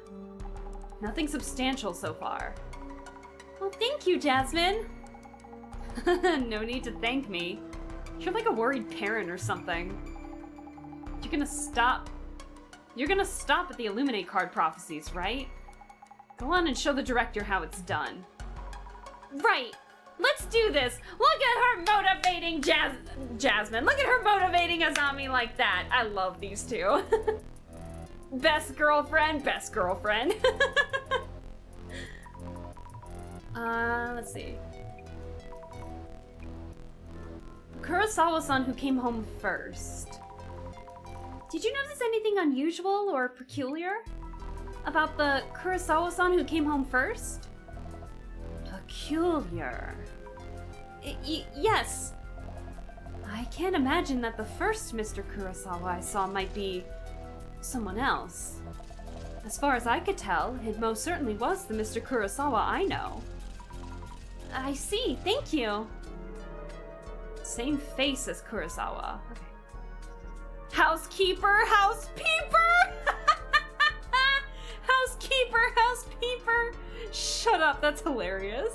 [SPEAKER 1] Nothing substantial so far. Well, thank you, Jasmine. No need to thank me. You're like a worried parent or something. You're gonna stop at the Illuminate card prophecies, right? Go on and show the director how it's done. Right! Let's do this! Look at her motivating Jasmine! Look at her motivating a zombie like that! I love these two. Best girlfriend, best girlfriend. Let's see. Kurosawa-san who came home first. Did you notice anything unusual or peculiar about the Kurosawa-san who came home first? Peculiar. Yes. I can't imagine that the first Mr. Kurosawa I saw might be someone else. As far as I could tell, it most certainly was the Mr. Kurosawa I know. I see, thank you. Same face as Kurosawa. Okay. Housekeeper, housekeeper! Housekeeper, housekeeper! Shut up, that's hilarious.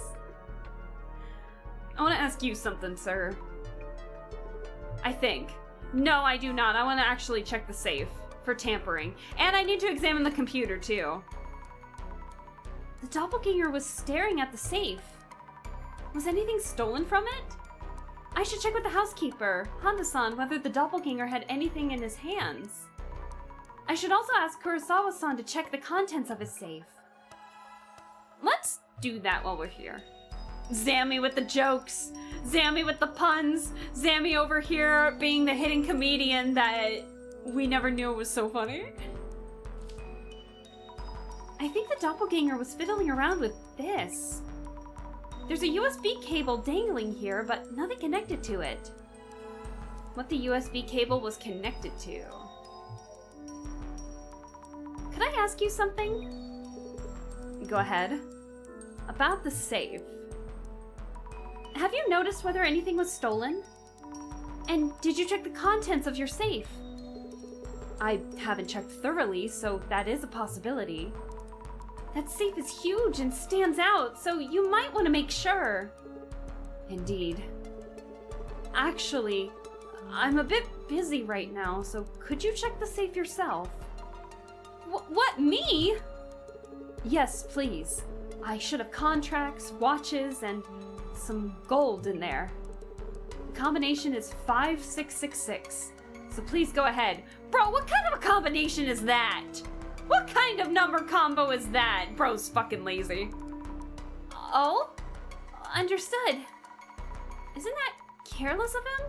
[SPEAKER 1] I want to ask you something, sir. I think. No, I do not. I want to actually check the safe for tampering. And I need to examine the computer, too. The doppelganger was staring at the safe. Was anything stolen from it? I should check with the housekeeper, Honda-san, whether the doppelganger had anything in his hands. I should also ask Kurosawa-san to check the contents of his safe. Let's do that while we're here. Zammy with the jokes, Zammy with the puns, Zammy over here being the hidden comedian that we never knew was so funny. I think the doppelganger was fiddling around with this. There's a USB cable dangling here, but nothing connected to it. What the USB cable was connected to. Could I ask you something? Go ahead. About the safe. Have you noticed whether anything was stolen? And did you check the contents of your safe? I haven't checked thoroughly, so that is a possibility. That safe is huge and stands out, so you might want to make sure. Indeed. Actually, I'm a bit busy right now, so could you check the safe yourself? What, me? Yes, please. I should have contracts, watches, and some gold in there. The combination is 5666, so please go ahead. Bro, what kind of a combination is that? What kind of number combo is that? Bro's fucking lazy. Oh? Understood. Isn't that careless of him?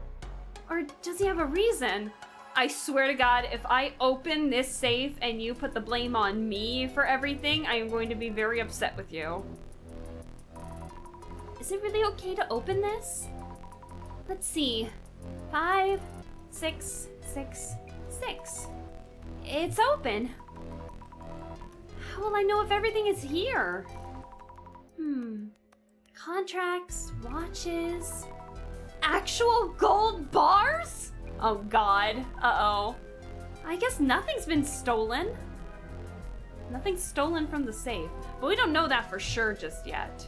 [SPEAKER 1] Or does he have a reason? I swear to God, if I open this safe and you put the blame on me for everything, I am going to be very upset with you. Is it really okay to open this? Let's see. 5, 6, 6, 6. It's open. How will I know if everything is here? Contracts, watches... Actual gold bars? Oh God, uh-oh. I guess nothing's been stolen. Nothing's stolen from the safe, but we don't know that for sure just yet.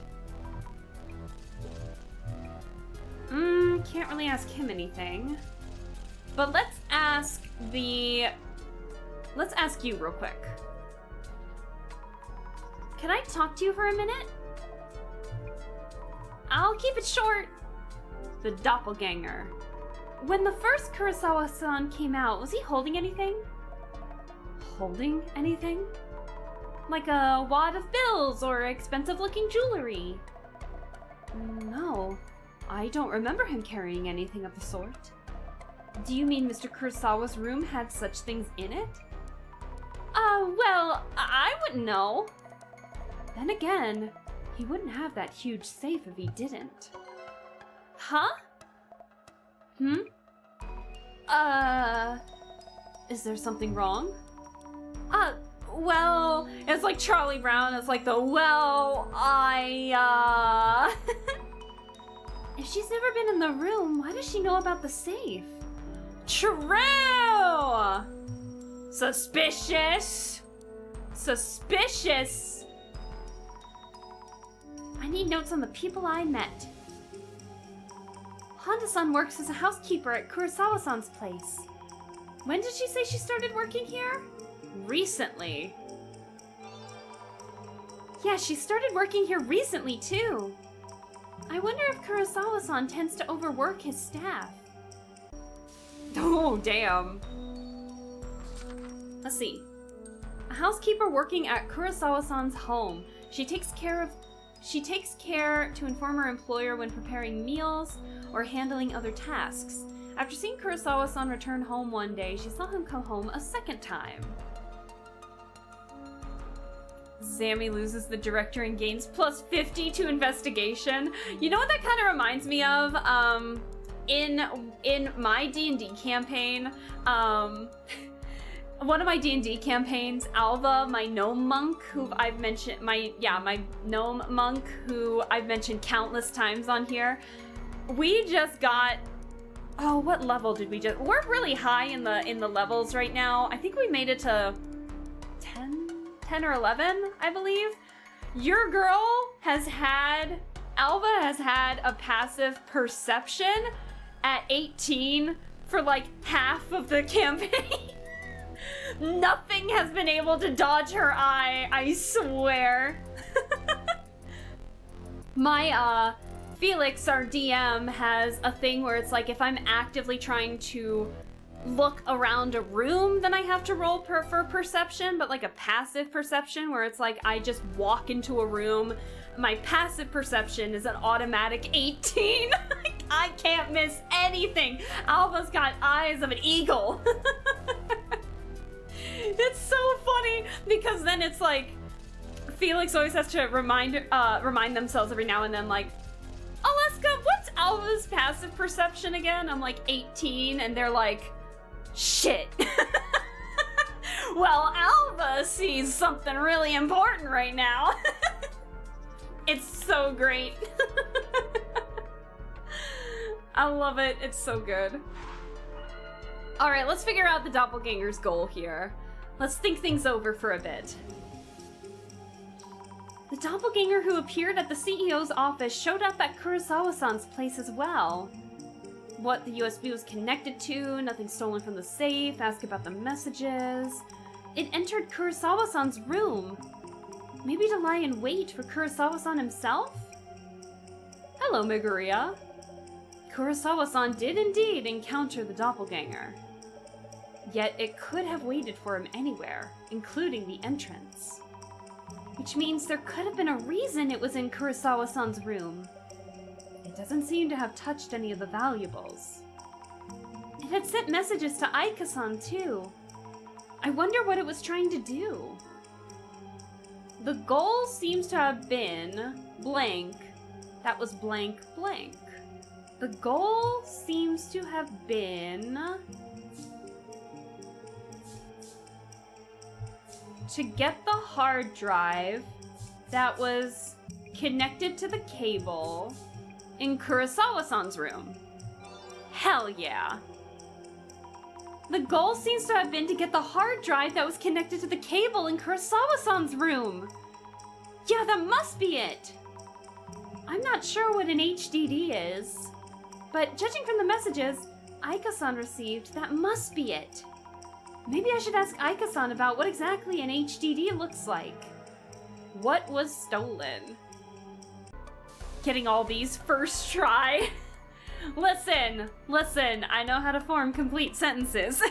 [SPEAKER 1] Can't really ask him anything. But let's ask you real quick. Can I talk to you for a minute? I'll
[SPEAKER 4] keep it short. The doppelganger. When the first Kurosawa-san came out, was he holding anything? Holding anything? Like a wad of bills or expensive-looking jewelry? No, I don't remember him carrying anything of the sort. Do you mean Mr. Kurosawa's room had such things in it? Well, I wouldn't know. Then again, he wouldn't have that huge safe if he didn't. Huh? Is there something wrong? Well, it's like Charlie Brown. It's like the, If she's never been in the room, why does she know about the safe? True! Suspicious! Suspicious! I need notes on the people I met. Honda-san works as a housekeeper at Kurosawa-san's place. When did she say she started working here? Recently. Yeah, she started working here recently, too. I wonder if Kurosawa-san tends to overwork his staff. Oh, damn. Let's see. A housekeeper working at Kurosawa-san's home. She takes care to inform her employer when preparing meals or handling other tasks. After seeing Kurosawa-san return home one day, she saw him come home a second time. Zammy loses the director and gains plus 50 to investigation. You know what that kind of reminds me of? In my D&D campaign, one of my D&D campaigns, Alva, my gnome monk, who I've mentioned, my gnome monk, who I've mentioned countless times on here, we just got, oh, what level did we just, we're really high in the levels right now. I think we made it to 10 or 11, I believe. Your girl Alva has had a passive perception at 18 for like half of the campaign. Nothing has been able to dodge her eye, I swear. My, Felix, our DM, has a thing where it's like if I'm actively trying to look around a room, then I have to roll for perception, but like a passive perception where it's like I just walk into a room. My passive perception is an automatic 18. I can't miss anything. Alva's got eyes of an eagle. It's so funny because then it's like Felix always has to remind themselves every now and then, like, Alaska, what's Alva's passive perception again? I'm like 18, and they're like, shit. Well, Alva sees something really important right now. It's so great. I love it. It's so good. All right, let's figure out the doppelganger's goal here. Let's think things over for a bit. The doppelganger who appeared at the CEO's office showed up at Kurosawa-san's place as well. What the USB was connected to, nothing stolen from the safe, ask about the messages. It entered Kurosawa-san's room. Maybe to lie in wait for Kurosawa-san himself? Hello, Meguriya. Kurosawa-san did indeed encounter the doppelganger. Yet it could have waited for him anywhere, including the entrance. Which means there could have been a reason it was in Kurosawa-san's room. It doesn't seem to have touched any of the valuables. It had sent messages to Aika-san too. I wonder what it was trying to do. The goal seems to have been blank. That was blank blank. The goal seems to have been to get the hard drive that was connected to the cable in Kurosawa-san's room. Hell yeah. The goal seems to have been to get the hard drive that was connected to the cable in Kurosawa-san's room. Yeah, that must be it. I'm not sure what an HDD is, but judging from the messages Aika-san received, that must be it. Maybe I should ask Aika-san about what exactly an HDD looks like. What was stolen? getting all these first try. Listen, I know how to form complete sentences.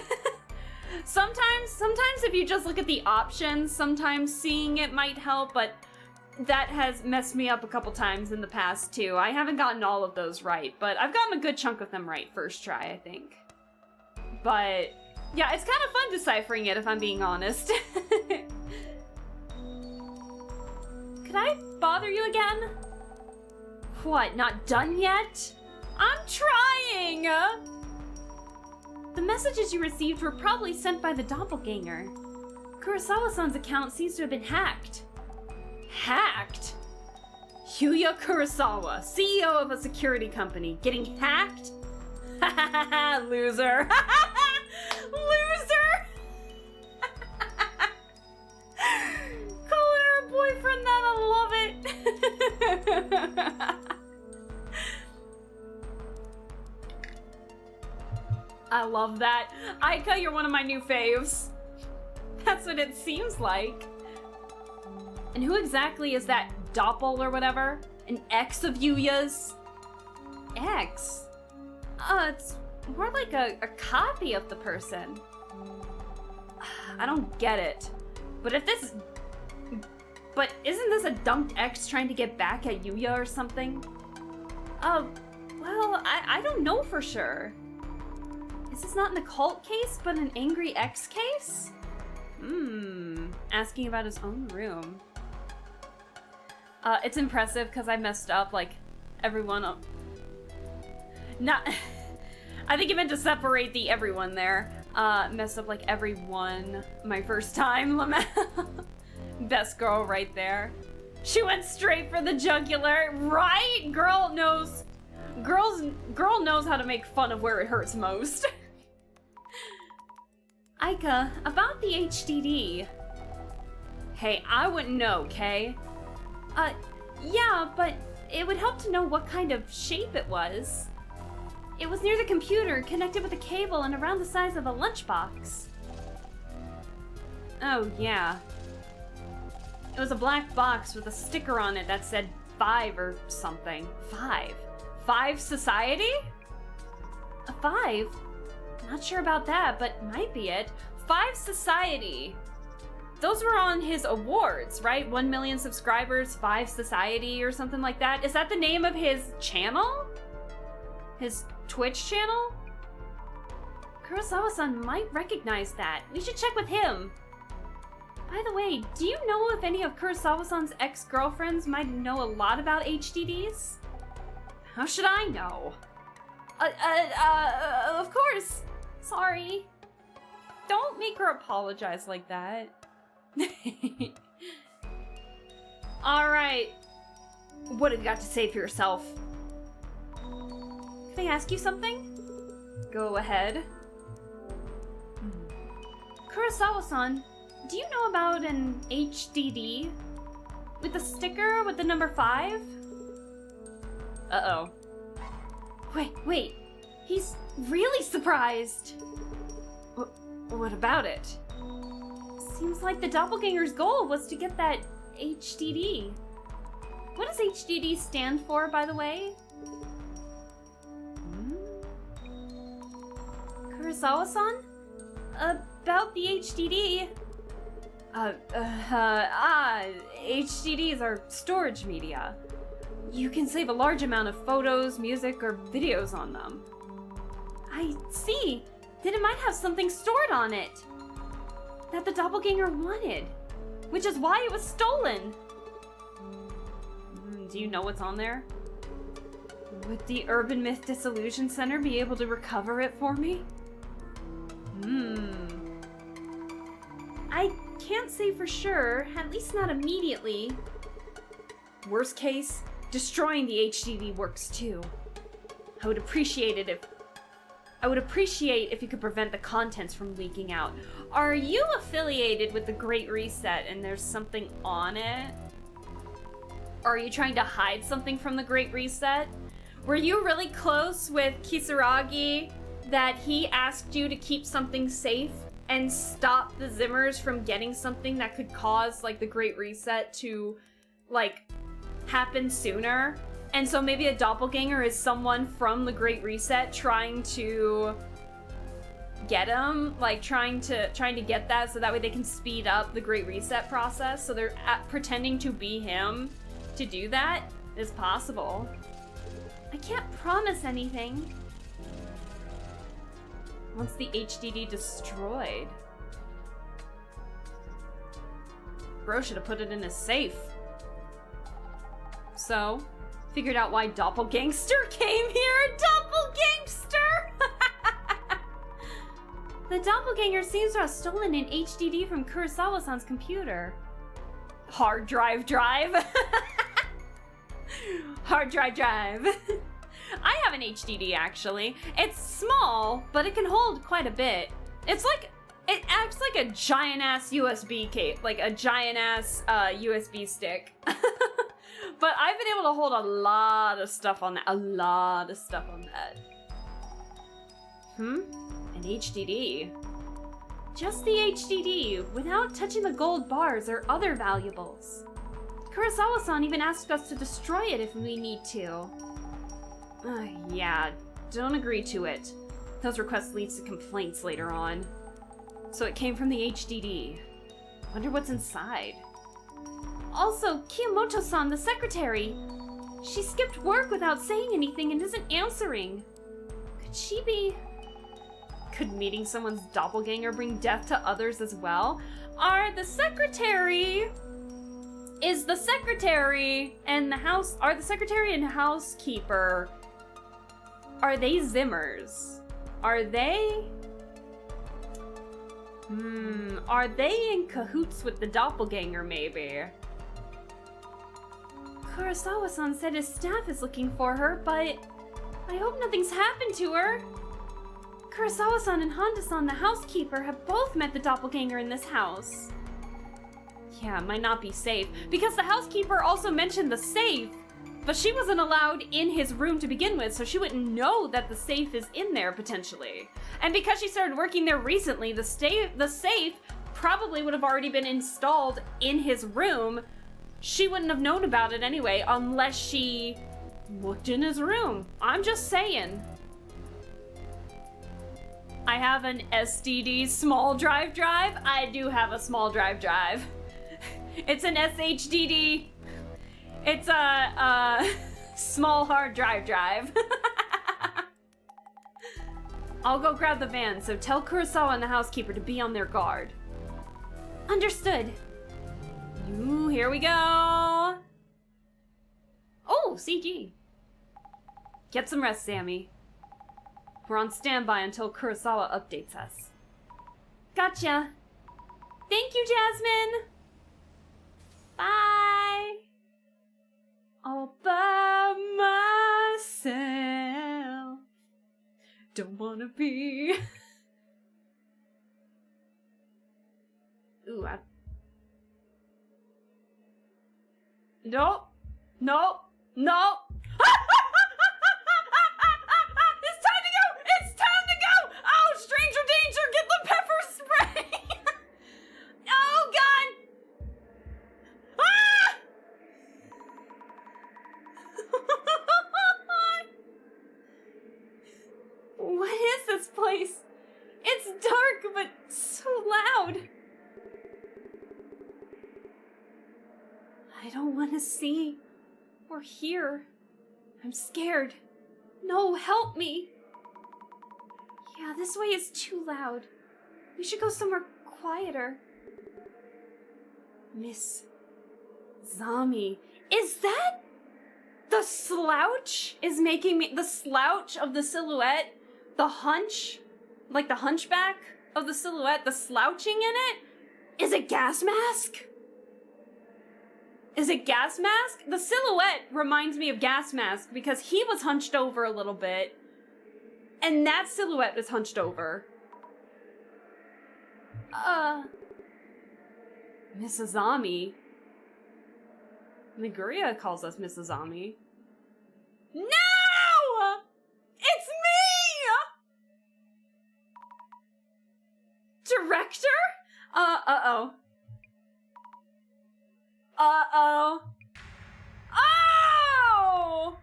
[SPEAKER 4] Sometimes if you just look at the options, sometimes seeing it might help, but that has messed me up a couple times in the past too. I haven't gotten all of those right, but I've gotten a good chunk of them right first try, I think. But yeah, it's kind of fun deciphering it if I'm being honest. Could I bother you again? What, not done yet? I'm trying! The messages you received were probably sent by the doppelganger. Kurosawa-san's account seems to have been hacked. Hacked? Yuya Kurosawa, CEO of a security company, getting hacked? Ha ha ha ha, loser. Loser! Calling her boyfriend that, I love it. I love that. Aika, you're one of my new faves. That's what it seems like. And who exactly is that doppel or whatever? An ex of Yuya's? Ex? It's more like a copy of the person. I don't get it. But isn't this a dumped ex trying to get back at Yuya or something? Well, I don't know for sure. Is this not an occult case, but an angry ex case? Asking about his own room. It's impressive because I messed up, like, everyone up. Not... I think you meant to separate the everyone there. Messed up, like, everyone my first time, Lamel. Best girl right there. She went straight for the jugular, right? Girl knows how to make fun of where it hurts most. Aika, about the HDD. Hey, I wouldn't know, okay? Yeah, but it would help to know what kind of shape it was. It was near the computer, connected with a cable and around the size of a lunchbox. Oh, yeah. It was a black box with a sticker on it that said 5 or something. 5? 5 Society? A 5? Not sure about that, but might be it. 5 Society. Those were on his awards, right? 1 million subscribers, 5 Society or something like that. Is that the name of his channel? His Twitch channel? Kurosawa-san might recognize that. We should check with him. By the way, do you know if any of Kurosawa-san's ex-girlfriends might know a lot about HDDs? How should I know? Of course. Sorry. Don't make her apologize like that. Alright. What have you got to say for yourself? Can I ask you something? Go ahead. Kurosawa-san, do you know about an HDD? With a sticker with the number 5? Uh-oh. Wait. He's really surprised. What about it? Seems like the doppelganger's goal was to get that HDD. What does HDD stand for, by the way? Kurosawa-san? About the HDD. HDDs are storage media. You can save a large amount of photos, music, or videos on them. I see. Then it might have something stored on it that the doppelganger wanted, which is why it was stolen. Do you know what's on there? Would the Urban Myth Dissolution Center be able to recover it for me? I can't say for sure, at least not immediately. Worst case, destroying the HDD works too. I would appreciate if you could prevent the contents from leaking out. Are you affiliated with the Great Reset and there's something on it? Or are you trying to hide something from the Great Reset? Were you really close with Kisaragi that he asked you to keep something safe and stop the Zimmers from getting something that could cause, like, the Great Reset to, like, happen sooner? And so maybe a doppelganger is someone from the Great Reset trying to get him, like trying to get that so that way they can speed up the Great Reset process. So they're pretending to be him to do that is possible. I can't promise anything. Once the HDD destroyed. Bro should have put it in his safe. So, figured out why Doppelgangster came here. Doppelgangster! The doppelganger seems to have stolen an HDD from Kurosawa-san's computer. Hard drive. Hard drive. I have an HDD actually. It's small, but it can hold quite a bit. It acts like a giant ass USB cable, like a giant ass USB stick. But I've been able to hold a lot of stuff on that. An HDD. Just the HDD, without touching the gold bars or other valuables. Kurosawa-san even asked us to destroy it if we need to. Yeah, don't agree to it. Those requests leads to complaints later on. So it came from the HDD. Wonder what's inside. Also, Kiyomoto-san, the secretary. She skipped work without saying anything and isn't answering. Could meeting someone's doppelganger bring death to others as well? Are the secretary and housekeeper, are they Zimmers? Are they in cahoots with the doppelganger, maybe? Kurosawa-san said his staff is looking for her, but I hope nothing's happened to her. Kurosawa-san and Honda-san, the housekeeper, have both met the doppelganger in this house. Yeah, it might not be safe, because the housekeeper also mentioned the safe, but she wasn't allowed in his room to begin with, so she wouldn't know that the safe is in there, potentially. And because she started working there recently, the safe probably would have already been installed in his room. She wouldn't have known about it anyway, unless she looked in his room. I'm just saying. I have an SDD small drive. I do have a small drive. It's an SHDD. It's a small hard drive. I'll go grab the van, so tell Kurosawa and the housekeeper to be on their guard. Understood. Ooh, here we go. Oh, CG. Get some rest, Sammy. We're on standby until Kurosawa updates us. Gotcha. Thank you, Jasmine. Bye. All by myself. Don't wanna be. Ooh, Nope. It's time to go! Oh, stranger danger! Get the pepper spray! Oh, God! Ah! What is this place? It's dark, but so loud. I don't want to see or hear. I'm scared. No, help me. Yeah, this way is too loud. We should go somewhere quieter. Miss Zami. Is that the slouch is making me... The slouch of the silhouette? The hunch? Like the hunchback of the silhouette? The slouching in it? Is it gas mask? Is it gas mask? The silhouette reminds me of gas mask because he was hunched over a little bit. And that silhouette was hunched over. Miss Azami. Niguria calls us Miss Azami. No! It's me! Director? Uh-oh. Uh-oh. Oh!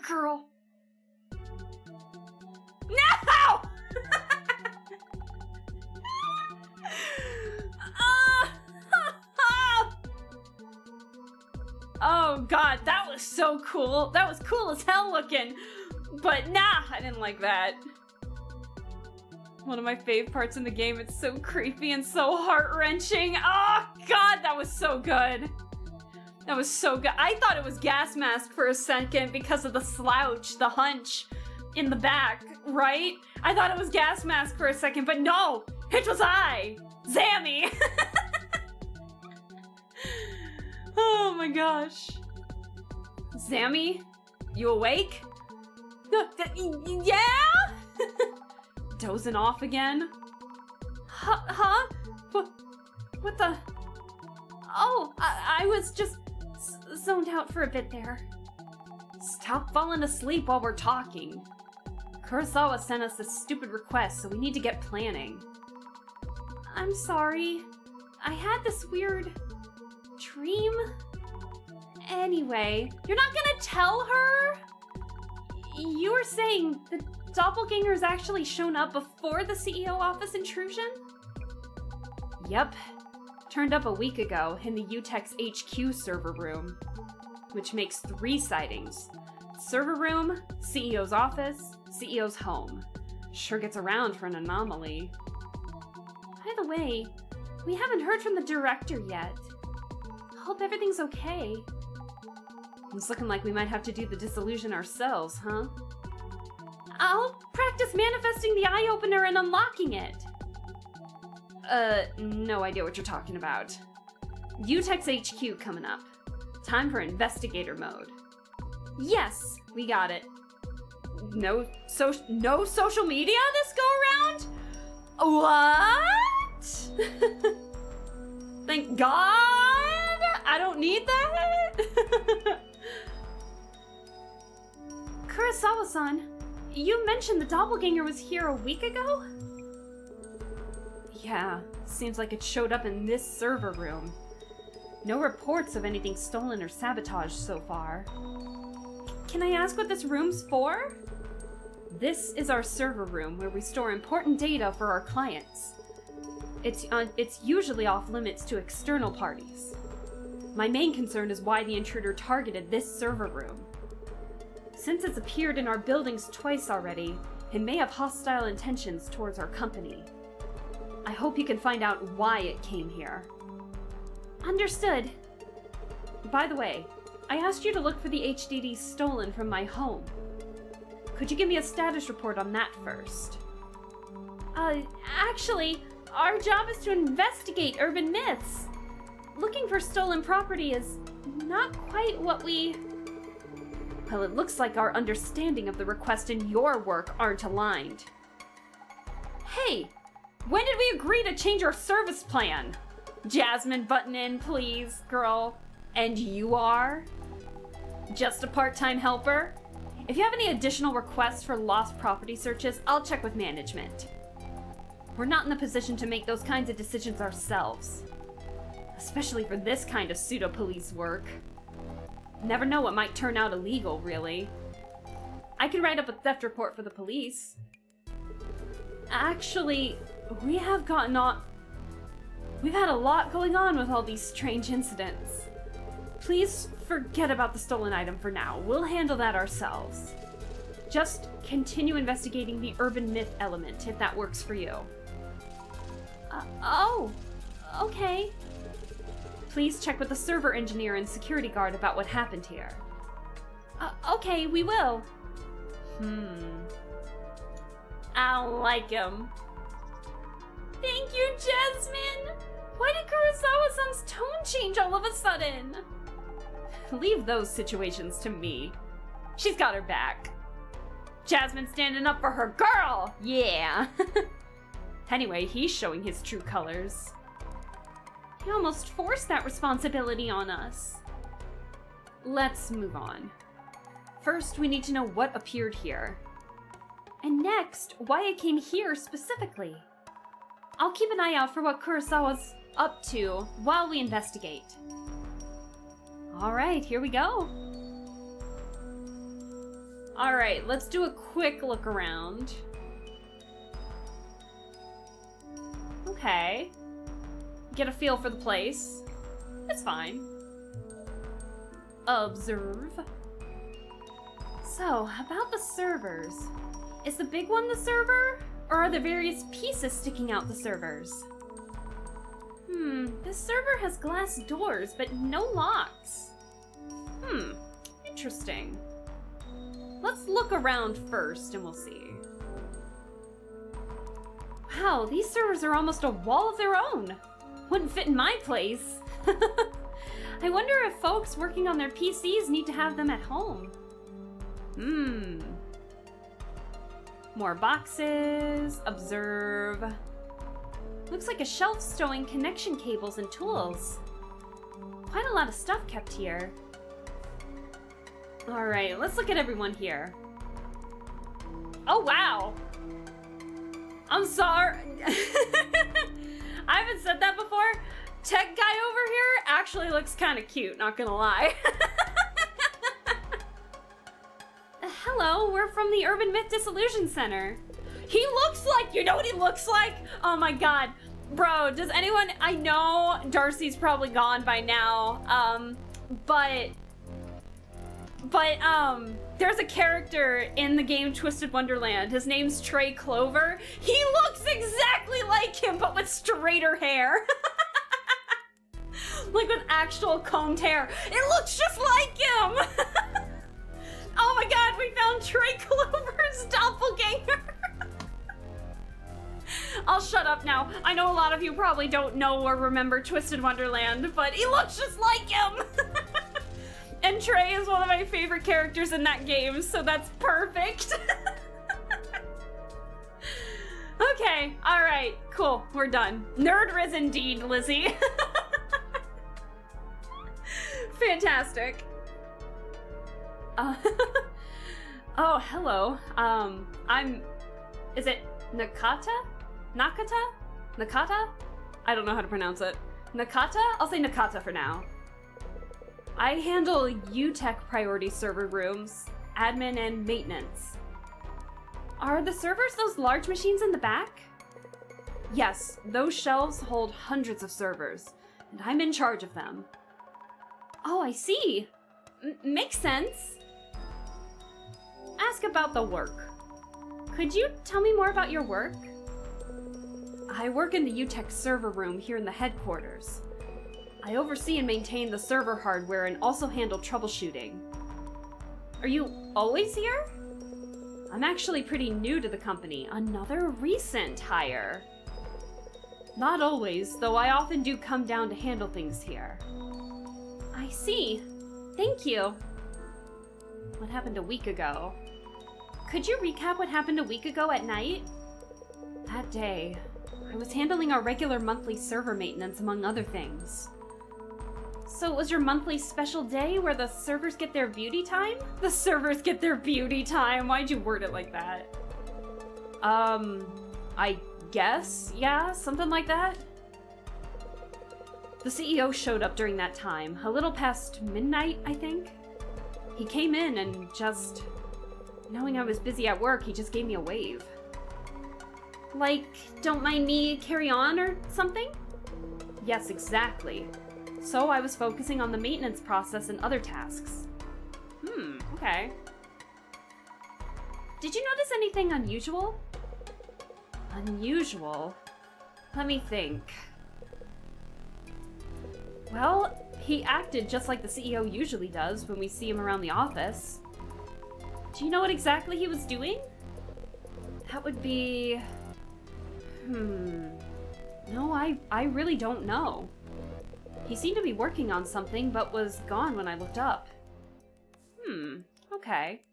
[SPEAKER 4] girl. No! Oh god, that was so cool. That was cool as hell looking. But nah, I didn't like that. One of my fave parts in the game. It's so creepy and so heart-wrenching. Oh god, that was so good. That was so good. I thought it was gas mask for a second because of the slouch, the hunch in the back, right? I thought it was gas mask for a second, but no, it was I, Zammy. Oh my gosh. Zammy, you awake? Yeah? Dozing off again? Huh? What the? Oh, I was just zoned out for a bit there. Stop falling asleep while we're talking. Kurosawa sent us this stupid request, so we need to get planning. I'm sorry. I had this weird dream? Anyway, you're not gonna tell her? You were saying the doppelganger's actually shown up before the CEO office intrusion? Yep. Turned up a week ago in the UTEX HQ server room, which makes 3 sightings. Server room, CEO's office, CEO's home. Sure gets around for an anomaly. By the way, we haven't heard from the director yet. Hope everything's okay. It's looking like we might have to do the dissolution ourselves, huh? I'll practice manifesting the eye-opener and unlocking it. No idea what you're talking about. UTEX HQ coming up. Time for investigator mode. Yes, we got it. No social media this go around? What? Thank God! I don't need that! Kurosawa-san, you mentioned the doppelganger was here a week ago? Yeah, seems like it showed up in this server room. No reports of anything stolen or sabotaged so far. Can I ask what this room's for? This is our server room where we store important data for our clients. It's usually off limits to external parties. My main concern is why the intruder targeted this server room. Since it's appeared in our buildings twice already, it may have hostile intentions towards our company. I hope you can find out why it came here. Understood. By the way, I asked you to look for the HDD stolen from my home. Could you give me a status report on that first? Actually, our job is to investigate urban myths. Looking for stolen property is not quite what we... Well, it looks like our understanding of the request and your work aren't aligned. Hey, when did we agree to change our service plan? Jasmine, button in, please, girl. And you are? Just a part-time helper? If you have any additional requests for lost property searches, I'll check with management. We're not in the position to make those kinds of decisions ourselves. Especially for this kind of pseudo-police work. Never know what might turn out illegal, really. I can write up a theft report for the police. Actually, we've had a lot going on with all these strange incidents. Please forget about the stolen item for now. We'll handle that ourselves. Just continue investigating the urban myth element, if that works for you. Oh, okay. Please check with the server engineer and security guard about what happened here. Okay, we will. I don't like him. Thank you, Jasmine! Why did Kurosawa-san's tone change all of a sudden? Leave those situations to me. She's got her back. Jasmine standing up for her girl! Yeah! Anyway, he's showing his true colors. He almost forced that responsibility on us. Let's move on. First, we need to know what appeared here. And next, why it came here specifically. I'll keep an eye out for what Kurosawa's up to while we investigate. Alright, here we go. Alright, let's do a quick look around. Okay. Get a feel for the place. It's fine. Observe. So, about the servers. Is the big one the server? Or are there various pieces sticking out the servers? This server has glass doors, but no locks. Interesting. Let's look around first and we'll see. Wow, these servers are almost a wall of their own. Wouldn't fit in my place. I wonder if folks working on their PCs need to have them at home. More boxes. Observe. Looks like a shelf stowing connection cables and tools. Quite a lot of stuff kept here. Alright, let's look at everyone here. Oh, wow. I'm sorry. I haven't said that before. Tech guy over here actually looks kind of cute, not gonna lie. Hello, we're from the Urban Myth Dissolution Center. He looks like, you know what he looks like? Oh my god. Bro, does anyone, I know Darcy's probably gone by now, but there's a character in the game Twisted Wonderland. His name's Trey Clover. He looks exactly like him, but with straighter hair. Like with actual combed hair. It looks just like him! Oh my god, we found Trey Clover's doppelganger! I'll shut up now. I know a lot of you probably don't know or remember Twisted Wonderland, but he looks just like him! And Trey is one of my favorite characters in that game, so that's perfect. Okay, alright, cool, we're done. Nerd riz indeed, Lizzie. Fantastic. Oh, hello. Is it Nakata? Nakata? Nakata? I don't know how to pronounce it. Nakata? I'll say Nakata for now. I handle UTech priority server rooms, admin, and maintenance. Are the servers those large machines in the back? Yes, those shelves hold hundreds of servers, and I'm in charge of them. Oh, I see. Makes sense. Ask about the work. Could you tell me more about your work? I work in the UTech server room here in the headquarters. I oversee and maintain the server hardware and also handle troubleshooting. Are you always here? I'm actually pretty new to the company, another recent hire. Not always, though I often do come down to handle things here. I see. Thank you. What happened a week ago? Could you recap what happened a week ago at night? That day, I was handling our regular monthly server maintenance, among other things. So it was your monthly special day where the servers get their beauty time? The servers get their beauty time? Why'd you word it like that? I guess? Yeah, something like that? The CEO showed up during that time, a little past midnight, I think. He came in and just... knowing I was busy at work, he just gave me a wave. Like, don't mind me, carry on or something? Yes, exactly. So I was focusing on the maintenance process and other tasks. Okay. Did you notice anything unusual? Unusual? Let me think. Well, he acted just like the CEO usually does when we see him around the office. Do you know what exactly he was doing? That would be... No, I really don't know. He seemed to be working on something, but was gone when I looked up. Okay.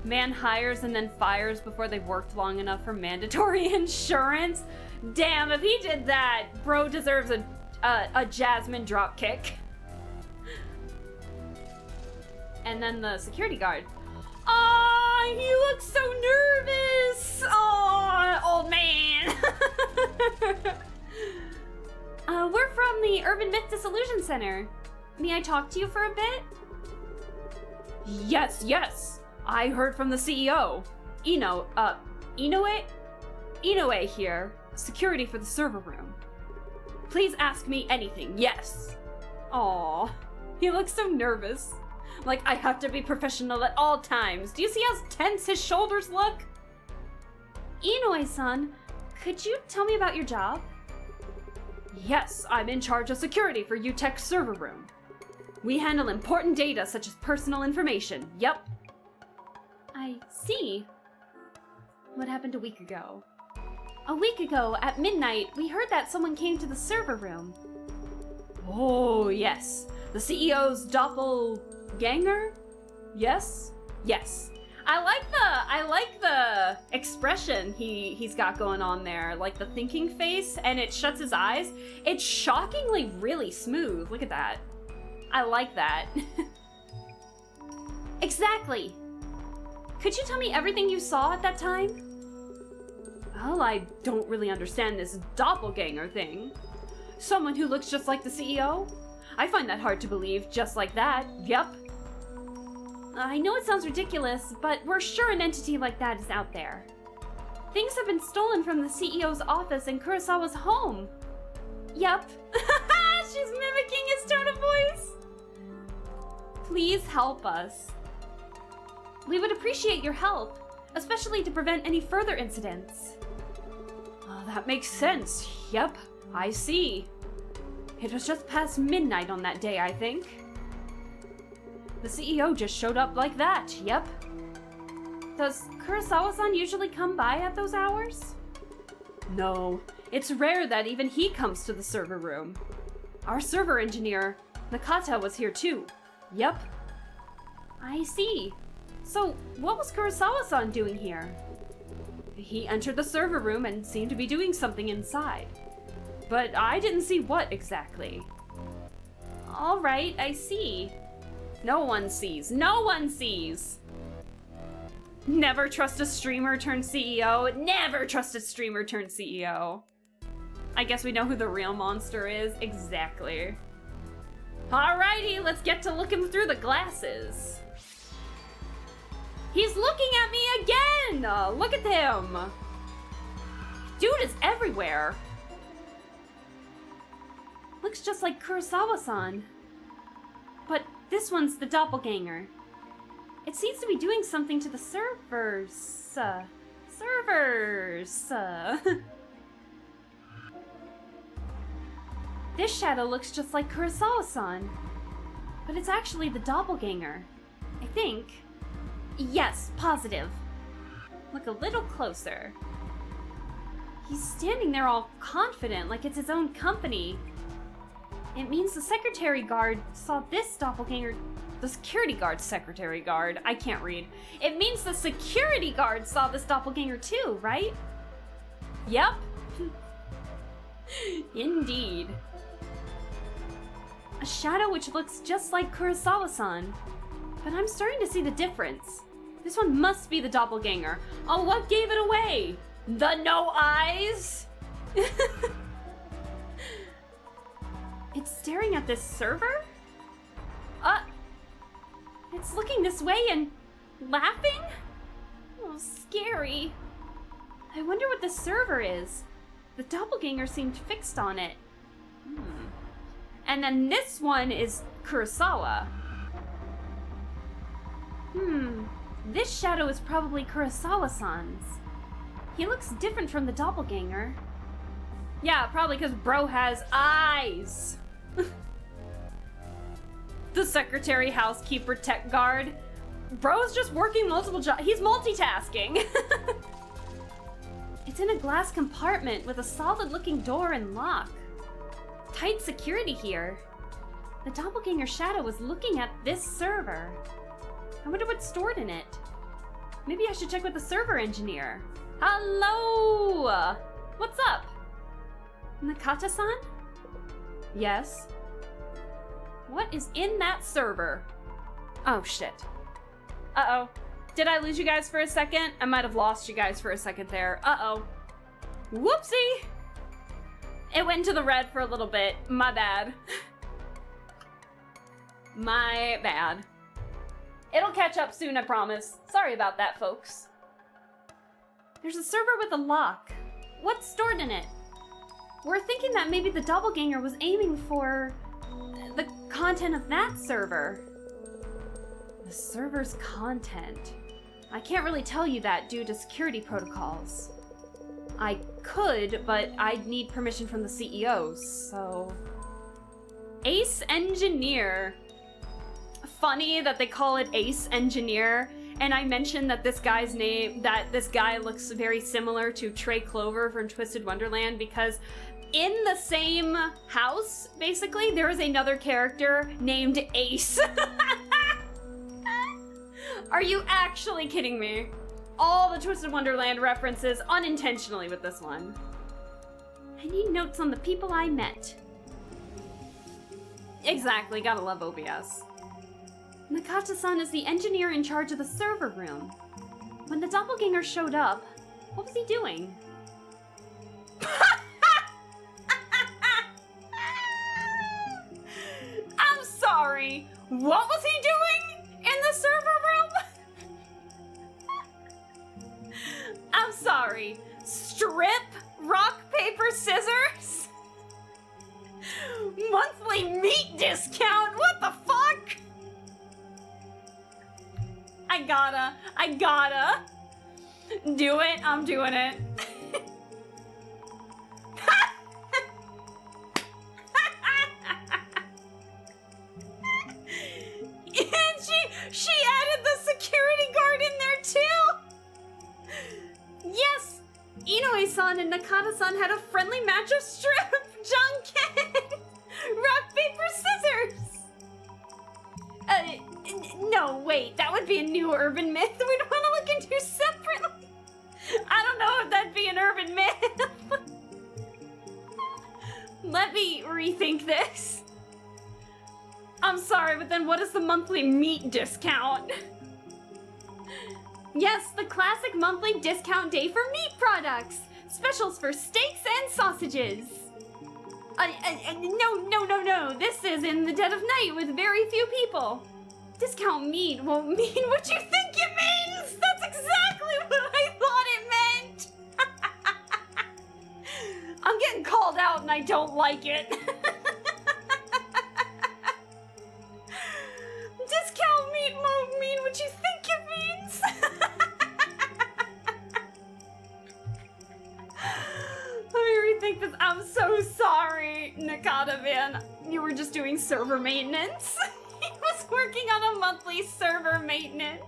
[SPEAKER 4] Man hires and then fires before they've worked long enough for mandatory insurance? Damn, if he did that, bro deserves a Jasmine dropkick. And then the security guard. Aw, he looks so nervous! Aw, old man! We're from the Urban Myth Dissolution Center. May I talk to you for a bit? Yes, yes! I heard from the CEO. Inoue here. Security for the server room. Please ask me anything, yes. Aww, he looks so nervous. Like, I have to be professional at all times. Do you see how tense his shoulders look? Inoue-san, could you tell me about your job? Yes, I'm in charge of security for UTech's server room. We handle important data such as personal information, yep. I see. What happened a week ago? A week ago, at midnight, we heard that someone came to the server room. Oh, yes. The CEO's doppelganger? Yes? Yes. I like the expression he's got going on there, like the thinking face, and it shuts his eyes. It's shockingly really smooth. Look at that. I like that. Exactly. Could you tell me everything you saw at that time? Well, I don't really understand this doppelganger thing. Someone who looks just like the CEO? I find that hard to believe, just like that, yep. I know it sounds ridiculous, but we're sure an entity like that is out there. Things have been stolen from the CEO's office in Kurosawa's home. Yep. She's mimicking his tone of voice. Please help us. We would appreciate your help, especially to prevent any further incidents. Oh, that makes sense. Yep, I see. It was just past midnight on that day, I think. The CEO just showed up like that, yep. Does Kurosawa-san usually come by at those hours? No, it's rare that even he comes to the server room. Our server engineer, Nakata, was here too. Yep. I see. So, what was Kurosawa-san doing here? He entered the server room and seemed to be doing something inside. But I didn't see what exactly. Alright, I see. No one sees. No one sees! Never trust a streamer turned CEO. Never trust a streamer turned CEO. I guess we know who the real monster is. Exactly. Alrighty, let's get to looking through the glasses. He's looking at me again! Look at him! Dude is everywhere. Looks just like Kurosawa-san. But this one's the doppelganger. It seems to be doing something to the servers. This shadow looks just like Kurosawa-san. But it's actually the doppelganger. I think. Yes, positive. Look a little closer. He's standing there all confident, like it's his own company. It means the secretary guard saw this doppelganger. The security guard, secretary guard. I can't read. It means the security guard saw this doppelganger too, right? Yep. Indeed. A shadow which looks just like Kurosawa-san. But I'm starting to see the difference. This one must be the doppelganger. Oh, what gave it away? The no eyes? It's staring at this server? It's looking this way and laughing? Oh, scary. I wonder what the server is. The doppelganger seemed fixed on it. And then this one is Kurosawa. This shadow is probably Kurosawa-san's. He looks different from the doppelganger. Yeah, probably because bro has eyes. The secretary, housekeeper, tech guard. Bro's just working multiple jobs. He's multitasking. It's in a glass compartment with a solid-looking door and lock. Tight security here. The doppelganger shadow was looking at this server. I wonder what's stored in it. Maybe I should check with the server engineer. Hello! What's up? Nakata-san? Yes? What is in that server? Oh, shit. Uh-oh. Did I lose you guys for a second? I might have lost you guys for a second there. Uh-oh. Whoopsie! It went into the red for a little bit. My bad. My bad. It'll catch up soon, I promise. Sorry about that, folks. There's a server with a lock. What's stored in it? We're thinking that maybe the doppelganger was aiming for the content of that server. The server's content. I can't really tell you that due to security protocols. I could, but I'd need permission from the CEO, so... Ace Engineer. Funny that they call it Ace Engineer, and I mentioned that this guy's name, that this guy looks very similar to Trey Clover from Twisted Wonderland, because in the same house, basically, there is another character named Ace. Are you actually kidding me? All the Twisted Wonderland references unintentionally with this one. I need notes on the people I met. Exactly, gotta love OBS. Nakata-san is the engineer in charge of the server room. When the doppelganger showed up, what was he doing? I'm sorry, what was he doing in the server room? I'm sorry, strip, rock, paper, scissors? Monthly meat discount, what the fuck? I gotta do it. I'm doing it. And she added the security guard in there too. Yes, Inoue-san and Nakata-san had a friendly match of strip, junket, rock, paper, scissors. No, wait, that would be a new urban myth that we'd want to look into separately. I don't know if that'd be an urban myth. Let me rethink this. I'm sorry, but then what is the monthly meat discount? Yes, the classic monthly discount day for meat products. Specials for steaks and sausages. No. This is in the dead of night with very few people. Discount meat won't mean what you think it means! That's exactly what I thought it meant! I'm getting called out and I don't like it. Discount meat won't mean what you think it means! Let me rethink this. I'm so sorry, Nakata man. You were just doing server maintenance. He was working on a monthly server maintenance.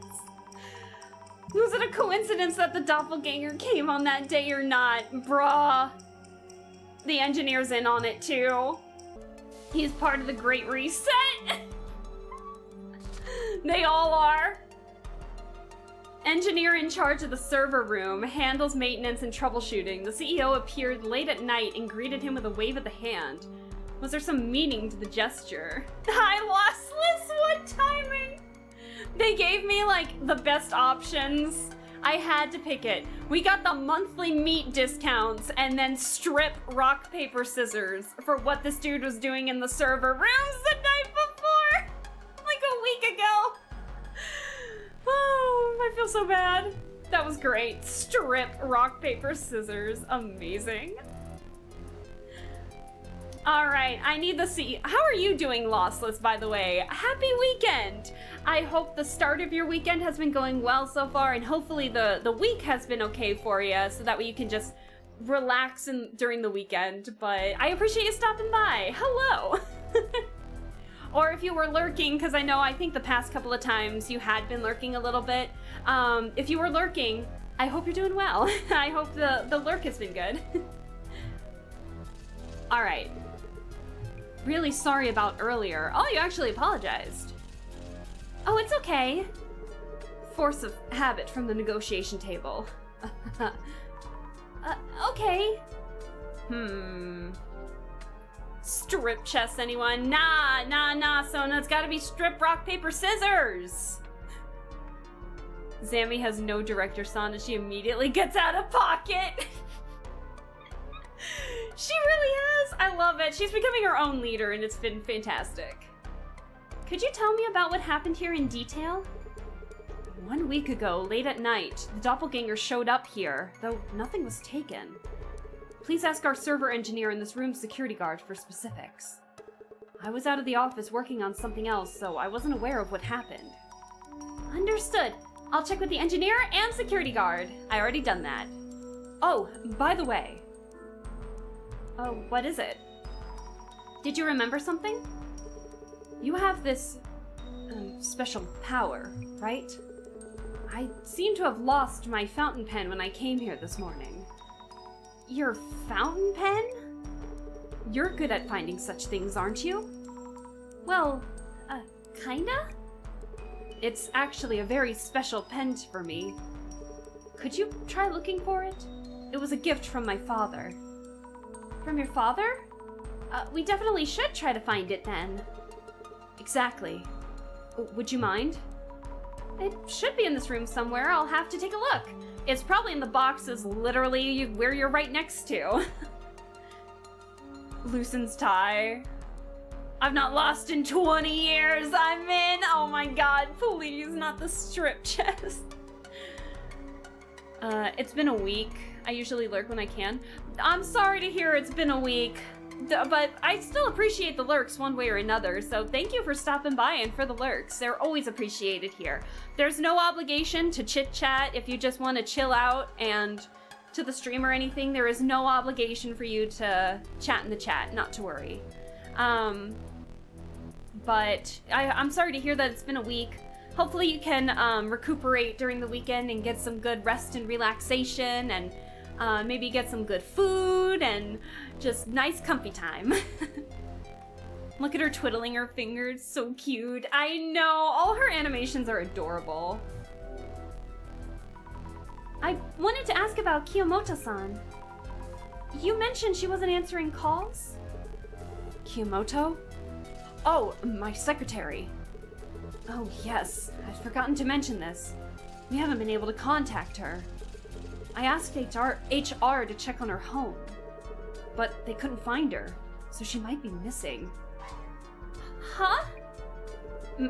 [SPEAKER 4] Was it a coincidence that the doppelganger came on that day or not? Bruh. The engineer's in on it too. He's part of the Great Reset. They all are. Engineer in charge of the server room, handles maintenance and troubleshooting. The CEO appeared late at night and greeted him with a wave of the hand. Was there some meaning to the gesture? Hi, Lossless! What timing? They gave me, like, the best options. I had to pick it. We got the monthly meat discounts and then strip, rock, paper, scissors for what this dude was doing in the server rooms the night before! Like a week ago. Oh, I feel so bad. That was great. Strip, rock, paper, scissors. Amazing. All right, I need the C. How are you doing, Lossless, by the way? Happy weekend. I hope the start of your weekend has been going well so far, and hopefully the week has been okay for you, so that way you can just relax during the weekend. But I appreciate you stopping by. Hello. Or if you were lurking, because I think the past couple of times you had been lurking a little bit. If you were lurking, I hope you're doing well. I hope the lurk has been good. All right. Really sorry about earlier. Oh, you actually apologized. Oh, it's okay. Force of habit from the negotiation table. Okay. Strip chess, anyone? Nah, Sona. It's gotta be strip, rock, paper, scissors. Zammy has no director sound and she immediately gets out of pocket. She really has. I love it. She's becoming her own leader and it's been fantastic. Could you tell me about what happened here in detail? 1 week ago, late at night, the doppelganger showed up here, though nothing was taken. Please ask our server engineer and this room's security guard for specifics. I was out of the office working on something else, so I wasn't aware of what happened. Understood. I'll check with the engineer and security guard. I already done that. Oh, by the way. Oh, what is it? Did you remember something? You have this special power, right? I seem to have lost my fountain pen when I came here this morning. Your fountain pen? You're good at finding such things, aren't you? Well, kinda? It's actually a very special pen for me. Could you try looking for it? It was a gift from my father. From your father? We definitely should try to find it then. Exactly. Would you mind? It should be in this room somewhere. I'll have to take a look. It's probably in the boxes literally where you're right next to. Loosens tie. I've not lost in 20 years. I'm in. Oh my god, please, not the strip chest. It's been a week. I usually lurk when I can. I'm sorry to hear it's been a week. But I still appreciate the lurks one way or another, so thank you for stopping by and for the lurks. They're always appreciated here. There's no obligation to chit-chat if you just want to chill out and to the stream or anything. There is no obligation for you to chat in the chat, not to worry. But I'm sorry to hear that it's been a week. Hopefully you can recuperate during the weekend and get some good rest and relaxation and maybe get some good food and just nice comfy time. Look at her twiddling her fingers, so cute. I know, all her animations are adorable. I wanted to ask about Kiyomoto-san. You mentioned she wasn't answering calls? Kiyomoto? Oh, my secretary. Oh yes, I'd forgotten to mention this. We haven't been able to contact her. I asked HR to check on her home, but they couldn't find her, so she might be missing. Huh?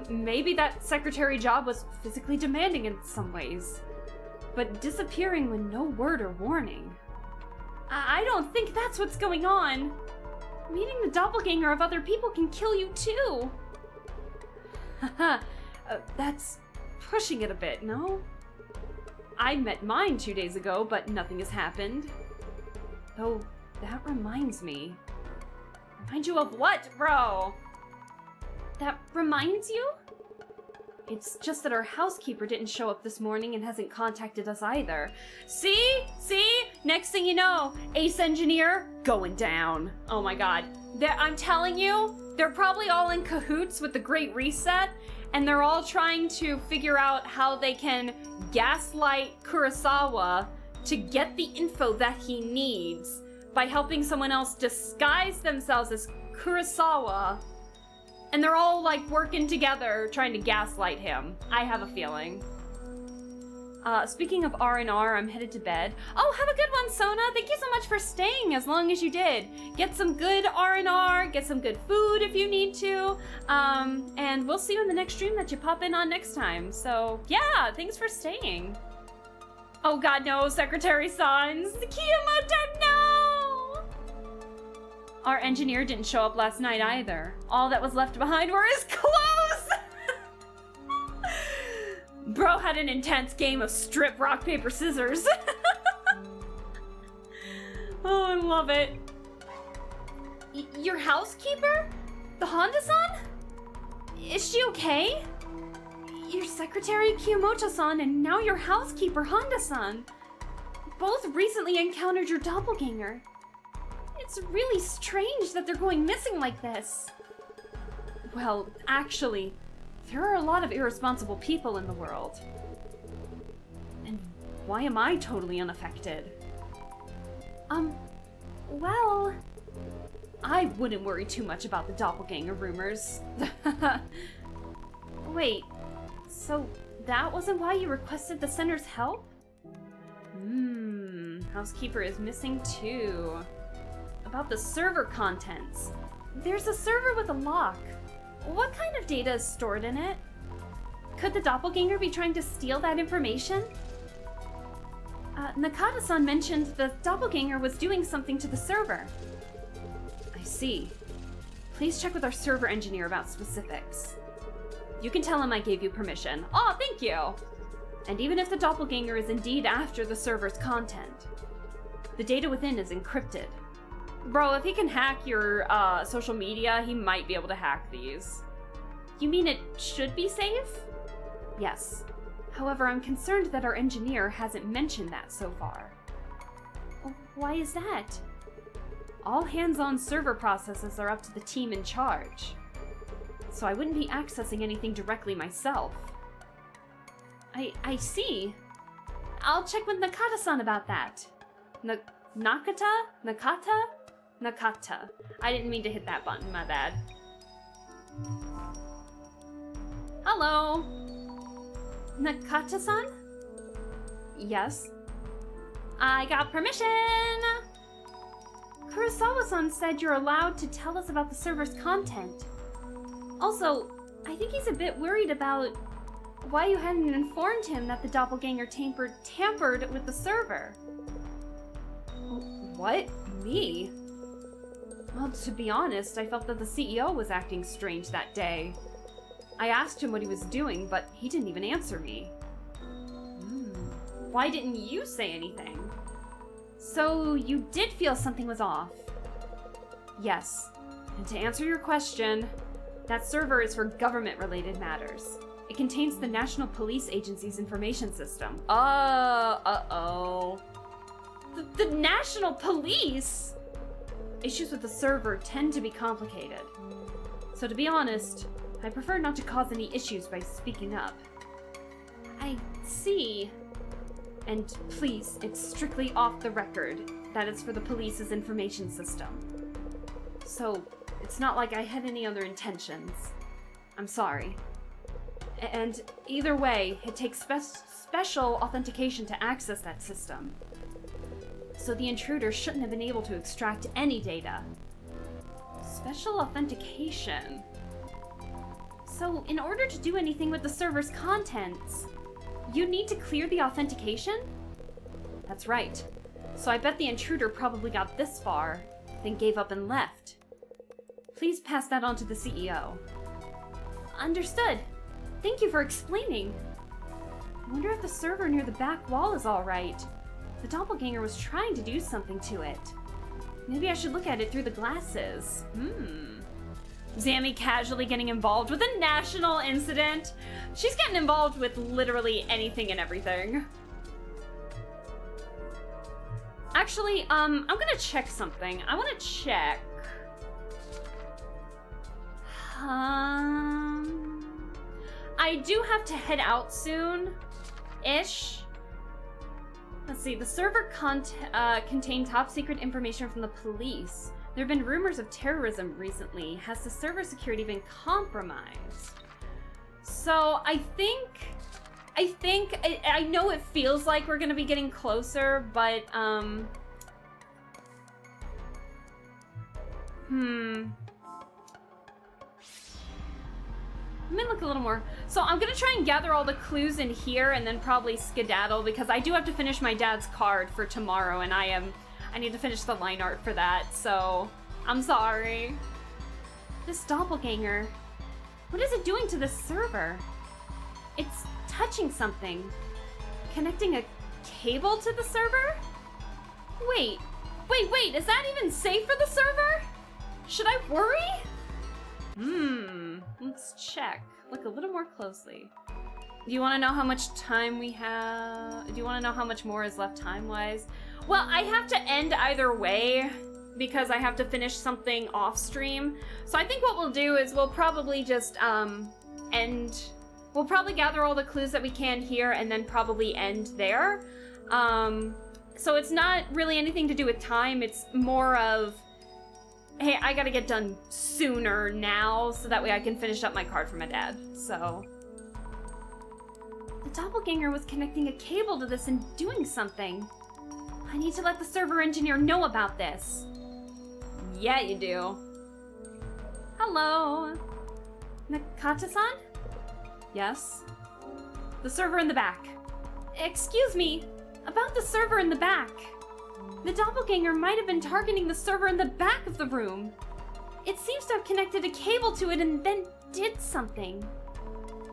[SPEAKER 4] Maybe that secretary job was physically demanding in some ways, but disappearing with no word or warning. I don't think that's what's going on. Meeting the doppelganger of other people can kill you too. Haha, that's pushing it a bit, no? I met mine 2 days ago, but nothing has happened. Though, that reminds me. Remind you of what, bro? That reminds you? It's just that our housekeeper didn't show up this morning and hasn't contacted us either. See? Next thing you know, Ace Engineer going down. Oh my god. I'm telling you, they're probably all in cahoots with the Great Reset, and they're all trying to figure out how they can gaslight Kurosawa to get the info that he needs by helping someone else disguise themselves as Kurosawa. And they're all like working together trying to gaslight him. I have a feeling. Speaking of R&R, I'm headed to bed. Oh, have a good one, Sona. Thank you so much for staying as long as you did. Get some good R&R, get some good food if you need to. And we'll see you in the next stream that you pop in on next time. So, yeah, thanks for staying. Oh god, no, Secretary Sans. Kiyomoto, no! Our engineer didn't show up last night either. All that was left behind were his clothes! Bro had an intense game of strip, rock, paper, scissors. Oh, I love it. Your housekeeper? The Honda-san? Is she okay? Your secretary, Kiyomoto-san, and now your housekeeper, Honda-san. Both recently encountered your doppelganger. It's really strange that they're going missing like this. Well, actually, there are a lot of irresponsible people in the world. And why am I totally unaffected? Well, I wouldn't worry too much about the doppelganger rumors. Wait, so that wasn't why you requested the center's help? Housekeeper is missing too. About the server contents. There's a server with a lock. What kind of data is stored in it? Could the doppelganger be trying to steal that information? Nakata-san mentioned the doppelganger was doing something to the server. I see. Please check with our server engineer about specifics. You can tell him I gave you permission. Oh, thank you! And even if the doppelganger is indeed after the server's content, the data within is encrypted. Bro, if he can hack your social media, he might be able to hack these. You mean it should be safe? Yes. However, I'm concerned that our engineer hasn't mentioned that so far. Why is that? All hands-on server processes are up to the team in charge, so I wouldn't be accessing anything directly myself. I see. I'll check with Nakata-san about that. Nakata? Nakata. I didn't mean to hit that button, my bad. Hello? Nakata-san? Yes? I got permission! Kurosawa-san said you're allowed to tell us about the server's content. Also, I think he's a bit worried about why you hadn't informed him that the doppelganger tampered with the server. What? Me? Well, to be honest, I felt that the CEO was acting strange that day. I asked him what he was doing, but he didn't even answer me. Why didn't you say anything? So, you did feel something was off? Yes. And to answer your question, that server is for government-related matters. It contains the National Police Agency's information system. Uh-oh. The National Police? Issues with the server tend to be complicated. So to be honest, I prefer not to cause any issues by speaking up. I see. And please, it's strictly off the record that it's for the police's information system. So, it's not like I had any other intentions. I'm sorry. And either way, it takes special authentication to access that system. So the intruder shouldn't have been able to extract any data. Special authentication? So, in order to do anything with the server's contents, you need to clear the authentication? That's right. So I bet the intruder probably got this far, then gave up and left. Please pass that on to the CEO. Understood. Thank you for explaining. I wonder if the server near the back wall is alright. The doppelganger was trying to do something to it. Maybe I should look at it through the glasses. Zammy casually getting involved with a national incident. She's getting involved with literally anything and everything. Actually, I'm gonna check something. I wanna check. I do have to head out soon-ish. Let's see, the server contained top secret information from the police. There have been rumors of terrorism recently. Has the server security been compromised? So I know it feels like we're gonna be getting closer, but Let me look a little more. So I'm gonna try and gather all the clues in here and then probably skedaddle, because I do have to finish my dad's card for tomorrow, and I need to finish the line art for that, so I'm sorry. This doppelganger, what is it doing to this server? It's touching something. Connecting a cable to the server? Wait, is that even safe for the server? Should I worry? Let's check. Look a little more closely. Do you want to know how much time we have? Do you want to know how much more is left time-wise? Well, I have to end either way because I have to finish something off-stream. So I think what we'll do is we'll probably just end. We'll probably gather all the clues that we can here and then probably end there. So it's not really anything to do with time. It's more of, hey, I gotta get done sooner now so that way I can finish up my card for my dad. So the doppelganger was connecting a cable to this and doing something. I need to let the server engineer know about this. Yeah, you do. Hello. Nakata-san? Yes? The server in the back. Excuse me, about the server in the back. The doppelganger might have been targeting the server in the back of the room. It seems to have connected a cable to it and then did something.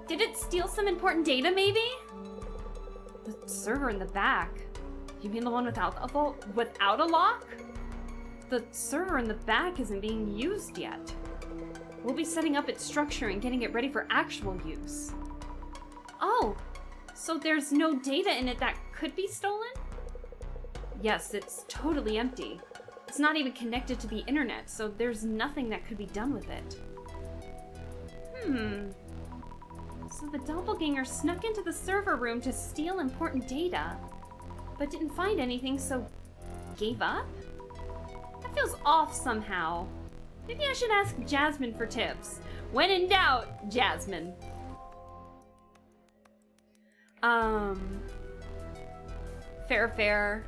[SPEAKER 4] Did it steal some important data, maybe? The server in the back? You mean the one without a lock? The server in the back isn't being used yet. We'll be setting up its structure and getting it ready for actual use. Oh, so there's no data in it that could be stolen? Yes, it's totally empty. It's not even connected to the internet, so there's nothing that could be done with it. So the doppelganger snuck into the server room to steal important data, but didn't find anything, so gave up? That feels off somehow. Maybe I should ask Jasmine for tips. When in doubt, Jasmine. Fair.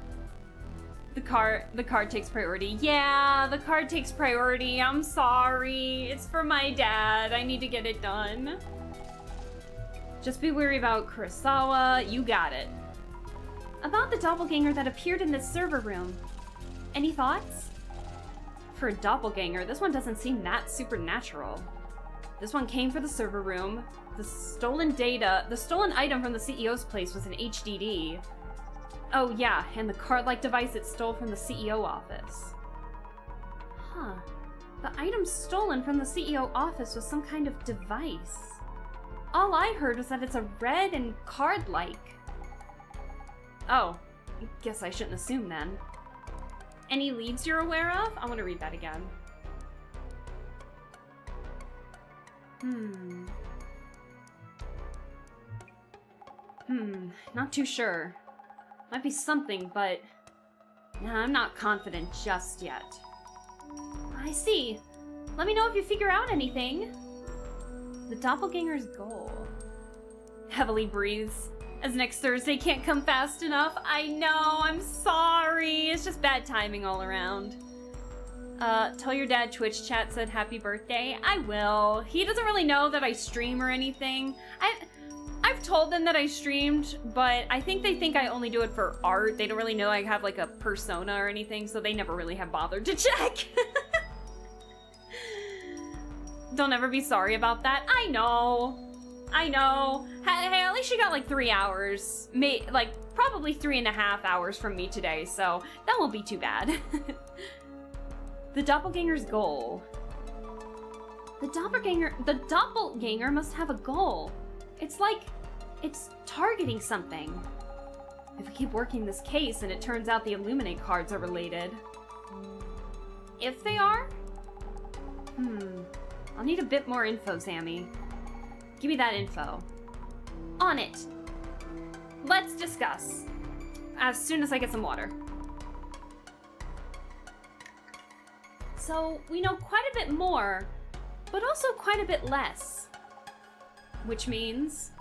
[SPEAKER 4] The card takes priority. Yeah, the card takes priority. I'm sorry. It's for my dad. I need to get it done. Just be wary about Kurosawa. You got it. About the doppelganger that appeared in this server room. Any thoughts? For a doppelganger, this one doesn't seem that supernatural. This one came for the server room. The stolen item from the CEO's place was an HDD. Oh yeah, and the card-like device it stole from the CEO office. Huh. The item stolen from the CEO office was some kind of device. All I heard was that it's a red and card-like. Oh, I guess I shouldn't assume then. Any leads you're aware of? I want to read that again. Not too sure. Might be something, but I'm not confident just yet. I see. Let me know if you figure out anything. The doppelganger's goal. Heavily breathes, as next Thursday can't come fast enough. I know, I'm sorry. It's just bad timing all around. Tell your dad Twitch chat said happy birthday. I will. He doesn't really know that I stream or anything. I've told them that I streamed, but I think they think I only do it for art. They don't really know I have like a persona or anything, so they never really have bothered to check. Don't ever be sorry about that. I know. Hey, at least you got like 3 hours. Like, probably 3.5 hours from me today, so that won't be too bad. The doppelganger's goal. The doppelganger must have a goal. It's like it's targeting something. If we keep working this case and it turns out the Illuminate cards are related. If they are? I'll need a bit more info, Sammy. Give me that info. On it. Let's discuss. As soon as I get some water. So, we know quite a bit more, but also quite a bit less. Which means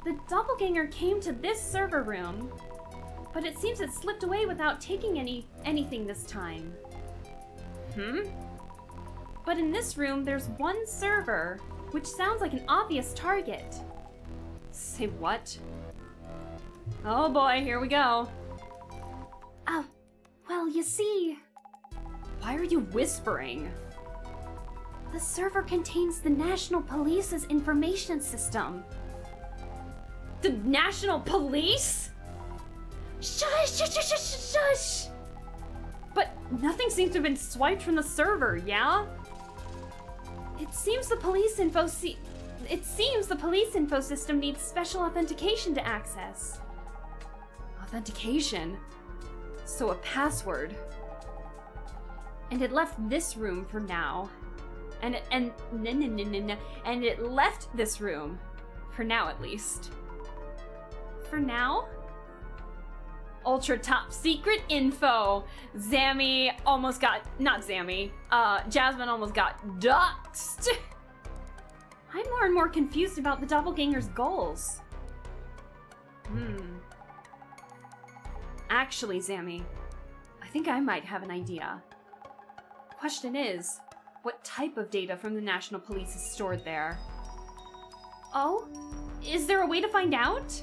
[SPEAKER 4] the doppelganger came to this server room, but it seems it slipped away without taking anything this time. But in this room, there's one server, which sounds like an obvious target. Say what? Oh boy, here we go. Well, you see... Why are you whispering? The server contains the National Police's information system. The National Police? Shush! But nothing seems to have been swiped from the server, yeah? It seems the police info system needs special authentication to access. Authentication? So a password. And it left this room for now. And it left this room. For now, at least. For now? Ultra top secret info. Jasmine almost got doxed. I'm more and more confused about the doppelganger's goals. Actually, Zammy, I think I might have an idea. Question is, what type of data from the National Police is stored there? Oh? Is there a way to find out?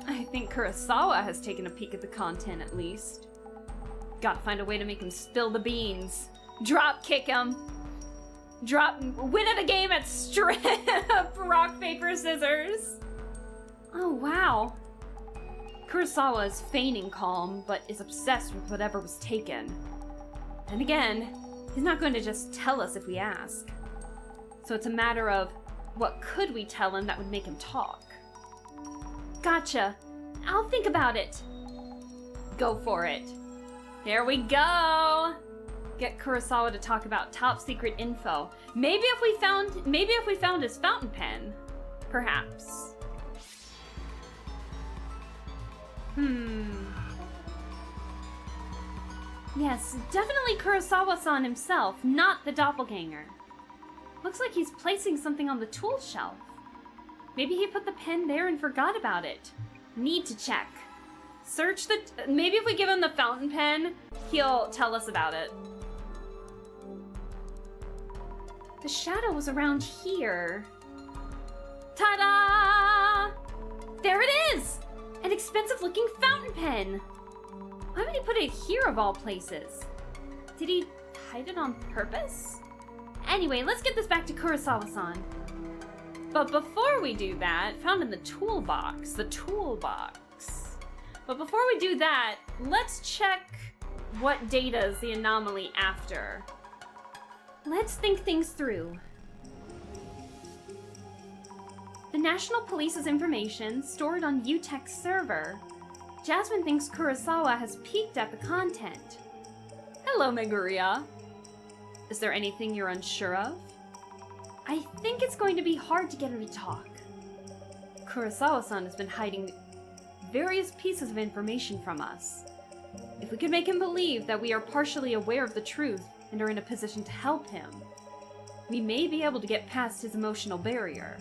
[SPEAKER 4] I think Kurosawa has taken a peek at the content, at least. Gotta find a way to make him spill the beans. Drop kick him. Win at a game at strip. Rock, paper, scissors. Oh, wow. Kurosawa is feigning calm, but is obsessed with whatever was taken. And again, he's not going to just tell us if we ask. So it's a matter of, what could we tell him that would make him talk? Gotcha. I'll think about it. Go for it. Here we go. Get Kurosawa to talk about top secret info. Maybe if we found his fountain pen, perhaps. Yes, definitely Kurosawa-san himself, not the doppelganger. Looks like he's placing something on the tool shelf. Maybe he put the pen there and forgot about it. Need to check. Maybe if we give him the fountain pen, he'll tell us about it. The shadow was around here. Ta-da! There it is! An expensive-looking fountain pen! Why would he put it here of all places? Did he hide it on purpose? Anyway, let's get this back to Kurosawa-san. But before we do that, found in the toolbox. But before we do that, let's check what data is the anomaly after. Let's think things through. The National Police's information stored on UTech's server. Jasmine thinks Kurosawa has peeked at the content. Hello, Meguria. Is there anything you're unsure of? I think it's going to be hard to get her to talk. Kurosawa-san has been hiding various pieces of information from us. If we could make him believe that we are partially aware of the truth and are in a position to help him, we may be able to get past his emotional barrier.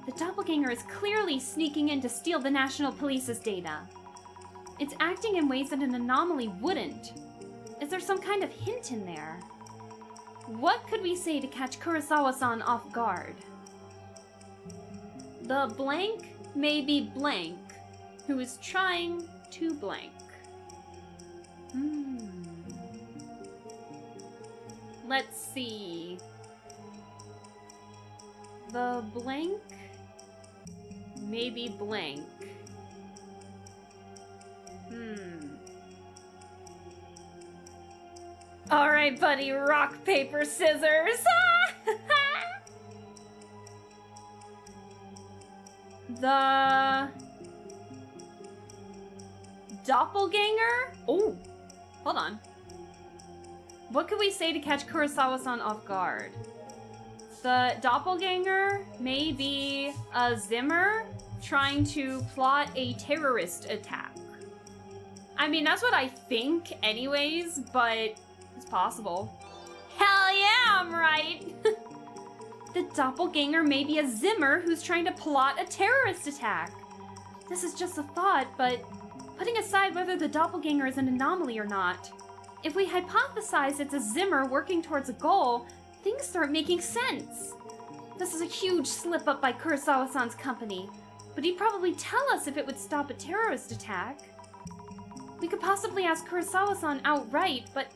[SPEAKER 4] The doppelganger is clearly sneaking in to steal the National Police's data. It's acting in ways that an anomaly wouldn't. Is there some kind of hint in there? What could we say to catch Kurosawa-san off guard? The blank may be blank, who is trying to blank. Let's see. The blank may be blank. All right, buddy, rock, paper, scissors. The doppelganger? Oh, hold on. What could we say to catch Kurosawa-san off guard? The doppelganger may be a Zimmer trying to plot a terrorist attack. I mean, that's what I think anyways, but it's possible. Hell yeah, I'm right! The doppelganger may be a Zimmer who's trying to plot a terrorist attack. This is just a thought, but putting aside whether the doppelganger is an anomaly or not, if we hypothesize it's a Zimmer working towards a goal, things start making sense. This is a huge slip-up by Kurosawa-san's company, but he'd probably tell us if it would stop a terrorist attack. We could possibly ask Kurosawa-san outright, but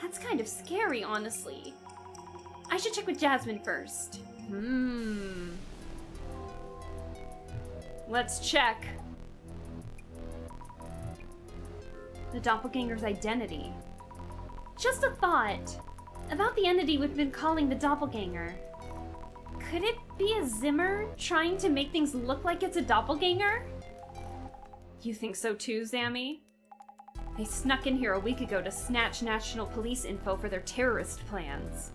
[SPEAKER 4] that's kind of scary, honestly. I should check with Jasmine first. Let's check. The doppelganger's identity. Just a thought. About the entity we've been calling the doppelganger. Could it be a Zimmer trying to make things look like it's a doppelganger? You think so too, Zammy? They snuck in here a week ago to snatch National Police info for their terrorist plans.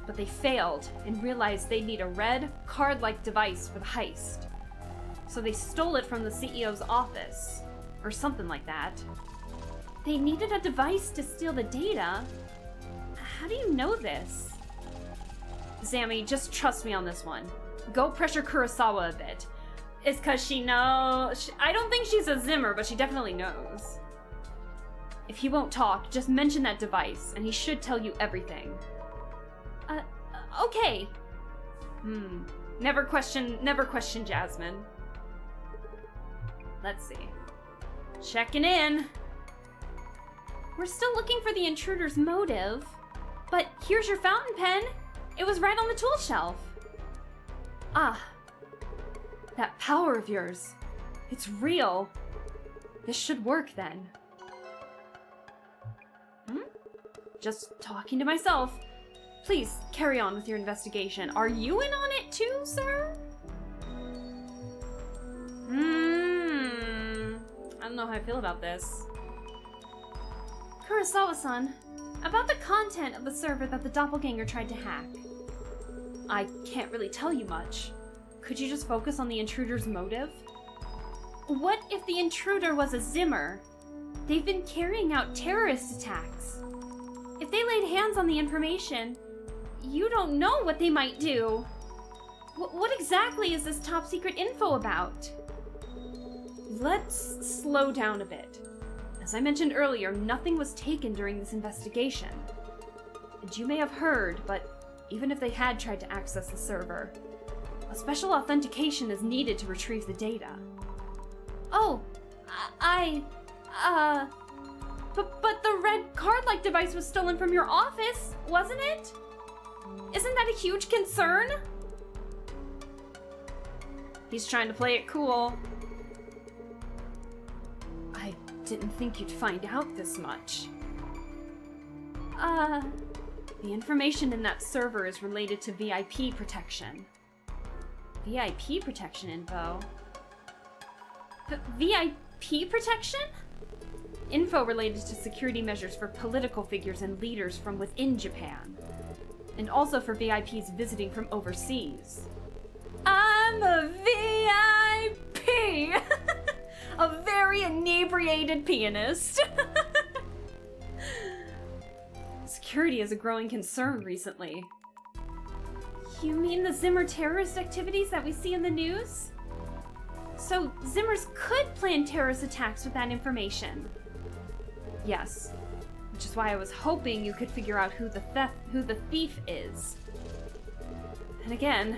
[SPEAKER 4] But they failed and realized they'd need a red, card-like device for the heist. So they stole it from the CEO's office, or something like that. They needed a device to steal the data? How do you know this? Zammy, just trust me on this one. Go pressure Kurosawa a bit. It's cause she knows... I don't think she's a Zimmer, but she definitely knows. If he won't talk, just mention that device, and he should tell you everything. Okay. Never question Jasmine. Let's see. Checking in. We're still looking for the intruder's motive, but here's your fountain pen. It was right on the tool shelf. Ah, that power of yours. It's real. This should work then. Just talking to myself. Please carry on with your investigation. Are you in on it too, sir? I don't know how I feel about this. Kurosawa-san, about the content of the server that the doppelganger tried to hack. I can't really tell you much. Could you just focus on the intruder's motive? What if the intruder was a Zimmer? They've been carrying out terrorist attacks. If they laid hands on the information, you don't know what they might do. What exactly is this top secret info about? Let's slow down a bit. As I mentioned earlier, nothing was taken during this investigation. And you may have heard, but even if they had tried to access the server, a special authentication is needed to retrieve the data. Oh, but the red card-like device was stolen from your office, wasn't it? Isn't that a huge concern? He's trying to play it cool. I didn't think you'd find out this much. The information in that server is related to VIP protection. VIP protection info? VIP protection? Info related to security measures for political figures and leaders from within Japan. And also for VIPs visiting from overseas. I'm a VIP! A very inebriated pianist. Security is a growing concern recently. You mean the Zimmer terrorist activities that we see in the news? So Zimmers could plan terrorist attacks with that information. Yes, which is why I was hoping you could figure out who the thief is. And again,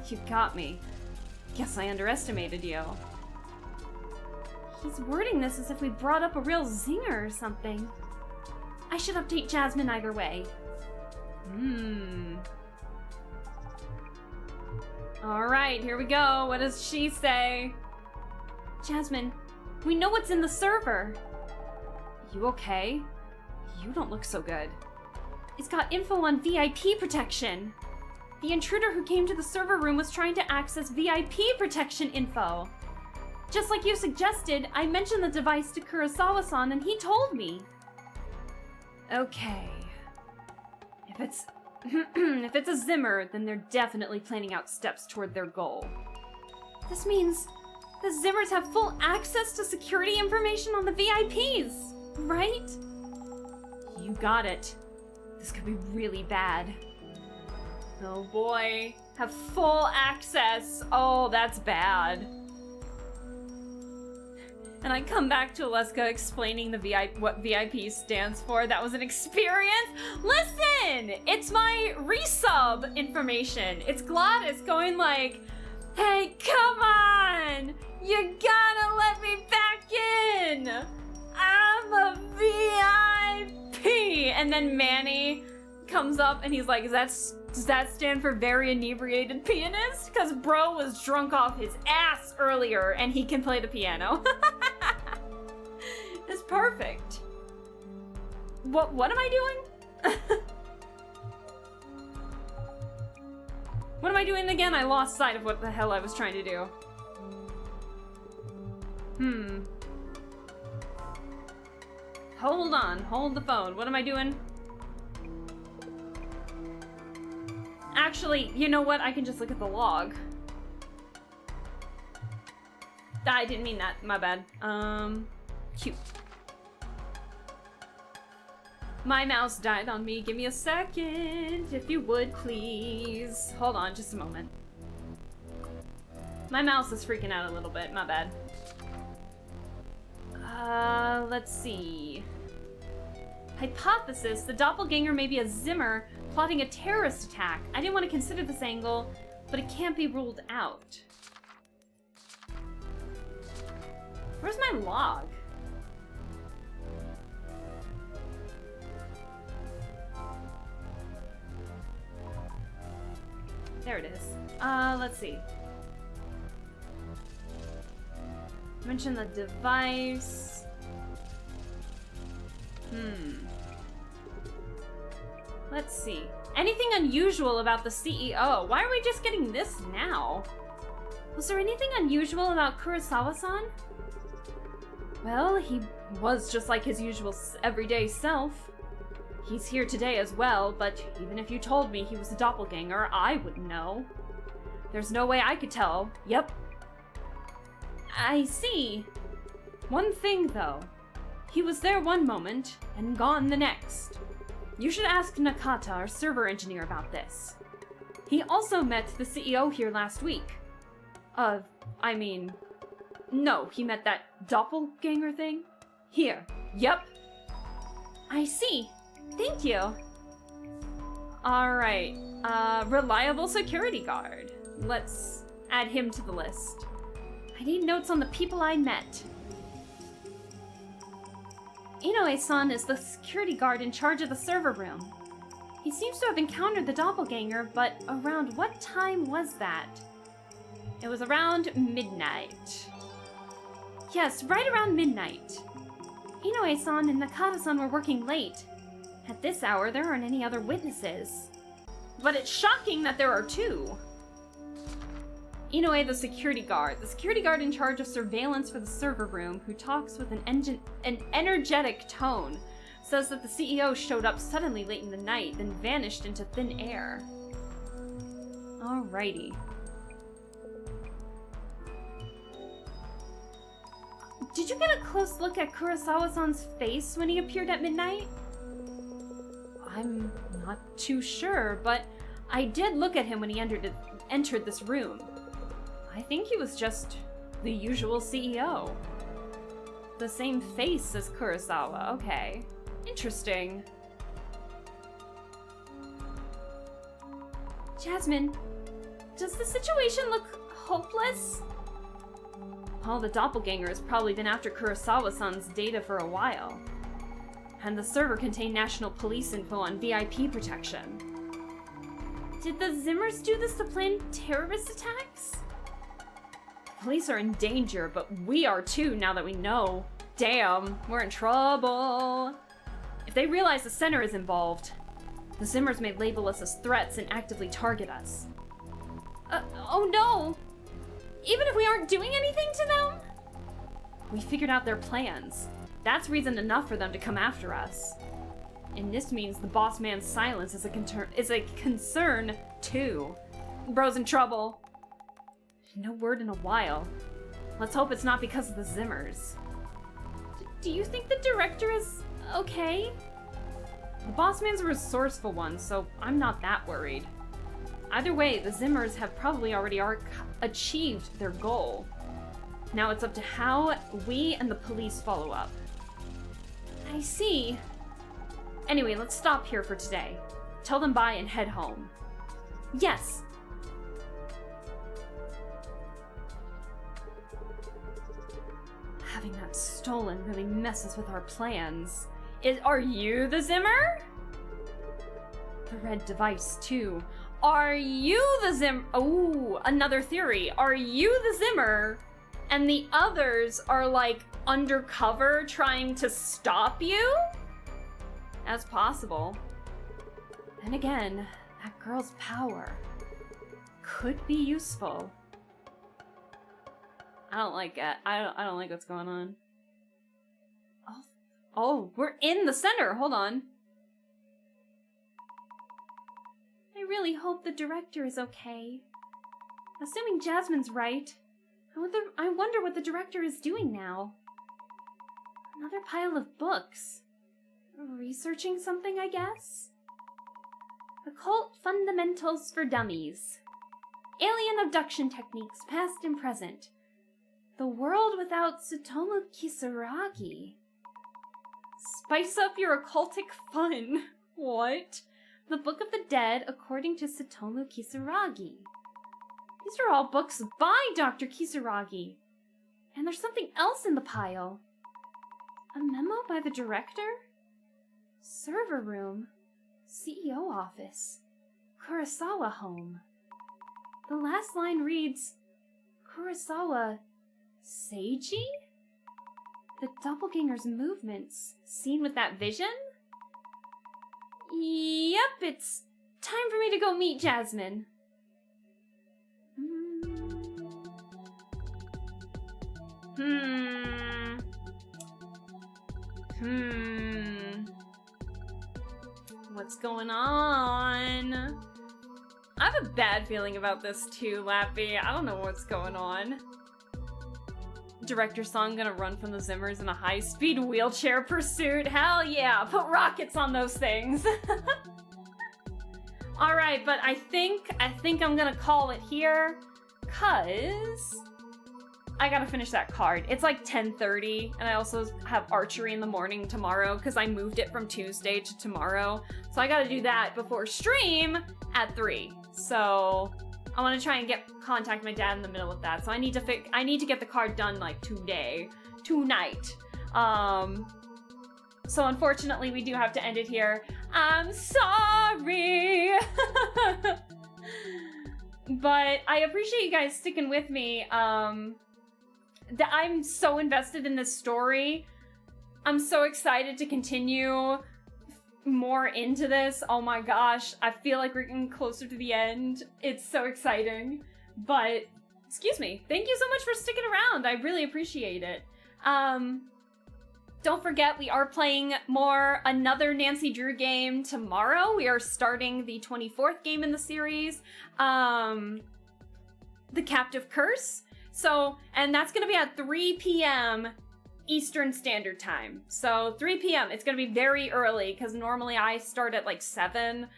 [SPEAKER 4] you got me. Guess I underestimated you. He's wording this as if we brought up a real zinger or something. I should update Jasmine either way. Alright, here we go. What does she say? Jasmine, we know what's in the server. You okay? You don't look so good. It's got info on VIP protection. The intruder who came to the server room was trying to access VIP protection info. Just like you suggested, I mentioned the device to Kurosawa-san and he told me. Okay. If it's a Zimmer, then they're definitely planning out steps toward their goal. This means the Zimmers have full access to security information on the VIPs, right? You got it. This could be really bad. Oh boy. Have full access. Oh, that's bad. And I come back to Aleska explaining what VIP stands for. That was an experience. Listen! It's my resub information. It's Gladys going like, hey, come on! You gotta let me back in! I'm a VIP! And then Manny comes up and he's like, does that stand for very inebriated pianist? Because bro was drunk off his ass earlier and he can play the piano. It's perfect. What am I doing? What am I doing again? I lost sight of what the hell I was trying to do. Hold on, hold the phone. What am I doing? Actually, you know what? I can just look at the log. I didn't mean that. My bad. Cute. My mouse died on me. Give me a second, if you would, please. Hold on, just a moment. My mouse is freaking out a little bit. My bad. Let's see. Hypothesis: the doppelganger may be a Zimmer plotting a terrorist attack. I didn't want to consider this angle, but it can't be ruled out. Where's my log? There it is. Let's see. Mention the device. Let's see. Anything unusual about the CEO? Why are we just getting this now? Was there anything unusual about Kurosawa-san? Well, he was just like his usual everyday self. He's here today as well, but even if you told me he was a doppelganger, I wouldn't know. There's no way I could tell. Yep. I see. One thing, though. He was there one moment, and gone the next. You should ask Nakata, our server engineer, about this. He also met the CEO here last week. No, he met that doppelganger thing? Here. Yep. I see. Thank you. Alright. Reliable security guard. Let's add him to the list. I need notes on the people I met. Inoue-san is the security guard in charge of the server room. He seems to have encountered the doppelganger, but around what time was that? It was around midnight. Yes, right around midnight. Inoue-san and Nakata-san were working late. At this hour, there aren't any other witnesses. But it's shocking that there are two. Inoue, the security guard in charge of surveillance for the server room, who talks with an energetic tone, says that the CEO showed up suddenly late in the night, then vanished into thin air. Alrighty. Did you get a close look at Kurosawa-san's face when he appeared at midnight? I'm not too sure, but I did look at him when he entered this room. I think he was just the usual CEO. The same face as Kurosawa, okay. Interesting. Jasmine, does the situation look hopeless? Well, the doppelganger has probably been after Kurosawa-san's data for a while. And the server contained national police info on VIP protection. Did the Zimmers do this to plan terrorist attacks? Police are in danger, but we are too now that we know. Damn, we're in trouble. If they realize the center is involved, the Zimmers may label us as threats and actively target us. Oh no! Even if we aren't doing anything to them? We figured out their plans. That's reason enough for them to come after us. And this means the boss man's silence is a concern too. Bro's in trouble. No word in a while. Let's hope it's not because of the Zimmers. Do you think the director is okay? The boss man's a resourceful one, so I'm not that worried. Either way, the Zimmers have probably already achieved their goal. Now it's up to how we and the police follow up. I see. Anyway, let's stop here for today. Tell them bye and head home. Yes. Having that stolen really messes with our plans. Are you the Zimmer? The red device, too. Are you the Zimmer? Oh, another theory. Are you the Zimmer? And the others are like undercover trying to stop you? As possible. And again, that girl's power could be useful. I don't like it. I don't like what's going on. Oh, we're in the center. Hold on. I really hope the director is okay. Assuming Jasmine's right, I wonder what the director is doing now. Another pile of books. Researching something, I guess? Occult Fundamentals for Dummies. Alien Abduction Techniques, Past and Present. The World Without Tsutomu Kisaragi. Spice up your occultic fun. What? The Book of the Dead according to Tsutomu Kisaragi. These are all books by Dr. Kisaragi. And there's something else in the pile. A memo by the director? Server room. CEO office. Kurosawa home. The last line reads, Kurosawa Seiji? The doppelganger's movements, seen with that vision? Yep, it's time for me to go meet Jasmine. What's going on? I have a bad feeling about this too, Lappy. I don't know what's going on. Director Song gonna run from the Zimmers in a high-speed wheelchair pursuit? Hell yeah! Put rockets on those things! Alright, but I think I'm gonna call it here, cause I gotta finish that card. It's like 10:30, and I also have archery in the morning tomorrow, because I moved it from Tuesday to tomorrow. So I gotta do that before stream at 3. So I want to try and contact my dad in the middle of that. So I need to get the card done like tonight. So unfortunately we do have to end it here. I'm sorry. But I appreciate you guys sticking with me. I'm so invested in this story. I'm so excited to continue more into this. Oh my gosh, I feel like we're getting closer to the end. It's so exciting. But, excuse me, thank you so much for sticking around. I really appreciate it. Don't forget, we are playing another Nancy Drew game tomorrow. We are starting the 24th game in the series, The Captive Curse. So, and that's gonna be at 3 p.m. Eastern Standard Time. So 3 p.m. It's gonna be very early because normally I start at like 7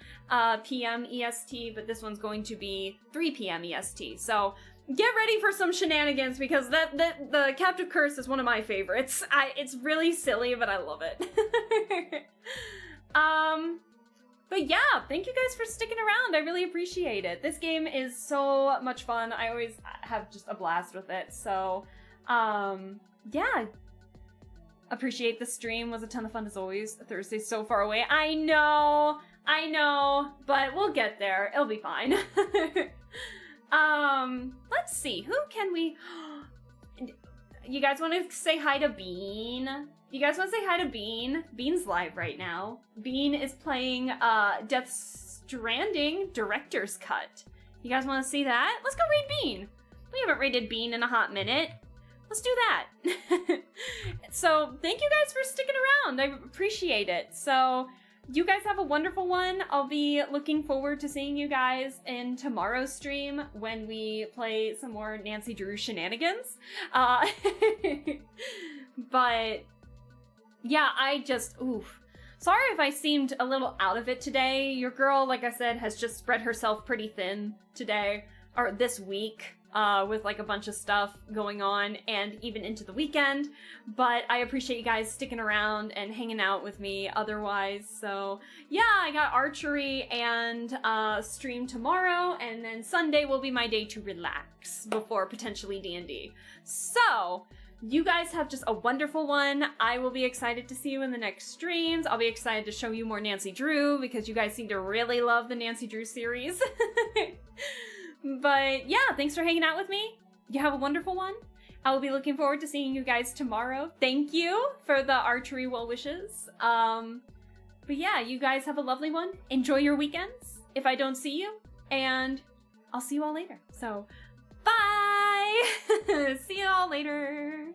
[SPEAKER 4] p.m. EST, but this one's going to be 3 p.m. EST. So get ready for some shenanigans because the Captive Curse is one of my favorites. It's really silly, but I love it. But yeah, thank you guys for sticking around. I really appreciate it. This game is so much fun. I always have just a blast with it. So, yeah. Appreciate the stream. Was a ton of fun as always. Thursday's so far away. I know, but we'll get there. It'll be fine. Let's see. Who can we... You guys want to say hi to Bean? You guys want to say hi to Bean? Bean's live right now. Bean is playing Death Stranding Director's Cut. You guys want to see that? Let's go raid Bean. We haven't raided Bean in a hot minute. Let's do that. So thank you guys for sticking around. I appreciate it. So you guys have a wonderful one. I'll be looking forward to seeing you guys in tomorrow's stream when we play some more Nancy Drew shenanigans. But yeah, oof. Sorry if I seemed a little out of it today. Your girl, like I said, has just spread herself pretty thin today, or this week. With like a bunch of stuff going on and even into the weekend, but I appreciate you guys sticking around and hanging out with me otherwise. So yeah, I got archery and stream tomorrow, and then Sunday will be my day to relax before potentially D&D. So you guys have just a wonderful one. I will be excited to see you in the next streams. I'll be excited to show you more Nancy Drew because you guys seem to really love the Nancy Drew series. But yeah, thanks for hanging out with me. You have a wonderful one. I will be looking forward to seeing you guys tomorrow. Thank you for the archery well wishes. But yeah, you guys have a lovely one. Enjoy your weekends if I don't see you, and I'll see you all later. So, bye! See you all later.